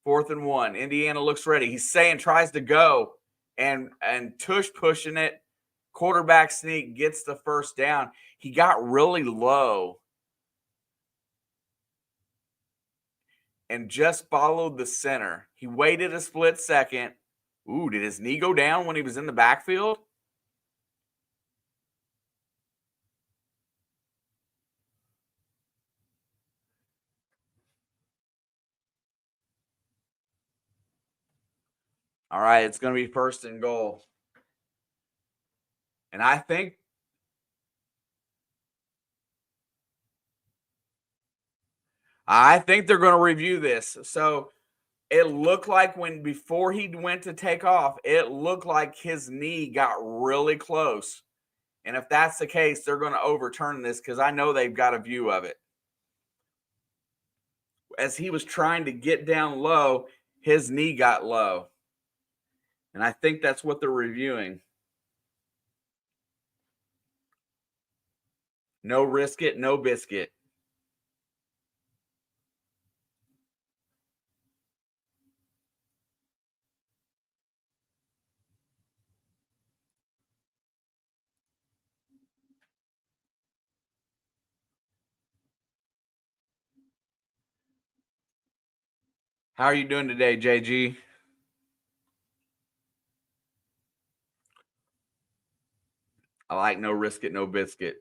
4th and 1. Indiana looks ready. He's saying tries to go. And Tush pushing it. Quarterback sneak gets the 1st down. He got really low. And just followed the center. He waited a split second. Ooh, did his knee go down when he was in the backfield? All right, it's going to be 1st and goal. And I think they're going to review this. So it looked like before he went to take off, it looked like his knee got really close. And if that's the case, they're going to overturn this because I know they've got a view of it. As he was trying to get down low, his knee got low. And I think that's what they're reviewing. No risk it, no biscuit. How are you doing today, JG? I like no risk it, no biscuit.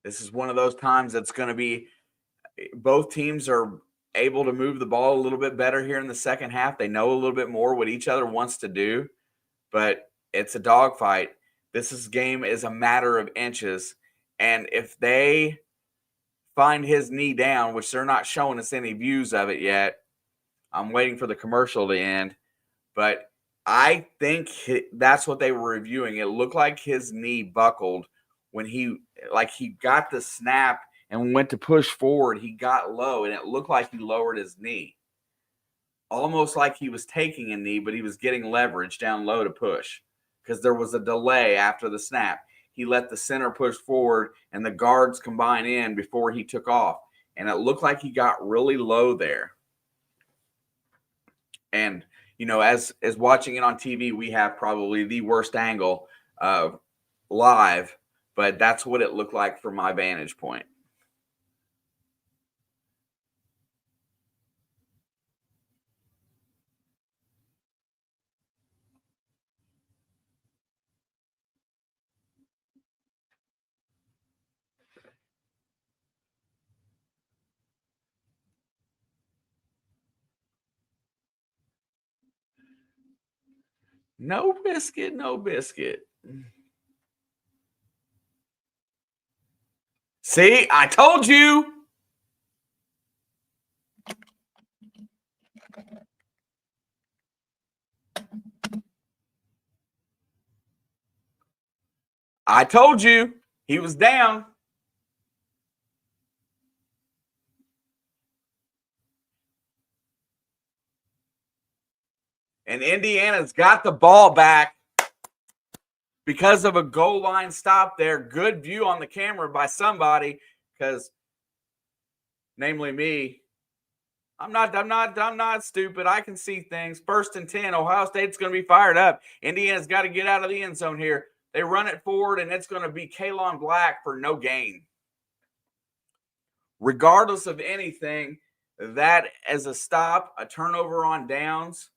This is one of those times that's going to be both teams are able to move the ball a little bit better here in the second half. They know a little bit more what each other wants to do, but it's a dogfight. This game is a matter of inches. And if they find his knee down, which they're not showing us any views of it yet, I'm waiting for the commercial to end. But I think that's what they were reviewing. It looked like his knee buckled when he got the snap and went to push forward. He got low, and it looked like he lowered his knee. Almost like he was taking a knee, but he was getting leverage down low to push because there was a delay after the snap. He let the center push forward and the guards combine in before he took off. And it looked like he got really low there. And, as watching it on TV, we have probably the worst angle live, but that's what it looked like from my vantage point. No biscuit, no biscuit. See, I told you. I told you he was down. And Indiana's got the ball back because of a goal line stop there. Good view on the camera by somebody, because namely me. I'm not stupid. I can see things. 1st and 10. Ohio State's going to be fired up. Indiana's got to get out of the end zone here. They run it forward, and it's going to be Kalon Black for no gain. Regardless of anything, that as a stop, a turnover on downs.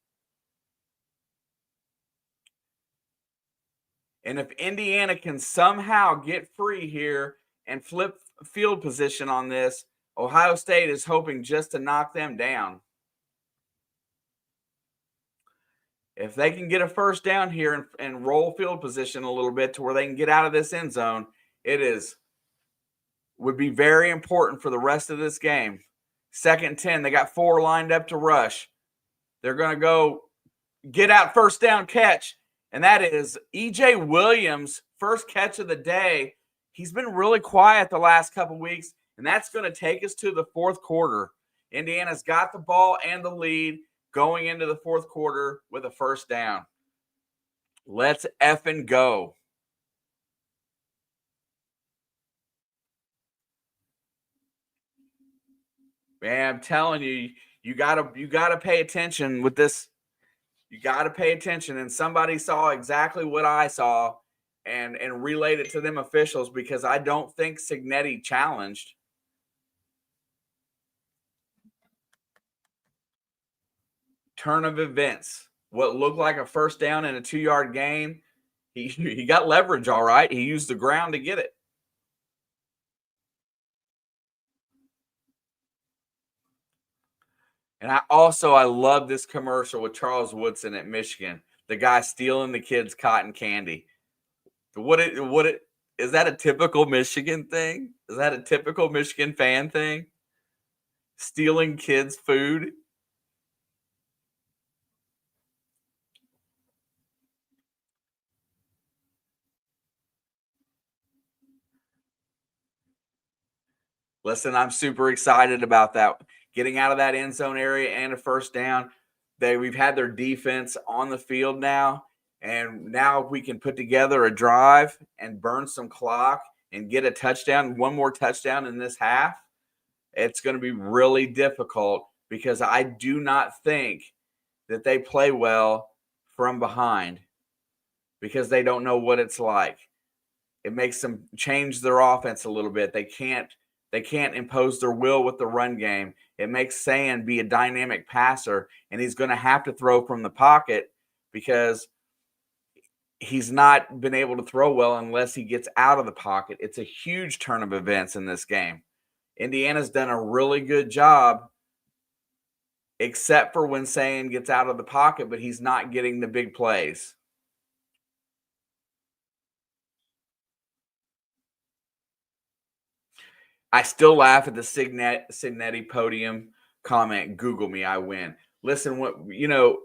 And if Indiana can somehow get free here and flip field position on this, Ohio State is hoping just to knock them down. If they can get a first down here and roll field position a little bit to where they can get out of this end zone, would be very important for the rest of this game. 2nd and 10, they got 4 lined up to rush. They're going to go get out first down catch, and that is E.J. Williams' first catch of the day. He's been really quiet the last couple weeks, and that's going to take us to the 4th quarter. Indiana's got the ball and the lead going into the 4th quarter with a first down. Let's effing go. Man, I'm telling you, you gotta pay attention with this. You gotta pay attention. And somebody saw exactly what I saw and relayed it to them officials, because I don't think Signetti challenged. Turn of events. What looked like a first down in a 2-yard gain. He got leverage all right. He used the ground to get it. And I love this commercial with Charles Woodson at Michigan. the guy stealing the kids' cotton candy. Is that a typical Michigan thing? Is that a typical Michigan fan thing? Stealing kids' food? Listen, I'm super excited about that. Getting out of that end zone area and a first down. We've had their defense on the field now, and now we can put together a drive and burn some clock and get a touchdown, one more touchdown in this half. It's going to be really difficult because I do not think that they play well from behind because they don't know what it's like. It makes them change their offense a little bit. They can't impose their will with the run game. It makes Sand be a dynamic passer, and he's going to have to throw from the pocket because he's not been able to throw well unless he gets out of the pocket. It's a huge turn of events in this game. Indiana's done a really good job, except for when Sand gets out of the pocket, but he's not getting the big plays. I still laugh at the Signetti podium comment, Google me, I win. Listen,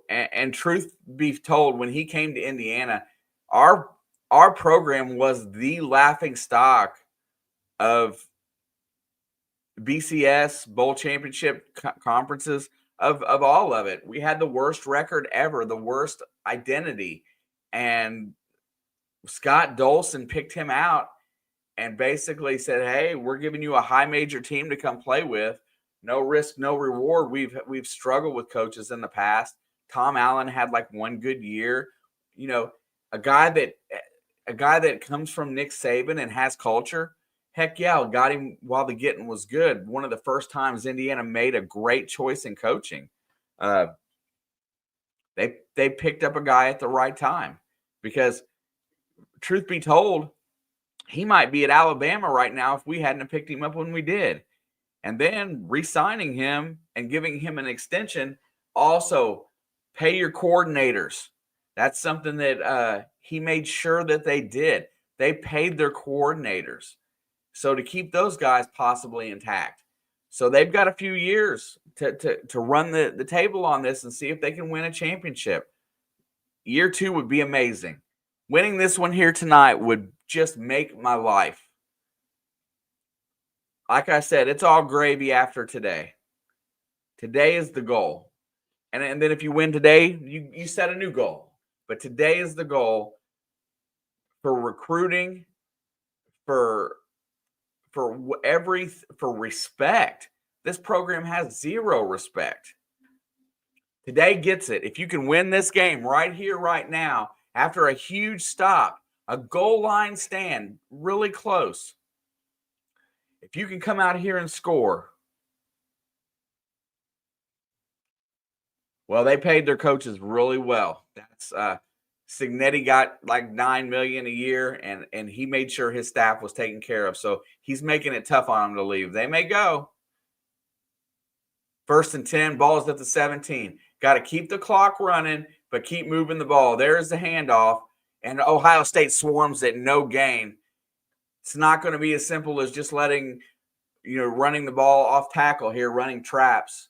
and truth be told, when he came to Indiana, our program was the laughing stock of BCS bowl championship conferences of all of it. We had the worst record ever, the worst identity. And Scott Dolson picked him out and basically said, hey, we're giving you a high major team to come play with. No risk, no reward. We've struggled with coaches in the past. Tom Allen had like one good year. A guy that comes from Nick Saban and has culture, heck yeah, got him while the getting was good. One of the first times Indiana made a great choice in coaching. They picked up a guy at the right time because, truth be told, he might be at Alabama right now if we hadn't picked him up when we did. And then re-signing him and giving him an extension. Also, pay your coordinators. That's something that he made sure that they did. They paid their coordinators. So to keep those guys possibly intact. So they've got a few years to run the table on this and see if they can win a championship. Year 2 would be amazing. Winning this one here tonight would just make my life. Like I said, it's all gravy after today. Today is the goal. And then if you win today, you set a new goal. But today is the goal for recruiting, for respect. This program has zero respect. Today gets it. If you can win this game right here, right now, after a huge stop, a goal line stand, really close. If you can come out here and score, well, they paid their coaches really well. That's Signetti got like $9 million a year, and he made sure his staff was taken care of. So he's making it tough on them to leave. They may go. 1st and 10, ball's at the 17. Got to keep the clock running, but keep moving the ball. There's the handoff, and Ohio State swarms at no gain. It's not going to be as simple as just running the ball off tackle here, running traps.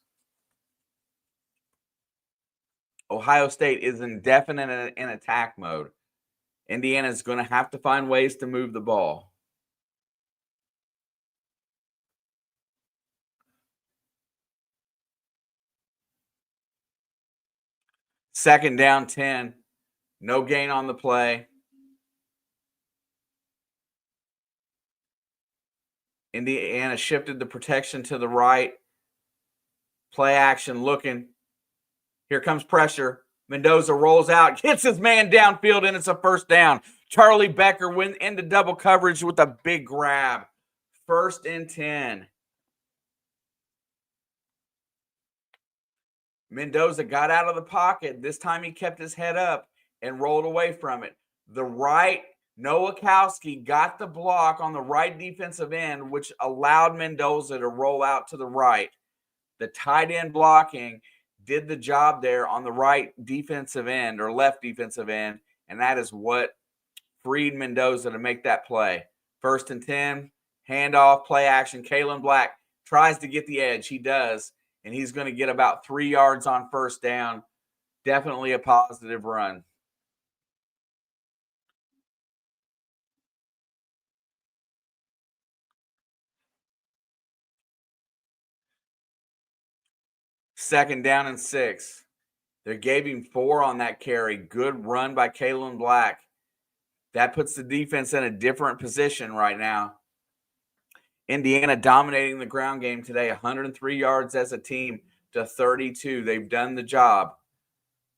Ohio State is indefinite in attack mode. Indiana is going to have to find ways to move the ball. Second down 10. No gain on the play. Indiana shifted the protection to the right. Play action looking. Here comes pressure. Mendoza rolls out, hits his man downfield, and it's a first down. Charlie Becker went into double coverage with a big grab. 1st and 10. Mendoza got out of the pocket. This time he kept his head up and rolled away from it. The right, Nowakowski got the block on the right defensive end, which allowed Mendoza to roll out to the right. The tight end blocking did the job there on the right defensive end or left defensive end, and that is what freed Mendoza to make that play. 1st and 10, handoff, play action. Kalen Black tries to get the edge. He does, and he's going to get about 3 yards on 1st down. Definitely a positive run. Second down and 6. They gave him 4 on that carry. Good run by Kalen Black. That puts the defense in a different position right now. Indiana dominating the ground game today, 103 yards as a team to 32. They've done the job.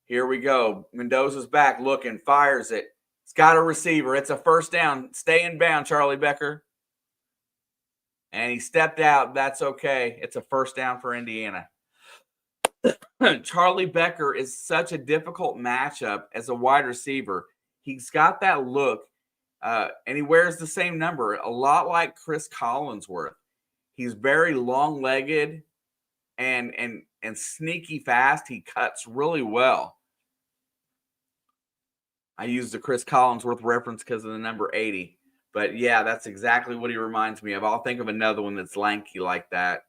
Here we go. Mendoza's back looking, fires it. It's got a receiver. It's a 1st down. Stay in bound, Charlie Becker. And he stepped out. That's okay. It's a 1st down for Indiana. Charlie Becker is such a difficult matchup as a wide receiver. He's got that look, and he wears the same number, a lot like Chris Collinsworth. He's very long-legged and sneaky fast. He cuts really well. I used the Chris Collinsworth reference because of the number 80. But, yeah, that's exactly what he reminds me of. I'll think of another one that's lanky like that.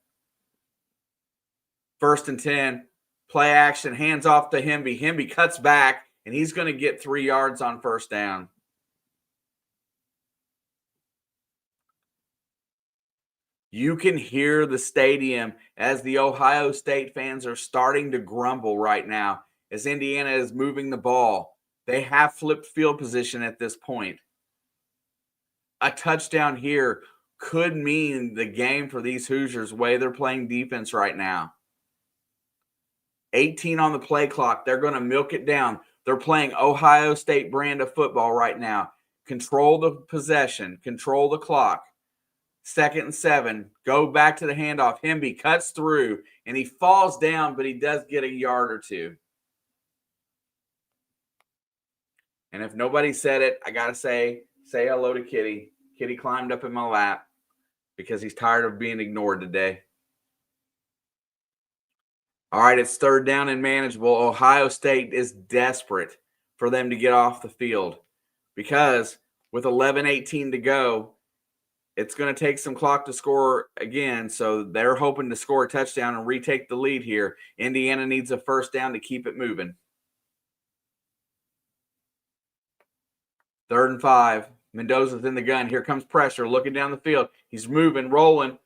1st and 10. Play action, hands off to Hemby. Hemby cuts back, and he's going to get 3 yards on 1st down. You can hear the stadium as the Ohio State fans are starting to grumble right now as Indiana is moving the ball. They have flipped field position at this point. A touchdown here could mean the game for these Hoosiers, the way they're playing defense right now. 18 on the play clock. They're going to milk it down. They're playing Ohio State brand of football right now. Control the possession. Control the clock. 2nd and 7. Go back to the handoff. Hemby cuts through, and he falls down, but he does get a yard or 2. And if nobody said it, I got to say hello to Kitty. Kitty climbed up in my lap because he's tired of being ignored today. All right, it's 3rd down and manageable. Ohio State is desperate for them to get off the field because with 11:18 to go, it's going to take some clock to score again. So they're hoping to score a touchdown and retake the lead here. Indiana needs a 1st down to keep it moving. 3rd and 5. Mendoza's in the gun. Here comes pressure. Looking down the field. He's moving, rolling,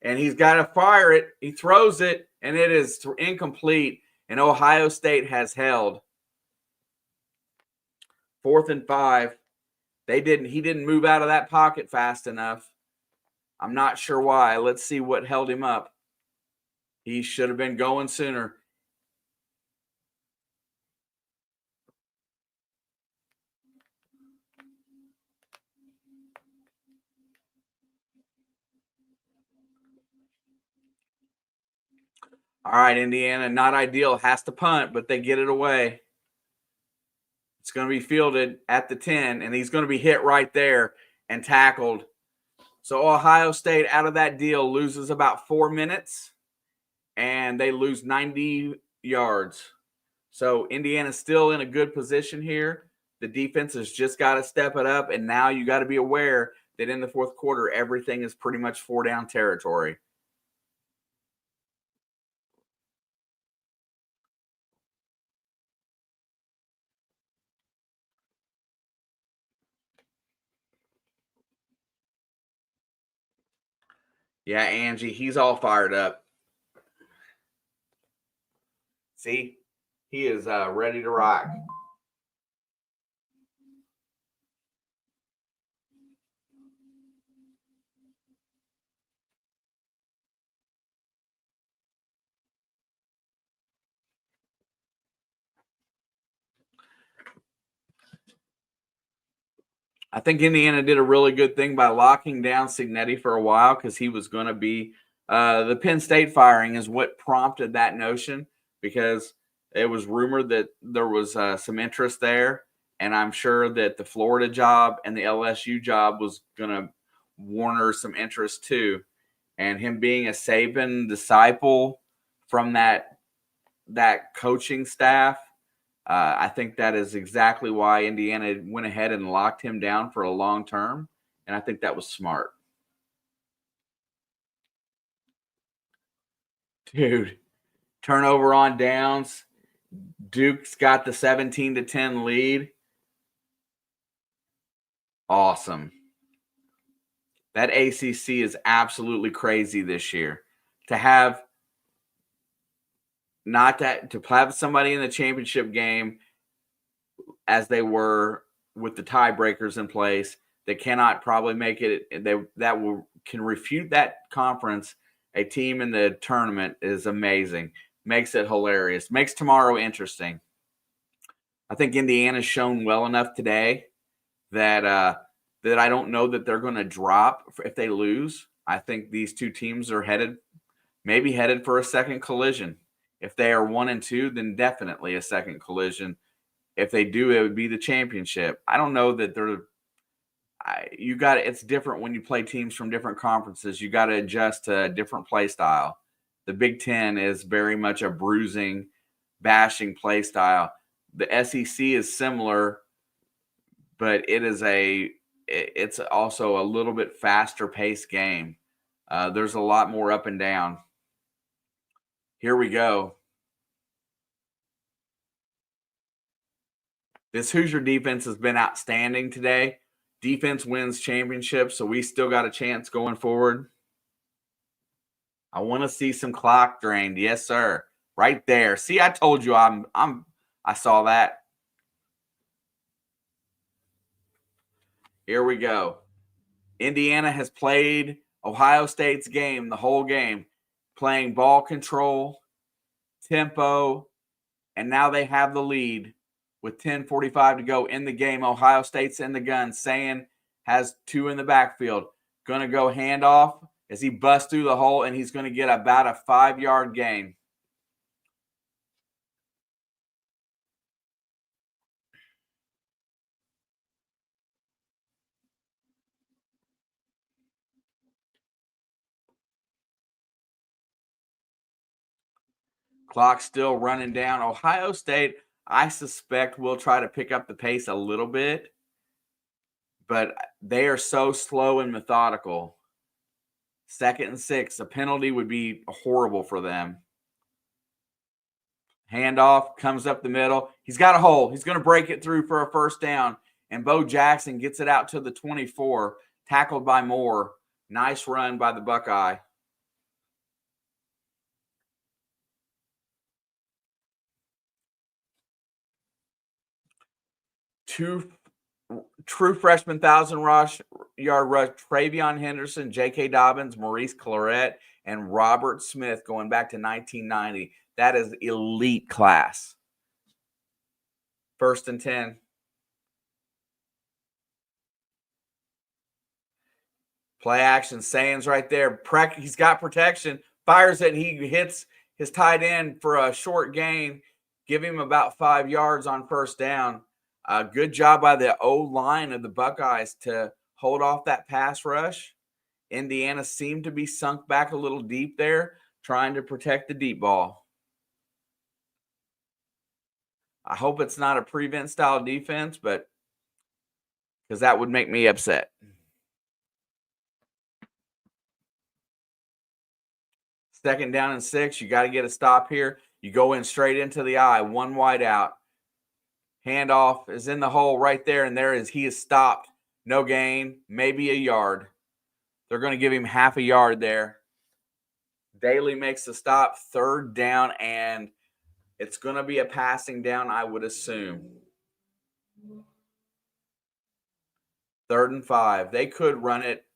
and he's got to fire it. He throws it, and it is incomplete, and Ohio State has held. 4th and 5. He didn't move out of that pocket fast enough. I'm not sure why. Let's see what held him up. He should have been going sooner. All right, Indiana, not ideal. Has to punt, but they get it away. It's going to be fielded at the 10, and he's going to be hit right there and tackled. So Ohio State, out of that deal, loses about 4 minutes, and they lose 90 yards. So Indiana's still in a good position here. The defense has just got to step it up, and now you got to be aware that in the 4th quarter, everything is pretty much 4-down territory. Yeah, Angie, he's all fired up. See, he is ready to rock. I think Indiana did a really good thing by locking down Cignetti for a while because he was going to be the Penn State firing is what prompted that notion because it was rumored that there was some interest there. And I'm sure that the Florida job and the LSU job was going to garner some interest too. And him being a Saban disciple from that that coaching staff. I think that is exactly why Indiana went ahead and locked him down for a long term, and I think that was smart. Dude, turnover on downs. Duke's got the 17-10 lead. Awesome. That ACC is absolutely crazy this year. To have somebody in the championship game as they were with the tiebreakers in place that cannot probably make it, can refute that conference. A team in the tournament is amazing. Makes it hilarious. Makes tomorrow interesting. I think Indiana's shown well enough today that I don't know that they're going to drop if they lose. I think these two teams are headed for a second collision. If they are 1-2, then definitely a second collision. If they do, it would be the championship. I don't know that it's different when you play teams from different conferences. You got to adjust to a different play style. The Big Ten is very much a bruising, bashing play style. The SEC is similar, but it's also a little bit faster paced game. There's a lot more up and down. Here we go. This Hoosier defense has been outstanding today. Defense wins championships, so we still got a chance going forward. I want to see some clock drained. Yes, sir. Right there. See, I told you I saw that. Here we go. Indiana has played Ohio State's game, the whole game, playing ball control, tempo, and now they have the lead with 10:45 to go in the game. Ohio State's in the gun. Sayin has two in the backfield. Going to go handoff as he busts through the hole, and he's going to get about a 5-yard gain. Clock still running down. Ohio State, I suspect, will try to pick up the pace a little bit, but they are so slow and methodical. 2nd and 6. A penalty would be horrible for them. Handoff comes up the middle. He's got a hole. He's going to break it through for a first down. And Bo Jackson gets it out to the 24, tackled by Moore. Nice run by the Buckeye. Two true freshman 1,000-yard rush, Travion Henderson, J.K. Dobbins, Maurice Claret, and Robert Smith going back to 1990. That is elite class. 1st and 10. Play action. Sands right there. He's got protection. Fires it, and he hits his tight end for a short gain. Give him about 5 yards on first down. Good job by the O-line of the Buckeyes to hold off that pass rush. Indiana seemed to be sunk back a little deep there, trying to protect the deep ball. I hope it's not a prevent style defense, but because that would make me upset. 2nd down and 6. You got to get a stop here. You go in straight into the eye, one wide out. Handoff is in the hole right there, and he is stopped. No gain, maybe a yard. They're going to give him half a yard there. Daly makes the stop, 3rd down, and it's going to be a passing down, I would assume. 3rd and 5. They could run it,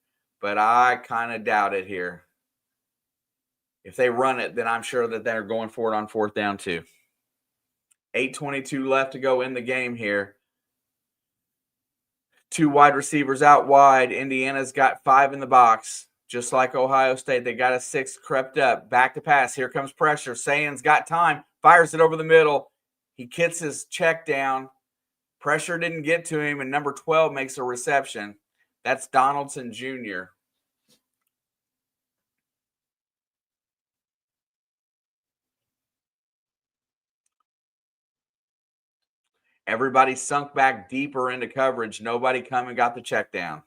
but I kind of doubt it here. If they run it, then I'm sure that they're going for it on 4th down too. 8:22 left to go in the game here. 2 wide receivers out wide. Indiana's got 5 in the box. Just like Ohio State, they got a 6 crept up. Back to pass. Here comes pressure. Sayan's got time. Fires it over the middle. He gets his check down. Pressure didn't get to him, and number 12 makes a reception. That's Donaldson Jr. Everybody sunk back deeper into coverage. Nobody come and got the check down.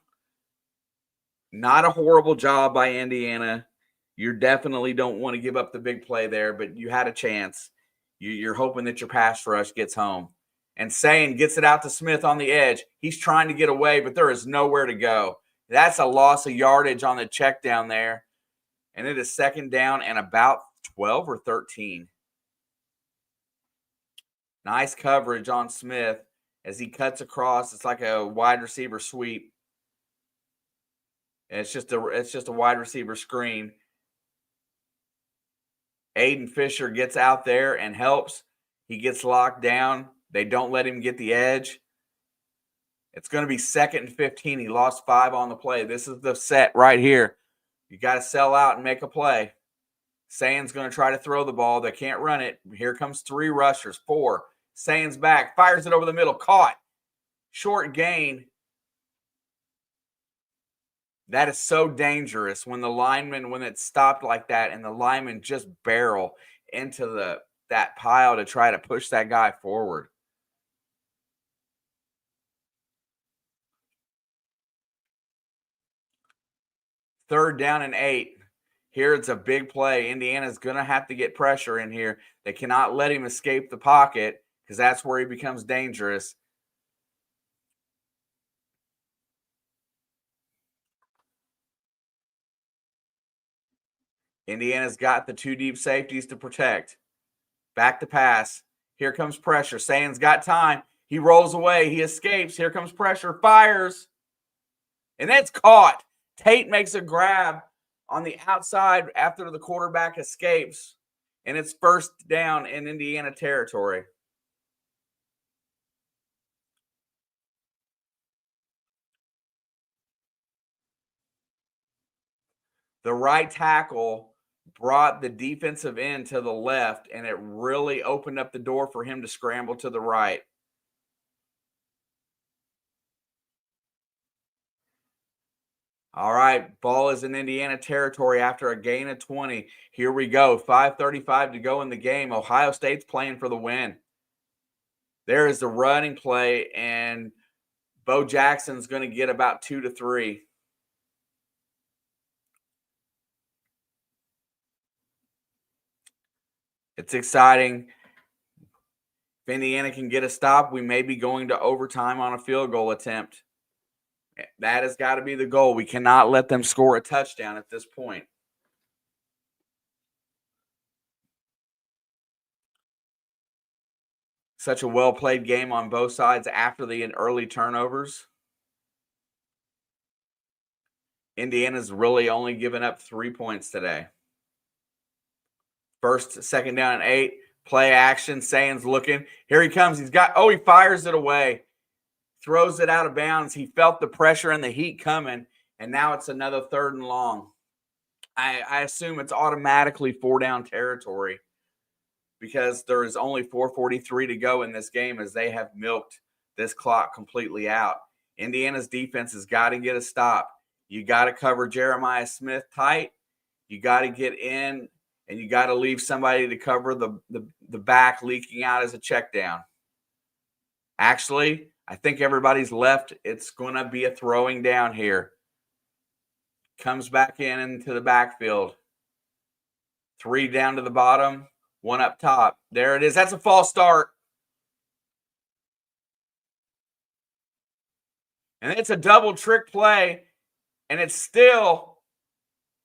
Not a horrible job by Indiana. You definitely don't want to give up the big play there, but you had a chance. You're hoping that your pass rush gets home. And Sayin gets it out to Smith on the edge. He's trying to get away, but there is nowhere to go. That's a loss of yardage on the check down there. And it is second down and about 12 or 13. Nice coverage on Smith as he cuts across. It's like a wide receiver sweep. And it's just a wide receiver screen. Aiden Fisher gets out there and helps. He gets locked down. They don't let him get the edge. It's going to be 2nd and 15. He lost 5 on the play. This is the set right here. You got to sell out and make a play. Sayin's going to try to throw the ball. They can't run it. Here comes 3 rushers, 4. Sayin's back, fires it over the middle, caught. Short gain. That is so dangerous when it's stopped like that and the linemen just barrel into that pile to try to push that guy forward. Third down and 8. Here it's a big play. Indiana's going to have to get pressure in here. They cannot let him escape the pocket because that's where he becomes dangerous. Indiana's got the 2 deep safeties to protect. Back to pass. Here comes pressure. Sayin's got time. He rolls away. He escapes. Here comes pressure. Fires. And that's caught. Tate makes a grab on the outside after the quarterback escapes. And it's first down in Indiana territory. The right tackle brought the defensive end to the left, and it really opened up the door for him to scramble to the right. All right, ball is in Indiana territory after a gain of 20. Here we go, 5:35 to go in the game. Ohio State's playing for the win. There is the running play, and Bo Jackson's going to get about 2 to 3. It's exciting. If Indiana can get a stop, we may be going to overtime on a field goal attempt. That has got to be the goal. We cannot let them score a touchdown at this point. Such a well-played game on both sides after the early turnovers. Indiana's really only given up 3 points today. Second down and 8. Play action. Sayin's looking. Here he comes. He fires it away. Throws it out of bounds. He felt the pressure and the heat coming, and now it's another 3rd and long. I assume it's automatically 4-down territory because there is only 4:43 to go in this game as they have milked this clock completely out. Indiana's defense has got to get a stop. You got to cover Jeremiah Smith tight. You got to get in, and you got to leave somebody to cover the back leaking out as a check down. Actually, I think everybody's left. It's going to be a throwing down here. Comes back into the backfield. 3 down to the bottom, 1 up top. There it is. That's a false start. And it's a double trick play. And it's still,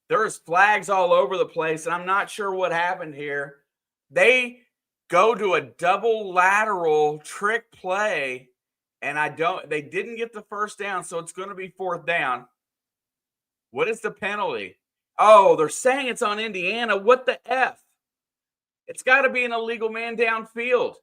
there's flags all over the place. And I'm not sure what happened here. They go to a double lateral trick play. And they didn't get the first down. So it's going to be 4th down. What is the penalty? Oh, they're saying it's on Indiana. What the F? It's got to be an illegal man downfield.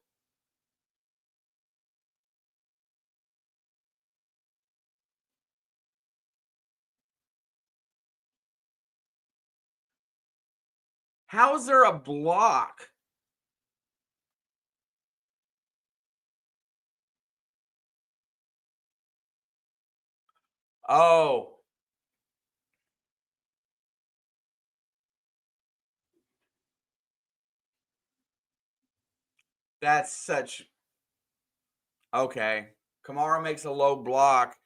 How is there a block? Oh. That's such Okay. Kamara makes a low block,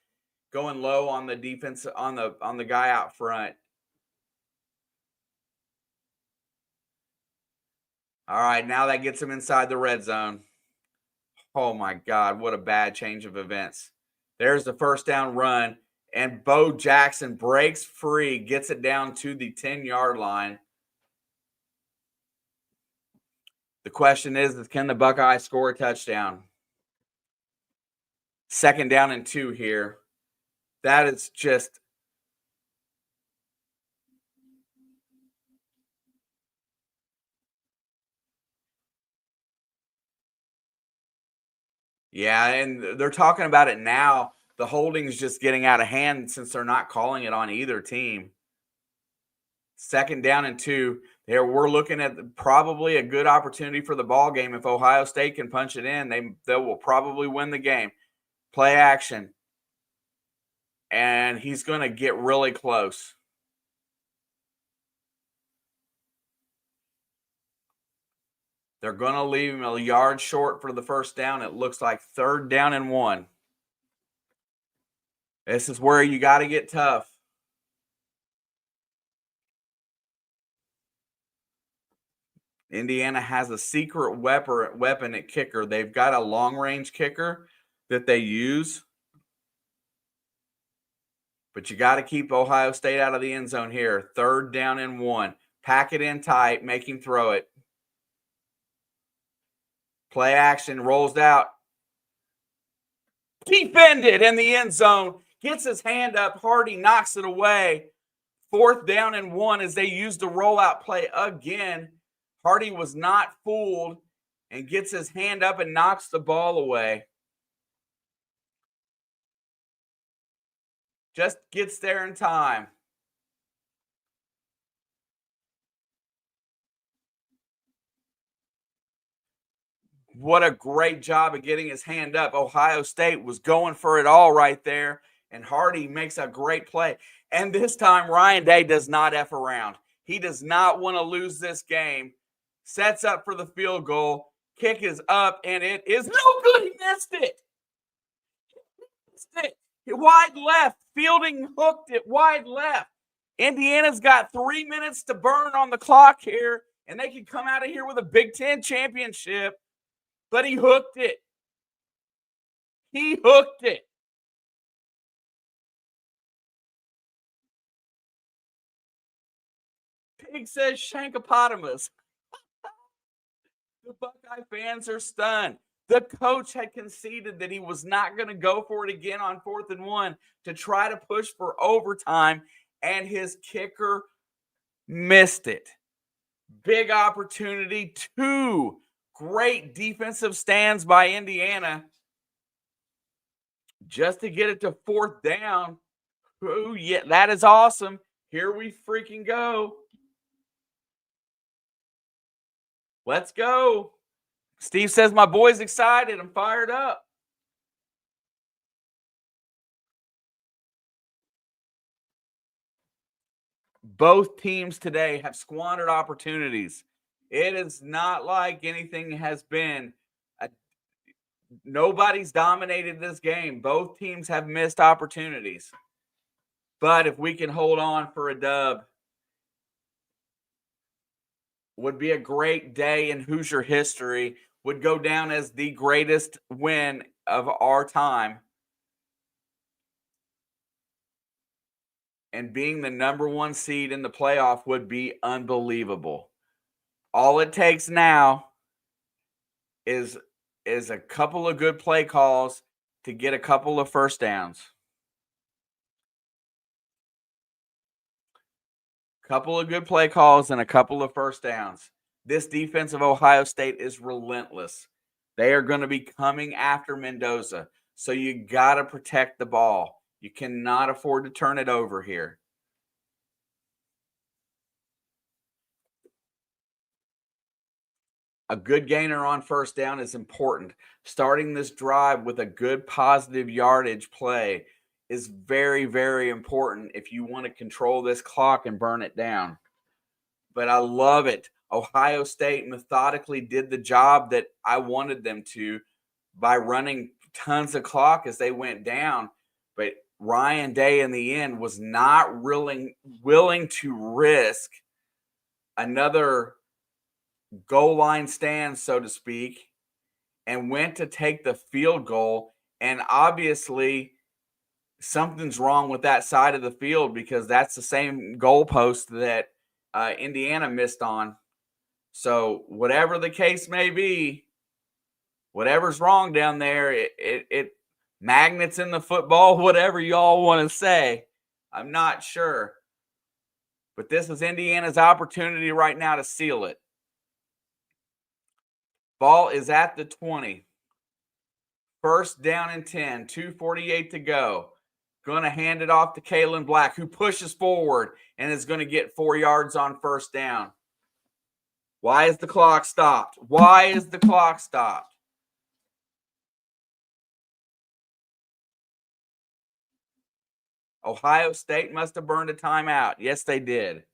going low on the defense on the guy out front. All right, now that gets him inside the red zone. Oh my God, what a bad change of events. There's the first down run, and Bo Jackson breaks free, gets it down to the 10-yard line. The question is, can the Buckeyes score a touchdown? 2nd down and 2 here. That is just yeah, and they're talking about it now. The holding is just getting out of hand since they're not calling it on either team. 2nd down and 2. There, we're looking at probably a good opportunity for the ball game. If Ohio State can punch it in, they will probably win the game. Play action, and he's going to get really close. They're going to leave him a yard short for the first down. It looks like 3rd down and 1. This is where you got to get tough. Indiana has a secret weapon at kicker. They've got a long-range kicker that they use. But you got to keep Ohio State out of the end zone here. 3rd down and 1. Pack it in tight. Make him throw it. Play action. Rolls out. Defended in the end zone. Gets his hand up. Hardy knocks it away. 4th down and 1 as they use the rollout play again. Hardy was not fooled and gets his hand up and knocks the ball away. Just gets there in time. What a great job of getting his hand up. Ohio State was going for it all right there, and Hardy makes a great play. And this time, Ryan Day does not F around. He does not want to lose this game. Sets up for the field goal. Kick is up, and it is no good. He missed it. Wide left. Fielding hooked it wide left. Indiana's got 3 minutes to burn on the clock here, and they can come out of here with a Big Ten championship. But he hooked it. He hooked it. Pig says Shankopotamus. The Buckeye fans are stunned. The coach had conceded that he was not going to go for it again on 4th and 1 to try to push for overtime, and his kicker missed it. Big opportunity. 2 great defensive stands by Indiana just to get it to 4th down. Oh, yeah, that is awesome. Here we freaking go. Let's go. Steve says my boy's excited. I'm fired up. Both teams today have squandered opportunities. It is not like anything has been. Nobody's dominated this game. Both teams have missed opportunities. But if we can hold on for a dub, would be a great day in Hoosier history, would go down as the greatest win of our time. And being the number 1 seed in the playoff would be unbelievable. All it takes now is a couple of good play calls to get a couple of first downs. Couple of good play calls and a couple of first downs. This defense of Ohio State is relentless. They are going to be coming after Mendoza. So you got to protect the ball. You cannot afford to turn it over here. A good gainer on first down is important. Starting this drive with a good positive yardage play is very, very important if you want to control this clock and burn it down. But I love it. Ohio State methodically did the job that I wanted them to by running tons of clock as they went down. But Ryan Day in the end was not willing to risk another goal line stand, so to speak, and went to take the field goal. And obviously something's wrong with that side of the field, because that's the same goalpost that Indiana missed on. So whatever the case may be, whatever's wrong down there, it magnets in the football, whatever y'all want to say, I'm not sure. But this is Indiana's opportunity right now to seal it. Ball is at the 20. First down and 10, 2:48 to go. Going to hand it off to Kalen Black, who pushes forward and is going to get 4 yards on first down. Why is the clock stopped? Why is the clock stopped? Ohio State must have burned a timeout. Yes, they did.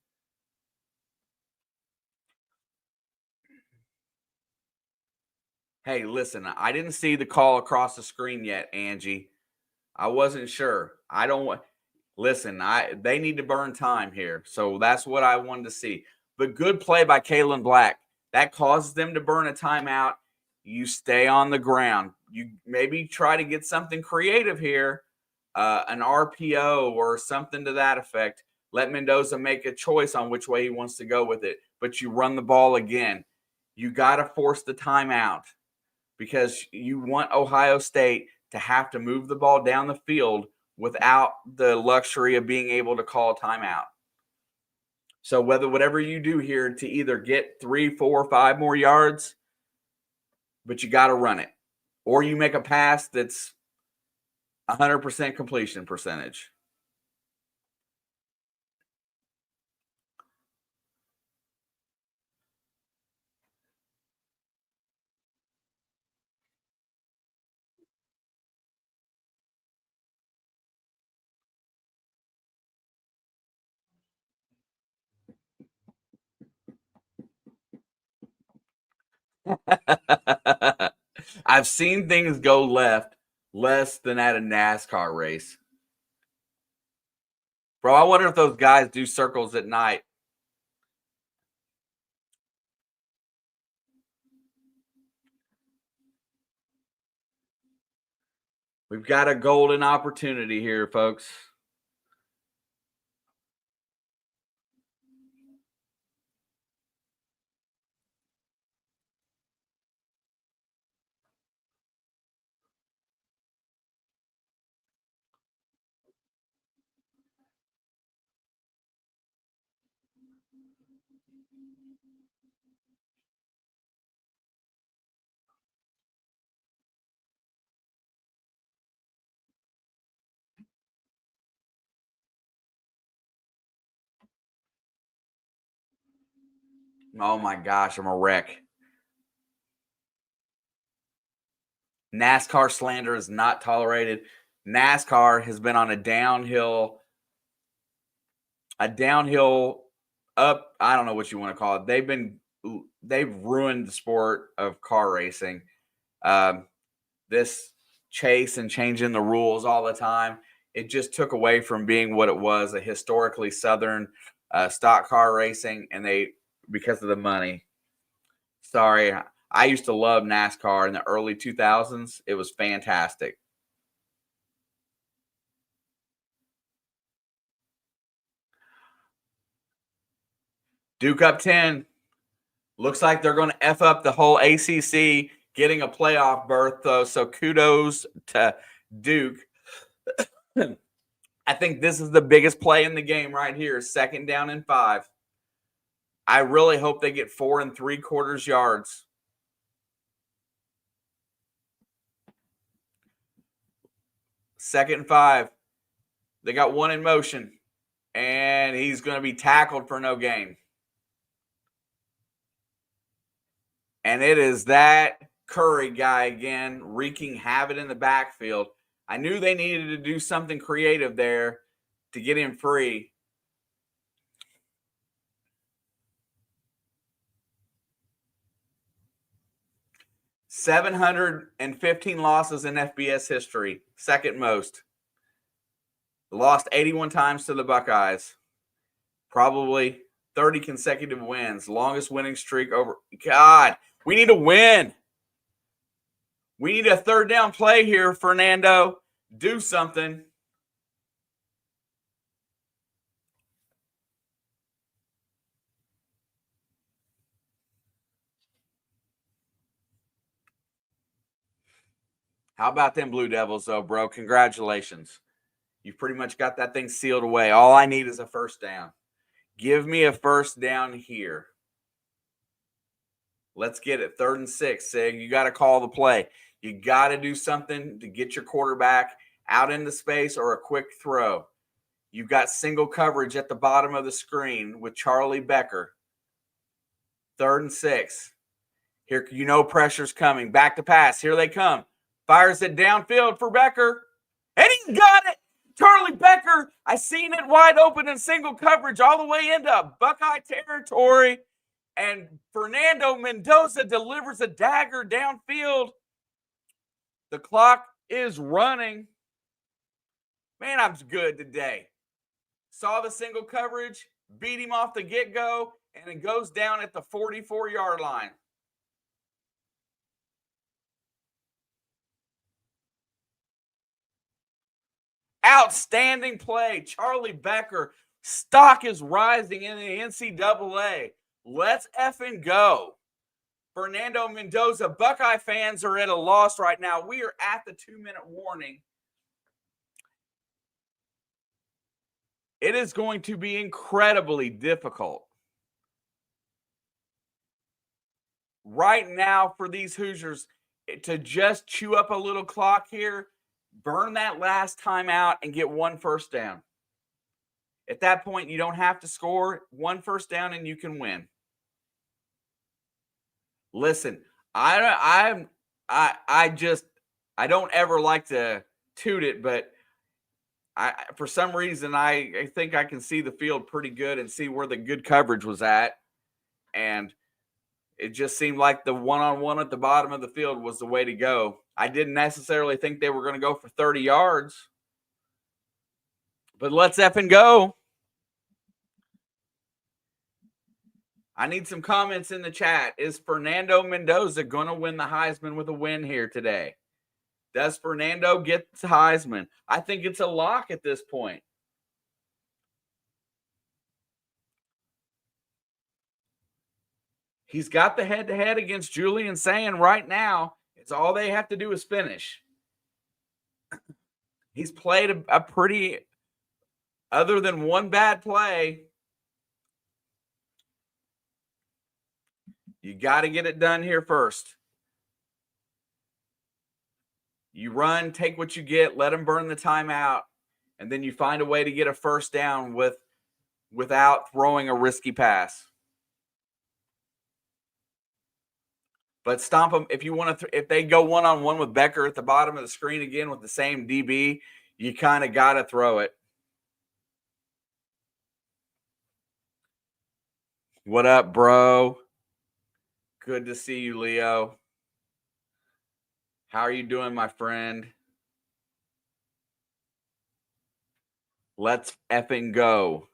Hey, listen, I didn't see the call across the screen yet, Angie. I wasn't sure. I don't want. Listen, they need to burn time here. So that's what I wanted to see. But good play by Kalen Black. That causes them to burn a timeout. You stay on the ground. You maybe try to get something creative here, an RPO or something to that effect. Let Mendoza make a choice on which way he wants to go with it. But you run the ball again. You got to force the timeout, because you want Ohio State to have to move the ball down the field without the luxury of being able to call a timeout. So whatever you do here to either get 3, 4, 5 more yards, but you got to run it, or you make a pass that's 100% completion percentage. I've seen things go left less than at a NASCAR race. Bro, I wonder if those guys do circles at night. We've got a golden opportunity here, folks. Oh my gosh, I'm a wreck. NASCAR slander is not tolerated. NASCAR has been on a downhill up. I don't know what you want to call it. They've ruined the sport of car racing. This chase and changing the rules all the time, it just took away from being what it was, a historically Southern stock car racing, and because of the money. Sorry, I used to love NASCAR in the early 2000s. It was fantastic. Duke up 10. Looks like they're going to F up the whole ACC getting a playoff berth, though. So kudos to Duke. I think this is the biggest play in the game right here. 2nd down and 5. I really hope they get 4 3/4 yards. Second and 5. They got one in motion, and he's going to be tackled for no gain. And it is that Curry guy again, wreaking havoc in the backfield. I knew they needed to do something creative there to get him free. 715 losses in FBS history, second most. Lost 81 times to the Buckeyes. Probably 30 consecutive wins. Longest winning streak over. God, we need to win. We need a third down play here, Fernando. Do something. How about them Blue Devils, though, bro? Congratulations. You've pretty much got that thing sealed away. All I need is a first down. Give me a first down here. Let's get it. 3rd and 6, Sig. You got to call the play. You got to do something to get your quarterback out into space or a quick throw. You've got single coverage at the bottom of the screen with Charlie Becker. 3rd and 6. Here, you know pressure's coming. Back to pass. Here they come. Fires it downfield for Becker. And he's got it. Charlie Becker, I seen it wide open in single coverage all the way into Buckeye territory. And Fernando Mendoza delivers a dagger downfield. The clock is running. Man, I'm good today. Saw the single coverage, beat him off the get-go, and it goes down at the 44-yard line. Outstanding play. Charlie Becker. Stock is rising in the NCAA. Let's effing go. Fernando Mendoza. Buckeye fans are at a loss right now. We are at the 2-minute warning. It is going to be incredibly difficult right now for these Hoosiers to just chew up a little clock here, burn that last time out, and get one first down. At that point, you don't have to score. One first down and you can win. Listen, I don't ever like to toot it, but for some reason I think I can see the field pretty good and see where the good coverage was at, and it just seemed like the one-on-one at the bottom of the field was the way to go. I didn't necessarily think they were going to go for 30 yards, but let's effing go. I need some comments in the chat. Is Fernando Mendoza going to win the Heisman with a win here today? Does Fernando get the Heisman? I think it's a lock at this point. He's got the head-to-head against Julian Saying right now. It's all they have to do is finish. He's played a pretty, other than one bad play, you got to get it done here first. You run, take what you get, let them burn the timeout, and then you find a way to get a first down without throwing a risky pass. But stomp them if you want to. If they go one-on-one with Becker at the bottom of the screen again with the same DB, you kind of got to throw it. What up, bro? Good to see you, Leo. How are you doing, my friend? Let's effing go.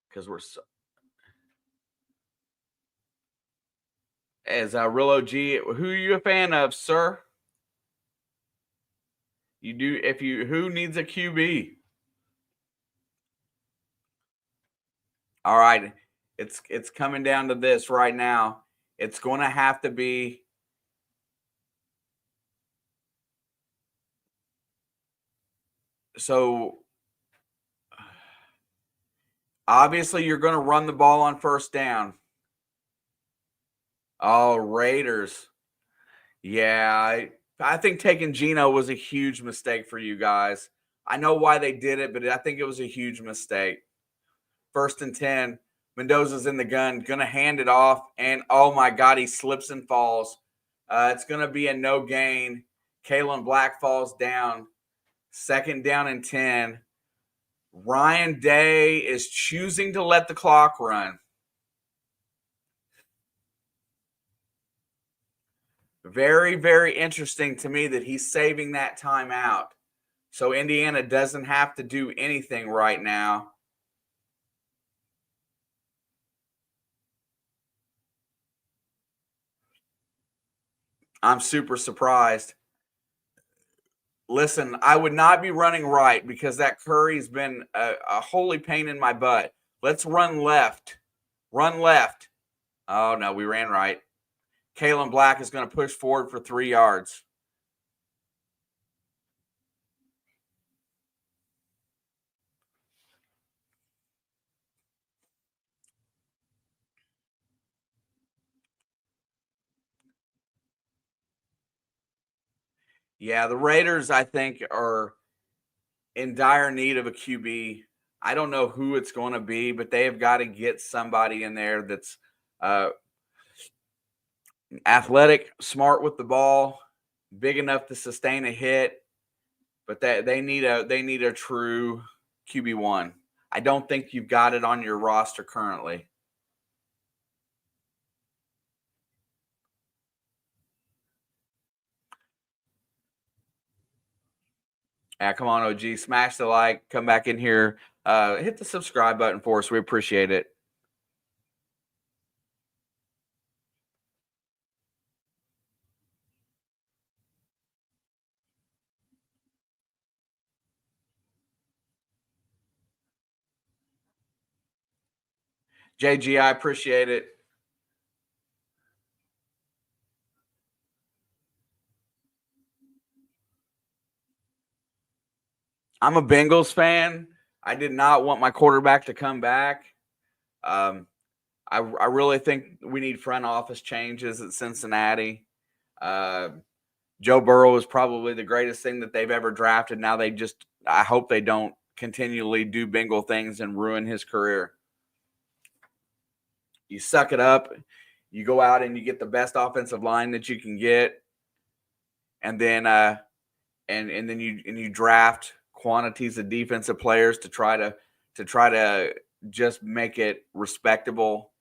Because we're so. As a real OG, who are you a fan of, sir? You do who needs a QB? All right. It's coming down to this right now. It's going to have to be so obviously you're going to run the ball on first down. Oh, Raiders. Yeah, I think taking Geno was a huge mistake for you guys. I know why they did it, but I think it was a huge mistake. 1st and 10. Mendoza's in the gun, going to hand it off, and oh my God, he slips and falls. It's going to be a no gain. Kalen Black falls down. 2nd down and 10. Ryan Day is choosing to let the clock run. Very, very interesting to me that he's saving that timeout. So Indiana doesn't have to do anything right now. I'm super surprised. Listen, I would not be running right because that Curry's been a holy pain in my butt. Let's run left. Run left. Oh, no, we ran right. Kalen Black is going to push forward for 3 yards. Yeah, the Raiders, I think, are in dire need of a QB. I don't know who it's going to be, but they have got to get somebody in there that's athletic, smart with the ball, big enough to sustain a hit. But they need a true QB1. I don't think you've got it on your roster currently. Yeah, come on, OG. Smash the like. Come back in here. Hit the subscribe button for us. We appreciate it. JG, I appreciate it. I'm a Bengals fan. I did not want my quarterback to come back. I really think we need front office changes at Cincinnati. Joe Burrow is probably the greatest thing that they've ever drafted. Now I hope they don't continually do Bengal things and ruin his career. You suck it up. You go out and you get the best offensive line that you can get, and then and then you draft quantities of defensive players to try to just make it respectable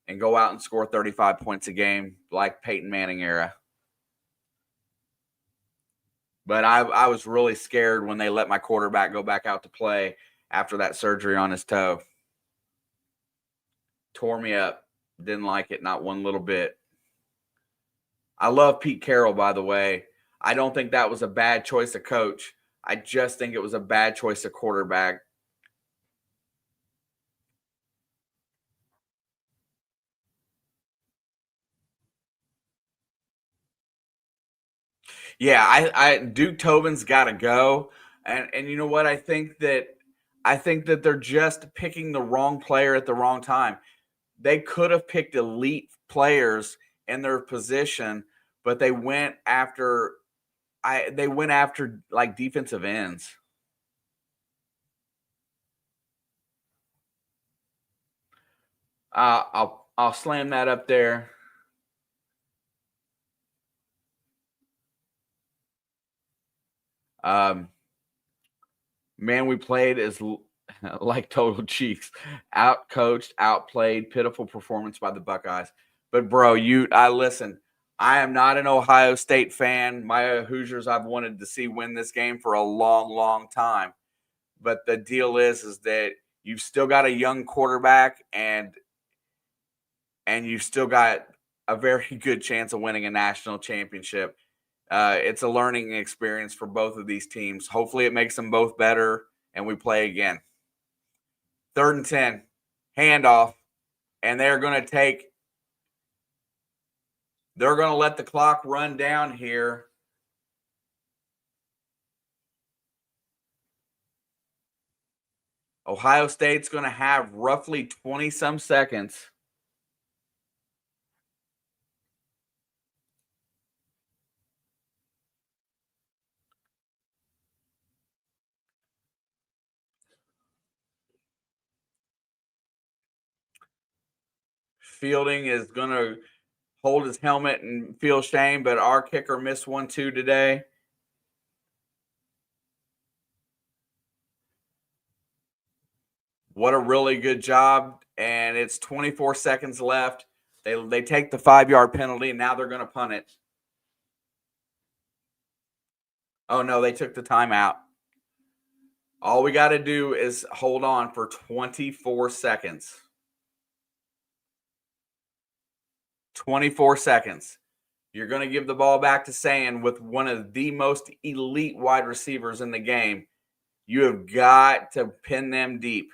and go out and score 35 points a game like Peyton Manning era. But I was really scared when they let my quarterback go back out to play after that surgery on his toe. Tore me up. Didn't like it, not one little bit. I love Pete Carroll, by the way. I don't think that was a bad choice of coach. I just think it was a bad choice of quarterback. Yeah, I Duke Tobin's got to go, and you know what? I think that they're just picking the wrong player at the wrong time. They could have picked elite players in their position, but they went after like defensive ends. I'll slam that up there. Man, we played as like total cheeks, out coached, outplayed, pitiful performance by the Buckeyes. But bro, I listen. I am not an Ohio State fan. My Hoosiers, I've wanted to see win this game for a long, long time. But the deal is that you've still got a young quarterback, and you've still got a very good chance of winning a national championship. It's a learning experience for both of these teams. Hopefully, it makes them both better, and we play again. 3rd and 10, handoff, and they're going to let the clock run down here. Ohio State's going to have roughly 20-some seconds. Fielding is going to hold his helmet and feel shame, but our kicker missed 1-2 today. What a really good job. And it's 24 seconds left. They take the 5-yard penalty, and now they're going to punt it. Oh, no, they took the timeout. All we got to do is hold on for 24 seconds. 24 seconds. You're going to give the ball back to Sand with one of the most elite wide receivers in the game. You have got to pin them deep.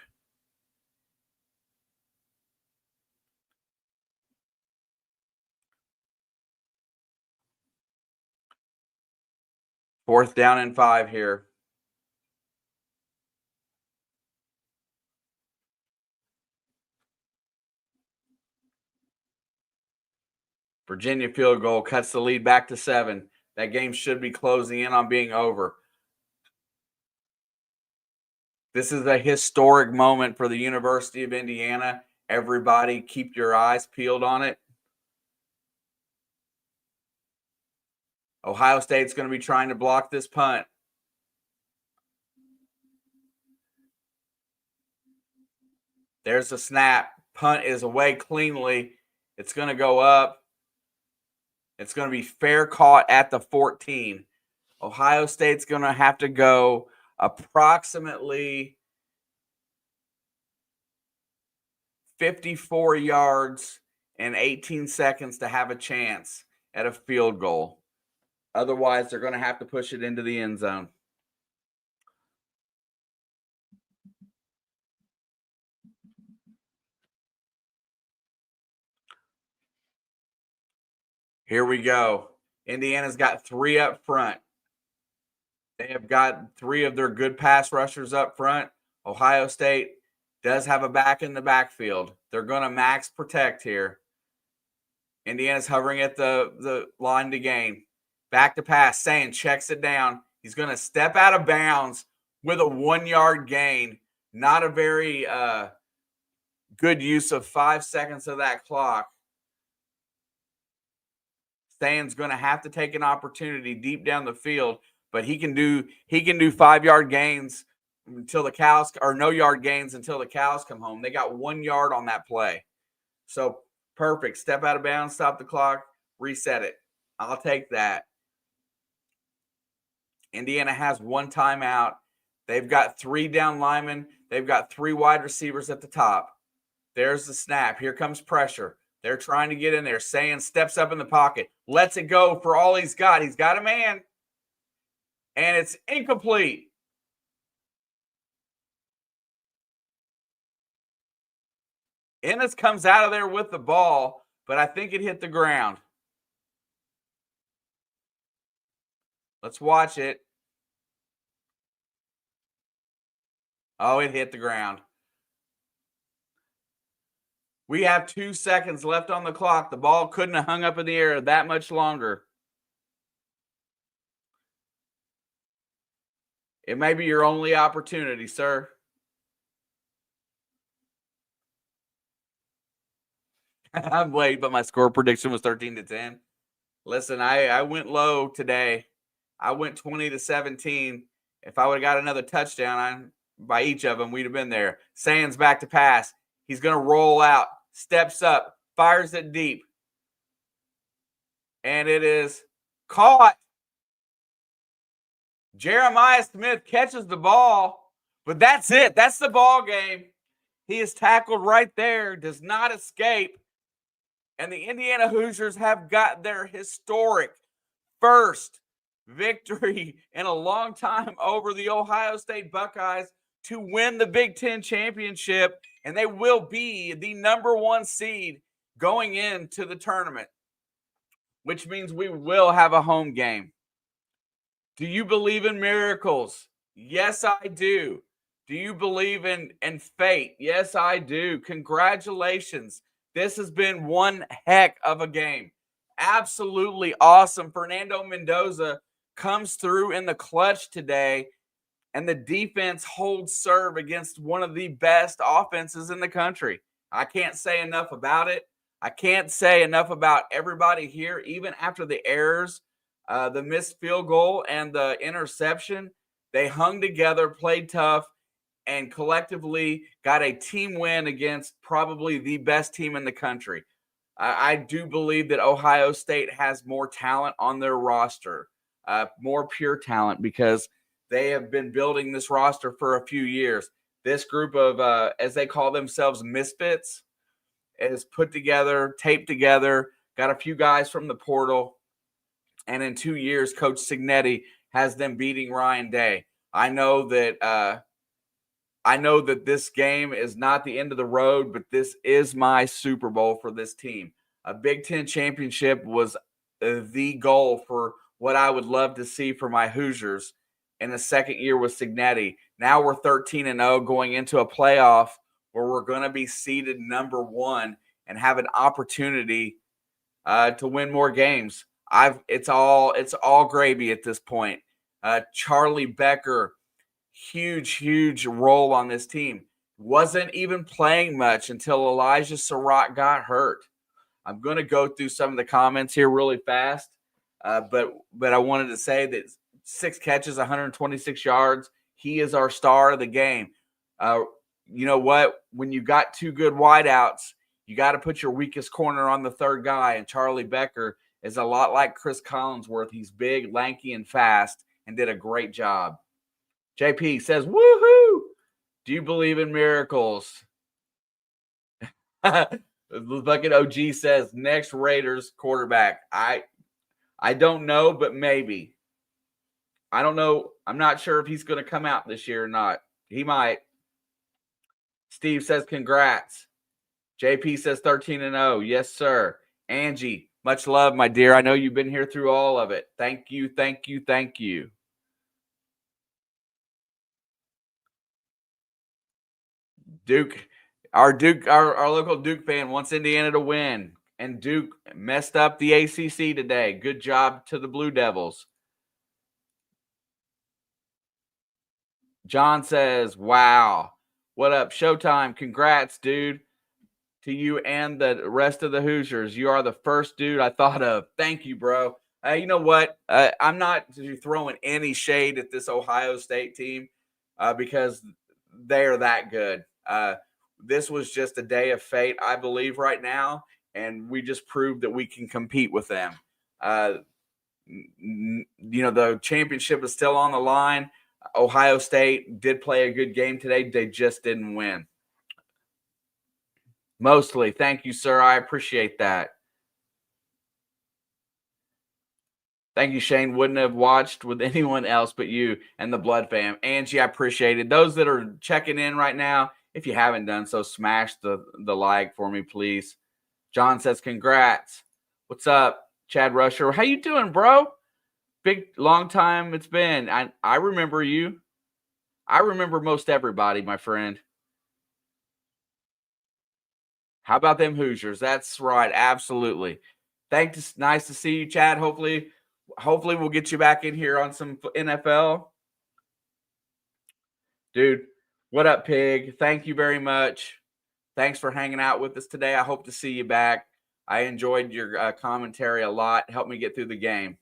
Fourth down and 5 here. Virginia field goal cuts the lead back to 7. That game should be closing in on being over. This is a historic moment for the University of Indiana. Everybody keep your eyes peeled on it. Ohio State's going to be trying to block this punt. There's a snap. Punt is away cleanly. It's going to go up. It's going to be fair caught at the 14. Ohio State's going to have to go approximately 54 yards and 18 seconds to have a chance at a field goal. Otherwise, they're going to have to push it into the end zone. Here we go. Indiana's got 3 up front. They have got 3 of their good pass rushers up front. Ohio State does have a back in the backfield. They're going to max protect here. Indiana's hovering at the line to gain. Back to pass. Sand checks it down. He's going to step out of bounds with a 1-yard gain. Not a very good use of 5 seconds of that clock. Sand's going to have to take an opportunity deep down the field, but he can do 5-yard gains until the cows, or no yard gains until the cows come home. They got 1 yard on that play. So perfect. Step out of bounds, stop the clock, reset it. I'll take that. Indiana has 1 timeout. They've got 3 down linemen. They've got 3 wide receivers at the top. There's the snap. Here comes pressure. They're trying to get in there. Sand steps up in the pocket. Lets it go for all he's got. He's got a man. And it's incomplete. Ennis comes out of there with the ball, but I think it hit the ground. Let's watch it. Oh, it hit the ground. We have 2 seconds left on the clock. The ball couldn't have hung up in the air that much longer. It may be your only opportunity, sir. I'm late, but my score prediction was 13-10. Listen, I went low today. I went 20-17. If I would have got another touchdown by each of them, we'd have been there. Sands back to pass. He's going to roll out, steps up, fires it deep. And it is caught. Jeremiah Smith catches the ball, but that's it. That's the ball game. He is tackled right there, does not escape. And the Indiana Hoosiers have got their historic first victory in a long time over the Ohio State Buckeyes to win the Big Ten championship. And they will be the #1 seed going into the tournament, which means we will have a home game. Do you believe in miracles? Yes, I do. Do you believe in fate? Yes, I do. Congratulations. This has been one heck of a game. Absolutely awesome. Fernando Mendoza comes through in the clutch today, and the defense holds serve against one of the best offenses in the country. I can't say enough about it. I can't say enough about everybody here, even after the errors, the missed field goal and the interception. They hung together, played tough, and collectively got a team win against probably the best team in the country. I do believe that Ohio State has more talent on their roster, more pure talent, because they have been building this roster for a few years. This group of, as they call themselves, misfits, is put together, taped together, got a few guys from the portal, and in 2 years, Coach Signetti has them beating Ryan Day. I know that this game is not the end of the road, but this is my Super Bowl for this team. A Big Ten championship was the goal for what I would love to see for my Hoosiers in the second year with Signetti. Now we're 13-0 going into a playoff where we're going to be seeded number 1 and have an opportunity to win more games. It's all gravy at this point. Charlie Becker, huge role on this team. Wasn't even playing much until Elijah Surratt got hurt. I'm going to go through some of the comments here really fast, but I wanted to say that 6 catches, 126 yards. He is our star of the game. You know what? When you got 2 good wideouts, you got to put your weakest corner on the third guy, and Charlie Becker is a lot like Chris Collinsworth. He's big, lanky, and fast, and did a great job. JP says, woohoo! Do you believe in miracles? The Bucket OG says, next Raiders quarterback. I don't know, but maybe. I don't know. I'm not sure if he's going to come out this year or not. He might. Steve says, congrats. JP says 13-0. Yes, sir. Angie, much love, my dear. I know you've been here through all of it. Thank you. Duke, our local Duke fan wants Indiana to win, and Duke messed up the ACC today. Good job to the Blue Devils. John says, wow. What up, Showtime? Congrats, dude, to you and the rest of the Hoosiers. You are the first dude I thought of. Thank you, bro. You know what? I'm not throwing any shade at this Ohio State team because they are that good. This was just a day of fate, I believe, right now, and we just proved that we can compete with them. The championship is still on the line. Ohio State did play a good game today. They just didn't win. Mostly. Thank you, sir. I appreciate that. Thank you, Shane. Wouldn't have watched with anyone else but you and the Blood fam. Angie, I appreciate it. Those that are checking in right now, if you haven't done so, smash the like for me, please. John says, congrats. What's up, Chad Rusher? How you doing, bro? Big, long time it's been. I remember you. I remember most everybody, my friend. How about them Hoosiers? That's right. Absolutely. Thanks. Nice to see you, Chad. Hopefully we'll get you back in here on some NFL. Dude, what up, Pig? Thank you very much. Thanks for hanging out with us today. I hope to see you back. I enjoyed your commentary a lot. Helped me get through the game.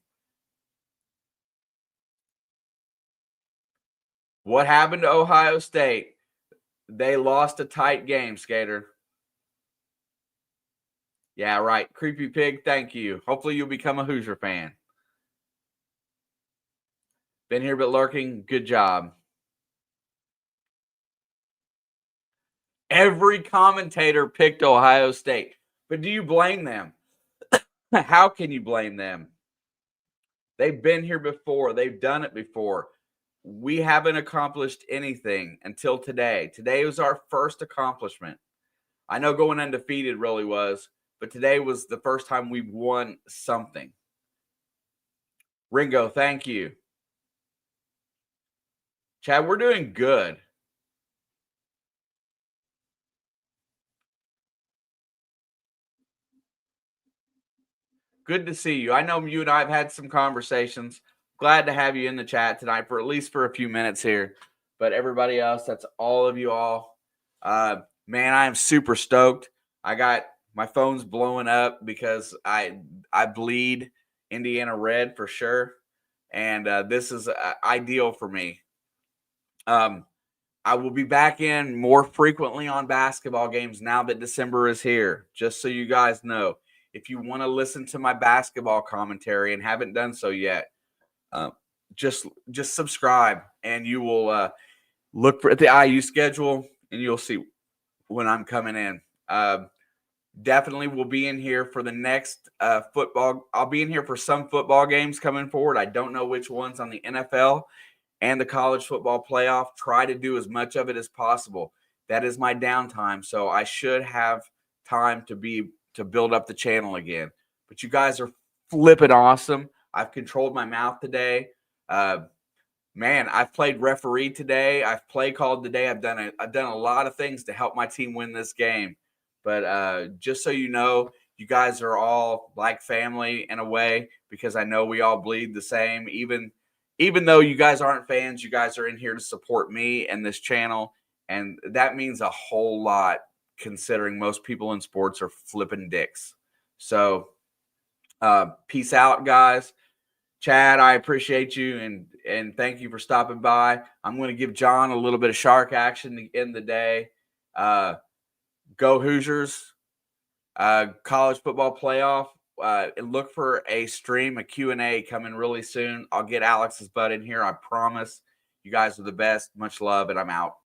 What happened to Ohio State? They lost a tight game, Skater. Yeah, right. Creepy Pig, thank you. Hopefully you'll become a Hoosier fan. Been here but lurking. Good job. Every commentator picked Ohio State. But do you blame them? How can you blame them? They've been here before. They've done it before. We haven't accomplished anything until today. Today was our first accomplishment. I know going undefeated really was, but today was the first time we've won something. Ringo, thank you. Chad, we're doing good. Good to see you. I know you and I have had some conversations. Glad to have you in the chat tonight for at least for a few minutes here. But everybody else, that's all of you all. Man, I am super stoked. I got My phone's blowing up because I bleed Indiana red for sure, and this is ideal for me. I will be back in more frequently on basketball games now that December is here. Just so you guys know, if you want to listen to my basketball commentary and haven't done so yet, just subscribe, and you will look for the IU schedule, and you'll see when I'm coming in. Definitely will be in here for the next football. I'll be in here for some football games coming forward. I don't know which ones on the NFL and the college football playoff. Try to do as much of it as possible. That is my downtime, so I should have time to build up the channel again. But you guys are flipping awesome. I've controlled my mouth today. Man, I've played referee today. I've play called today. I've done a lot of things to help my team win this game. But just so you know, you guys are all like family in a way, because I know we all bleed the same. Even though you guys aren't fans, you guys are in here to support me and this channel, and that means a whole lot, considering most people in sports are flipping dicks. So peace out, guys. Chad, I appreciate you, and thank you for stopping by. I'm going to give John a little bit of shark action to end the day. Go Hoosiers. College football playoff. And look for a stream, a Q&A coming really soon. I'll get Alex's butt in here, I promise. You guys are the best. Much love, and I'm out.